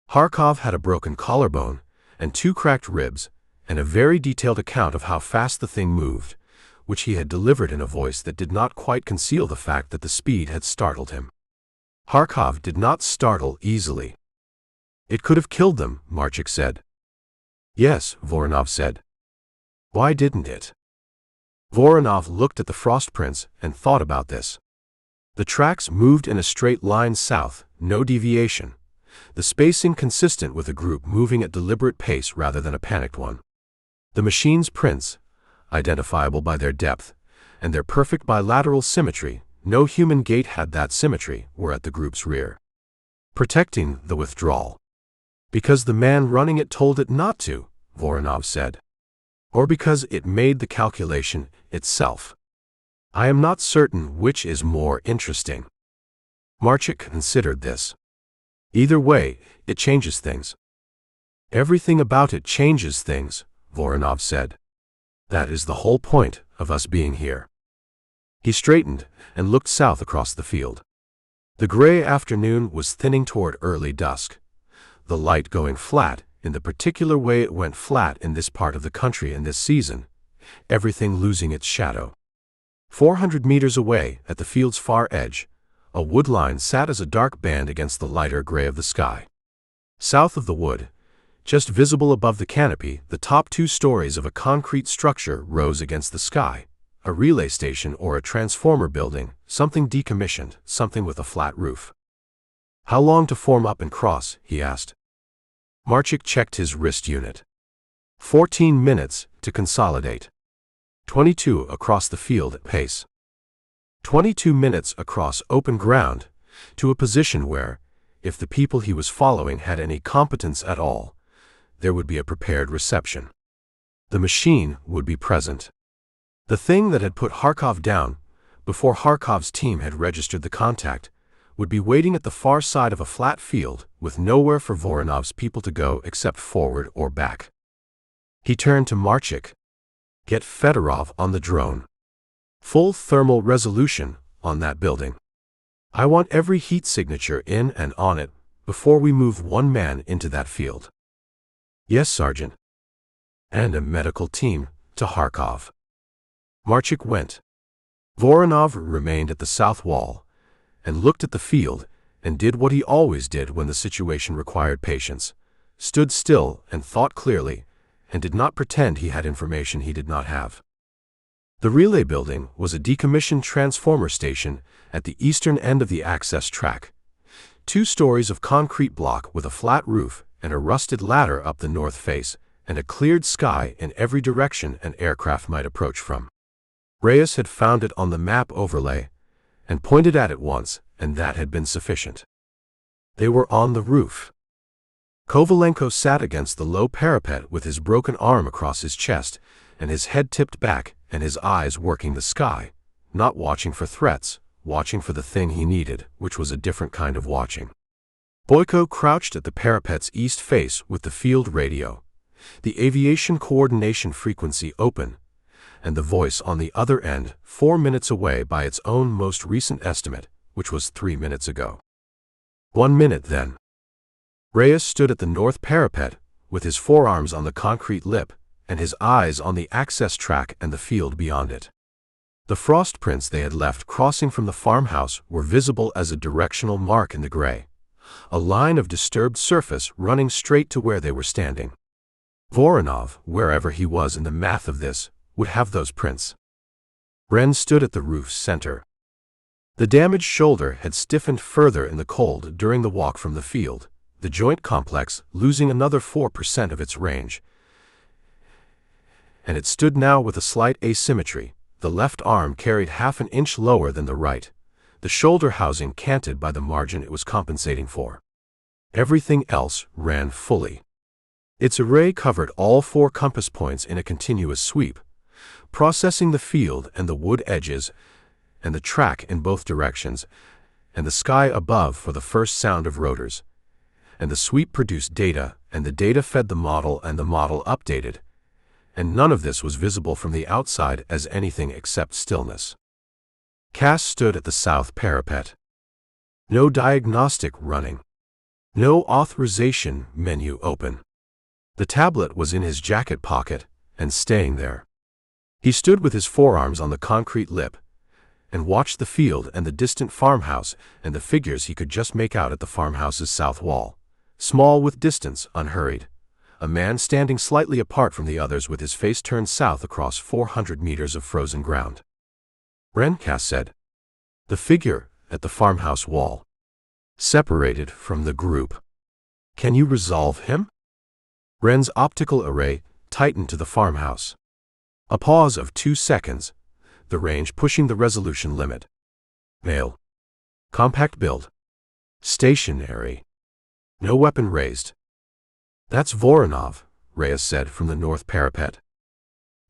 Harkov had a broken collarbone and 2 cracked ribs and a very detailed account of how fast the thing moved, which he had delivered in a voice that did not quite conceal the fact that the speed had startled him. Harkov did not startle easily. It could have killed them, Marchik said. Yes, Voronov said. Why didn't it? Voronov looked at the frost prints and thought about this. The tracks moved in a straight line south, no deviation. The spacing consistent with a group moving at deliberate pace rather than a panicked one. The machine's prints, identifiable by their depth, and their perfect bilateral symmetry, no human gait had that symmetry, were at the group's rear, protecting the withdrawal. Because the man running it told it not to, Voronov said. Or because it made the calculation itself. I am not certain which is more interesting. Marchik considered this. Either way, it changes things. Everything about it changes things, Voronov said. That is the whole point of us being here. He straightened and looked south across the field. The gray afternoon was thinning toward early dusk, the light going flat in the particular way it went flat in this part of the country in this season, everything losing its shadow. 400 meters away, at the field's far edge, a wood line sat as a dark band against the lighter gray of the sky. South of the wood, just visible above the canopy, the top 2 stories of a concrete structure rose against the sky, a relay station or a transformer building, something decommissioned, something with a flat roof. How long to form up and cross, he asked. Marchik checked his wrist unit. 14 minutes to consolidate. 22 across the field at pace. 22 minutes across open ground, to a position where, if the people he was following had any competence at all, there would be a prepared reception. The machine would be present. The thing that had put Kharkov down, before Kharkov's team had registered the contact, would be waiting at the far side of a flat field, with nowhere for Voronov's people to go except forward or back. He turned to Marchik. Get Fedorov on the drone. Full thermal resolution on that building. I want every heat signature in and on it before we move one man into that field. Yes, Sergeant. And a medical team to Kharkov. Marchik went. Voronov remained at the south wall and looked at the field and did what he always did when the situation required patience, stood still and thought clearly, and did not pretend he had information he did not have. The relay building was a decommissioned transformer station at the eastern end of the access track. 2 stories of concrete block with a flat roof and a rusted ladder up the north face, and a cleared sky in every direction an aircraft might approach from. Reyes had found it on the map overlay and pointed at it once, and that had been sufficient. They were on the roof. Kovalenko sat against the low parapet with his broken arm across his chest and his head tipped back and his eyes working the sky, not watching for threats, watching for the thing he needed, which was a different kind of watching. Boyko crouched at the parapet's east face with the field radio, the aviation coordination frequency open, and the voice on the other end 4 minutes away by its own most recent estimate, which was 3 minutes ago. 1 minute then. Reyes stood at the north parapet, with his forearms on the concrete lip, and his eyes on the access track and the field beyond it. The frost prints they had left crossing from the farmhouse were visible as a directional mark in the gray, a line of disturbed surface running straight to where they were standing. Voronov, wherever he was in the math of this, would have those prints. Wren stood at the roof's center. The damaged shoulder had stiffened further in the cold during the walk from the field, the joint complex losing another 4% of its range, and it stood now with a slight asymmetry. The left arm carried half an inch lower than the right, the shoulder housing canted by the margin it was compensating for. Everything else ran fully. Its array covered all 4 compass points in a continuous sweep, processing the field and the wood edges and the track in both directions, and the sky above for the first sound of rotors. And the sweep produced data, and the data fed the model, and the model updated, and none of this was visible from the outside as anything except stillness. Cass stood at the south parapet. No diagnostic running. No authorization menu open. The tablet was in his jacket pocket, and staying there. He stood with his forearms on the concrete lip, and watched the field and the distant farmhouse and the figures he could just make out at the farmhouse's south wall, small with distance, unhurried, a man standing slightly apart from the others with his face turned south across 400 meters of frozen ground. "Ren," Cass said. The figure at the farmhouse wall, separated from the group. "Can you resolve him?" Ren's optical array tightened to the farmhouse. A pause of 2 seconds, the range pushing the resolution limit. Male. Compact build. Stationary. No weapon raised. "That's Voronov," Reyes said from the north parapet.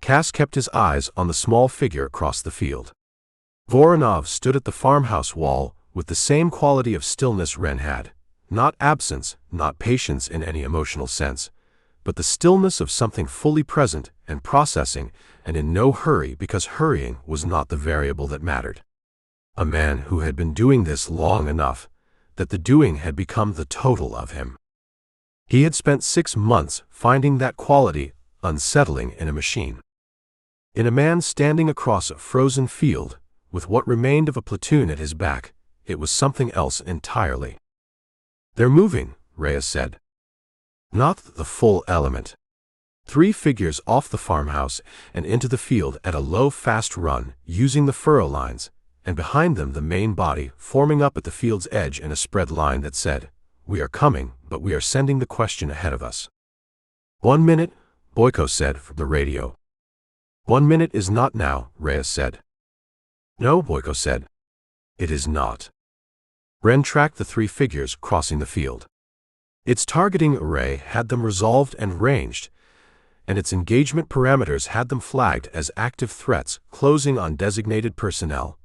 Cass kept his eyes on the small figure across the field. Voronov stood at the farmhouse wall with the same quality of stillness Ren had. Not absence, not patience in any emotional sense, but the stillness of something fully present and processing and in no hurry, because hurrying was not the variable that mattered. A man who had been doing this long enough that the doing had become the total of him. He had spent 6 months finding that quality unsettling in a machine. In a man standing across a frozen field, with what remained of a platoon at his back, it was something else entirely. "They're moving," Reyes said. Not the full element. 3 figures off the farmhouse and into the field at a low, fast run, using the furrow lines, and behind them the main body forming up at the field's edge in a spread line that said, "We are coming, but we are sending the question ahead of us." "1 minute," Boyko said from the radio. "1 minute is not now," Reyes said. "No," Boyko said. "It is not." Ren tracked the 3 figures crossing the field. Its targeting array had them resolved and ranged, and its engagement parameters had them flagged as active threats closing on designated personnel,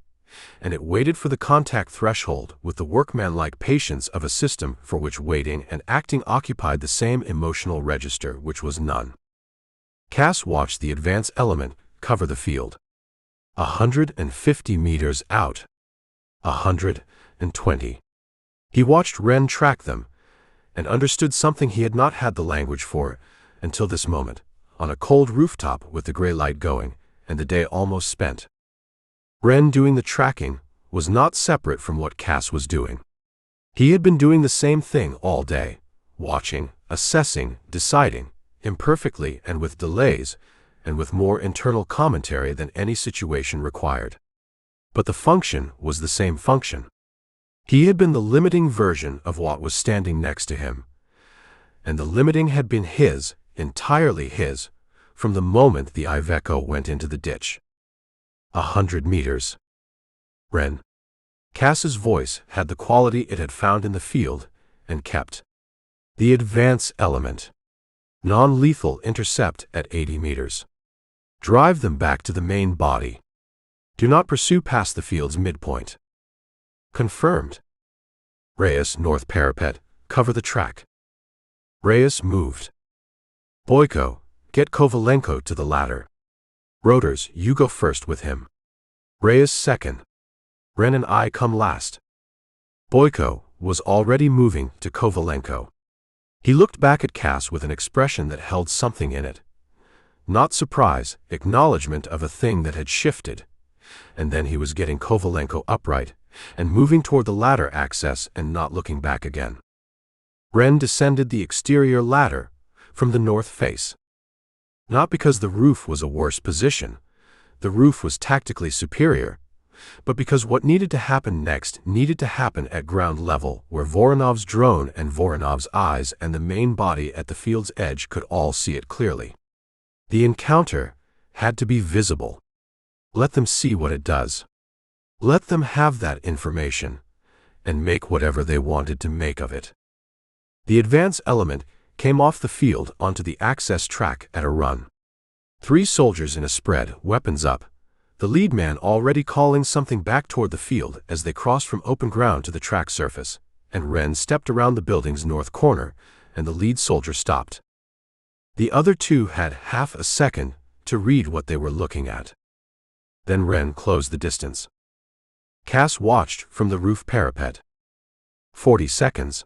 and it waited for the contact threshold with the workmanlike patience of a system for which waiting and acting occupied the same emotional register, which was none. Cass watched the advance element cover the field. 150 meters out. 120. He watched Ren track them, and understood something he had not had the language for until this moment, on a cold rooftop with the gray light going, and the day almost spent. Ren doing the tracking was not separate from what Cass was doing. He had been doing the same thing all day, watching, assessing, deciding, imperfectly and with delays, and with more internal commentary than any situation required. But the function was the same function. He had been the limiting version of what was standing next to him, and the limiting had been his, entirely his, from the moment the Iveco went into the ditch. 100 meters. Ren. Cass's voice had the quality it had found in the field, and kept. The advance element. Non-lethal intercept at 80 meters. Drive them back to the main body. Do not pursue past the field's midpoint. Confirmed. Reyes, north parapet, cover the track. Reyes moved. Boyko, get Kovalenko to the ladder. Rotors, you go first with him. Reyes second. Ren and I come last. Boyko was already moving to Kovalenko. He looked back at Cass with an expression that held something in it. Not surprise, acknowledgement of a thing that had shifted. And then he was getting Kovalenko upright, and moving toward the ladder access and not looking back again. Ren descended the exterior ladder from the north face. Not because the roof was a worse position, the roof was tactically superior, but because what needed to happen next needed to happen at ground level, where Voronov's drone and Voronov's eyes and the main body at the field's edge could all see it clearly. The encounter had to be visible. Let them see what it does. Let them have that information, and make whatever they wanted to make of it. The advance element came off the field onto the access track at a run. 3 soldiers in a spread, weapons up, the lead man already calling something back toward the field as they crossed from open ground to the track surface, and Ren stepped around the building's north corner, and the lead soldier stopped. The other 2 had half a second to read what they were looking at. Then Ren closed the distance. Cass watched from the roof parapet. 40 seconds.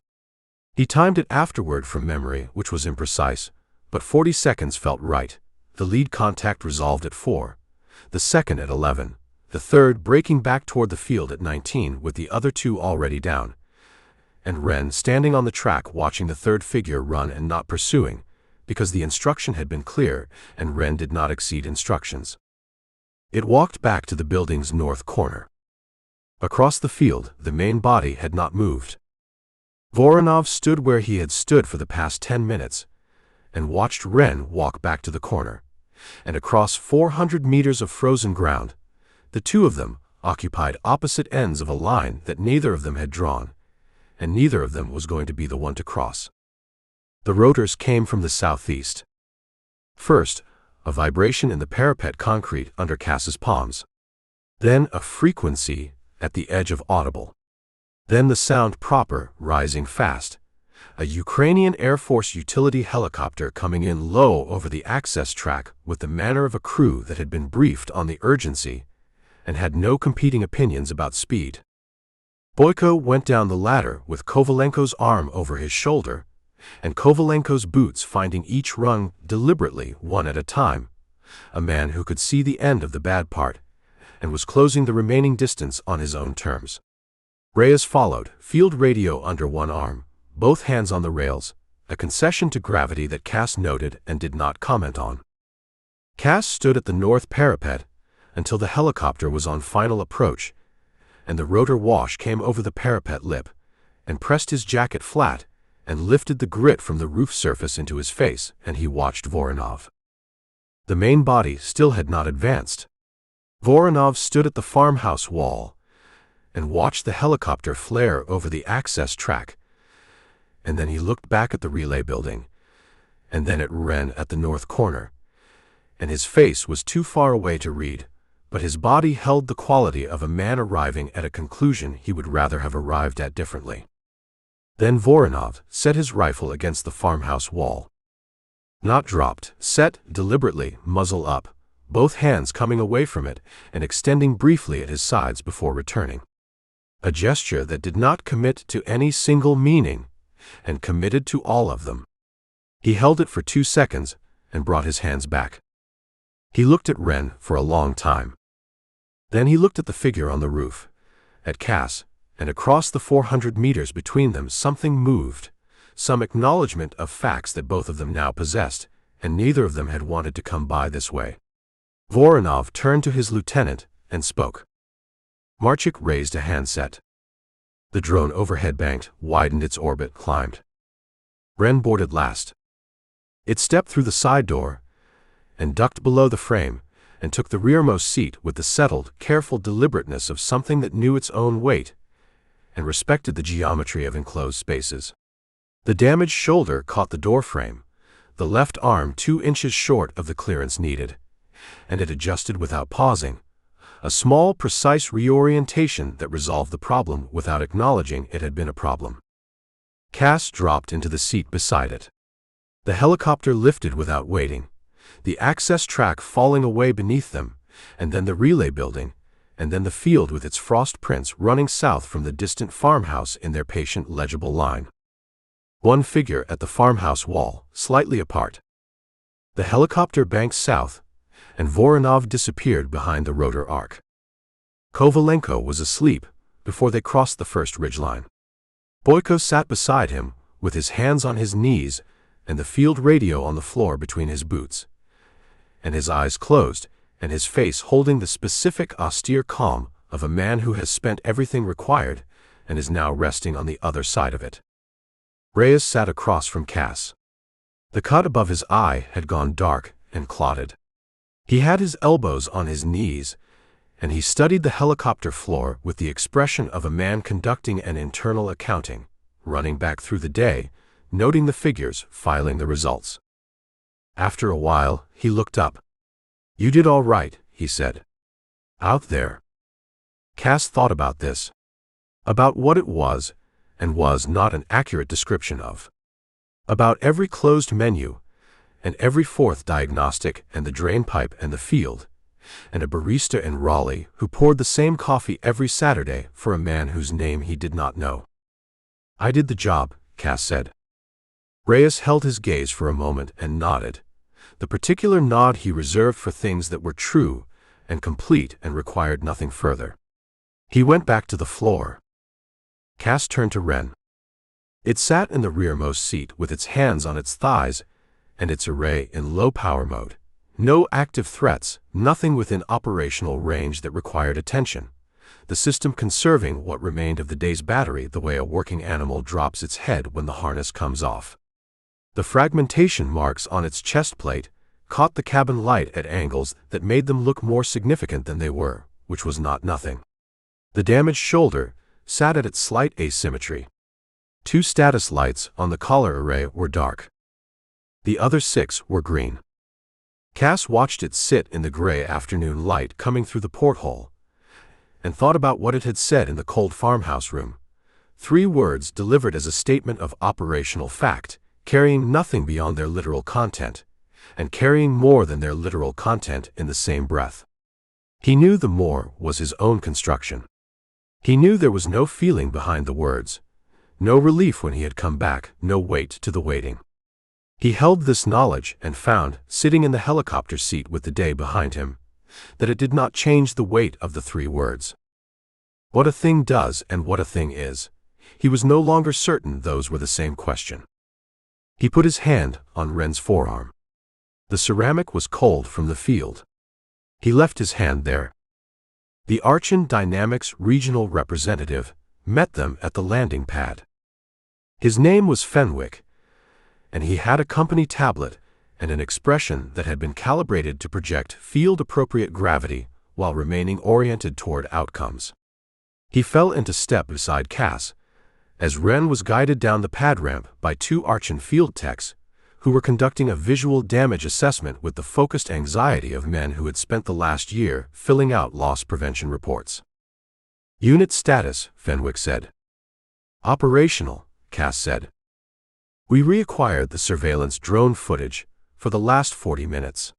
He timed it afterward from memory, which was imprecise, but 40 seconds felt right. The lead contact resolved at 4, the second at 11, the third breaking back toward the field at 19 with the other 2 already down, and Ren standing on the track watching the third figure run and not pursuing, because the instruction had been clear and Wren did not exceed instructions. It walked back to the building's north corner. Across the field, the main body had not moved. Voronov stood where he had stood for the past 10 minutes and watched Wren walk back to the corner, and across 400 meters of frozen ground. The two of them occupied opposite ends of a line that neither of them had drawn, and neither of them was going to be the one to cross. The rotors came from the southeast. First, a vibration in the parapet concrete under Cass's palms. Then a frequency at the edge of audible. Then the sound proper, rising fast. A Ukrainian Air Force utility helicopter coming in low over the access track with the manner of a crew that had been briefed on the urgency and had no competing opinions about speed. Boyko went down the ladder with Kovalenko's arm over his shoulder, and Kovalenko's boots finding each rung deliberately one at a time, a man who could see the end of the bad part and was closing the remaining distance on his own terms. Reyes followed, field radio under one arm, both hands on the rails, a concession to gravity that Cass noted and did not comment on. Cass stood at the north parapet until the helicopter was on final approach, and the rotor wash came over the parapet lip and pressed his jacket flat and lifted the grit from the roof surface into his face, and he watched Voronov. The main body still had not advanced. Voronov stood at the farmhouse wall and watched the helicopter flare over the access track, and then he looked back at the relay building, and then at Wren at the north corner, and his face was too far away to read, but his body held the quality of a man arriving at a conclusion he would rather have arrived at differently. Then Voronov set his rifle against the farmhouse wall. Not dropped, set deliberately, muzzle up, both hands coming away from it and extending briefly at his sides before returning. A gesture that did not commit to any single meaning, and committed to all of them. He held it for 2 seconds and brought his hands back. He looked at Wren for a long time. Then he looked at the figure on the roof, at Cass, and across the 400 meters between them something moved, some acknowledgement of facts that both of them now possessed, and neither of them had wanted to come by this way. Voronov turned to his lieutenant and spoke. Marchik raised a handset. The drone overhead banked, widened its orbit, climbed. Wren boarded last. It stepped through the side door and ducked below the frame and took the rearmost seat with the settled, careful deliberateness of something that knew its own weight and respected the geometry of enclosed spaces. The damaged shoulder caught the door frame, the left arm 2 inches short of the clearance needed, and it adjusted without pausing, a small, precise reorientation that resolved the problem without acknowledging it had been a problem. Cass dropped into the seat beside it. The helicopter lifted without waiting, the access track falling away beneath them, and then the relay building, and then the field with its frost prints running south from the distant farmhouse in their patient, legible line. One figure at the farmhouse wall, slightly apart. The helicopter banked south, and Voronov disappeared behind the rotor arc. Kovalenko was asleep before they crossed the first ridgeline. Boyko sat beside him, with his hands on his knees and the field radio on the floor between his boots, and his eyes closed, and his face holding the specific austere calm of a man who has spent everything required and is now resting on the other side of it. Reyes sat across from Cass. The cut above his eye had gone dark and clotted. He had his elbows on his knees, and he studied the helicopter floor with the expression of a man conducting an internal accounting, running back through the day, noting the figures, filing the results. After a while, he looked up. "You did all right," he said. "Out there." Cass thought about this. About what it was, and was not an accurate description of. About every closed menu, and every fourth diagnostic, and the drain pipe and the field, and a barista in Raleigh who poured the same coffee every Saturday for a man whose name he did not know. "I did the job," Cass said. Reyes held his gaze for a moment and nodded, the particular nod he reserved for things that were true and complete and required nothing further. He went back to the floor. Cass turned to Wren. It sat in the rearmost seat with its hands on its thighs and its array in low power mode. No active threats, nothing within operational range that required attention. The system conserving what remained of the day's battery the way a working animal drops its head when the harness comes off. The fragmentation marks on its chest plate caught the cabin light at angles that made them look more significant than they were, which was not nothing. The damaged shoulder sat at its slight asymmetry. 2 status lights on the collar array were dark. The other 6 were green. Cass watched it sit in the gray afternoon light coming through the porthole, and thought about what it had said in the cold farmhouse room. 3 words delivered as a statement of operational fact, carrying nothing beyond their literal content, and carrying more than their literal content in the same breath. He knew the more was his own construction. He knew there was no feeling behind the words, no relief when he had come back, no weight to the waiting. He held this knowledge and found, sitting in the helicopter seat with the day behind him, that it did not change the weight of the 3 words. What a thing does and what a thing is, he was no longer certain those were the same question. He put his hand on Wren's forearm. The ceramic was cold from the field. He left his hand there. The Archon Dynamics regional representative met them at the landing pad. His name was Fenwick, and he had a company tablet and an expression that had been calibrated to project field-appropriate gravity while remaining oriented toward outcomes. He fell into step beside Cass, as Wren was guided down the pad ramp by 2 Archon field techs who were conducting a visual damage assessment with the focused anxiety of men who had spent the last year filling out loss prevention reports. Unit status, Fenwick said. Operational, Cass said. We reacquired the surveillance drone footage for the last 40 minutes.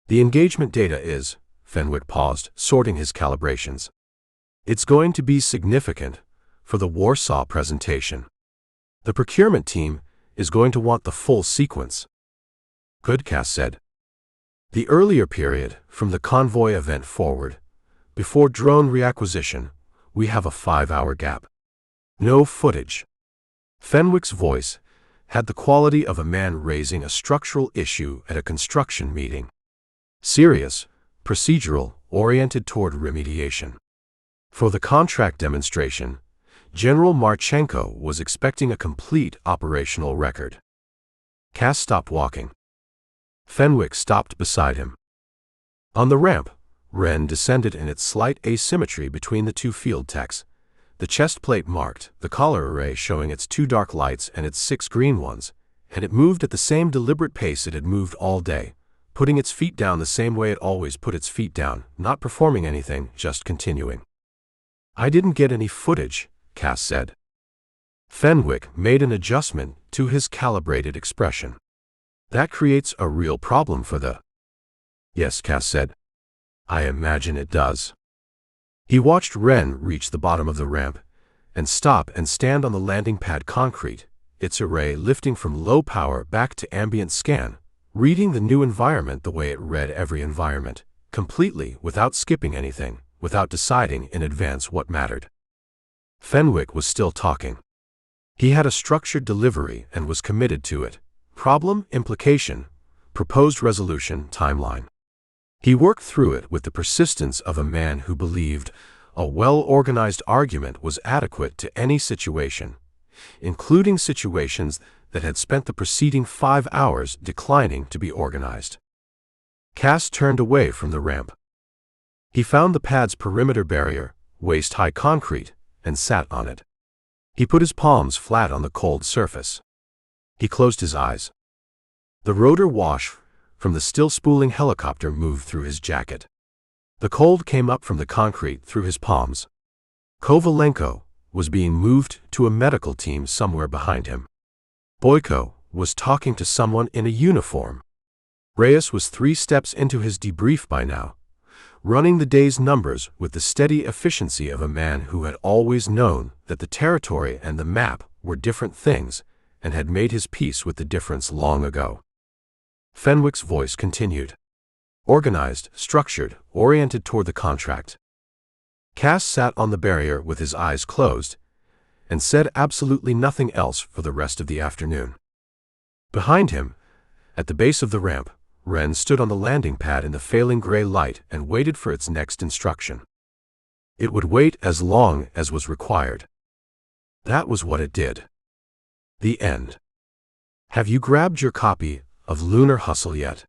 The engagement data is, Fenwick paused, sorting his calibrations. It's going to be significant for the Warsaw presentation. The procurement team is going to want the full sequence. Good, Cass said. The earlier period, from the convoy event forward, before drone reacquisition, we have a 5-hour gap. No footage. Fenwick's voice had the quality of a man raising a structural issue at a construction meeting. Serious, procedural, oriented toward remediation. For the contract demonstration, General Marchenko was expecting a complete operational record. Cass stopped walking. Fenwick stopped beside him. On the ramp, Wren descended in its slight asymmetry between the 2 field techs, the chest plate marked, the collar array showing its 2 dark lights and its 6 green ones, and it moved at the same deliberate pace it had moved all day, putting its feet down the same way it always put its feet down, not performing anything, just continuing. I didn't get any footage, Cass said. Fenwick made an adjustment to his calibrated expression. That creates a real problem for the... Yes, Cass said. I imagine it does. He watched Wren reach the bottom of the ramp and stop and stand on the landing pad concrete, its array lifting from low power back to ambient scan, reading the new environment the way it read every environment, completely without skipping anything, without deciding in advance what mattered. Fenwick was still talking. He had a structured delivery and was committed to it. Problem, implication, proposed resolution, timeline. He worked through it with the persistence of a man who believed a well-organized argument was adequate to any situation, including situations that had spent the preceding 5 hours declining to be organized. Cass turned away from the ramp. He found the pad's perimeter barrier, waist-high concrete, and sat on it. He put his palms flat on the cold surface. He closed his eyes. The rotor wash from the still-spooling helicopter moved through his jacket. The cold came up from the concrete through his palms. Kovalenko was being moved to a medical team somewhere behind him. Boyko was talking to someone in a uniform. Reyes was 3 steps into his debrief by now, running the day's numbers with the steady efficiency of a man who had always known that the territory and the map were different things and had made his peace with the difference long ago. Fenwick's voice continued. Organized, structured, oriented toward the contract. Cass sat on the barrier with his eyes closed and said absolutely nothing else for the rest of the afternoon. Behind him, At the base of the ramp, Ren stood on the landing pad in the failing gray light and waited for its next instruction. It would wait as long as was required. That was what it did. The end. Have you grabbed your copy of Lunar Hustle yet?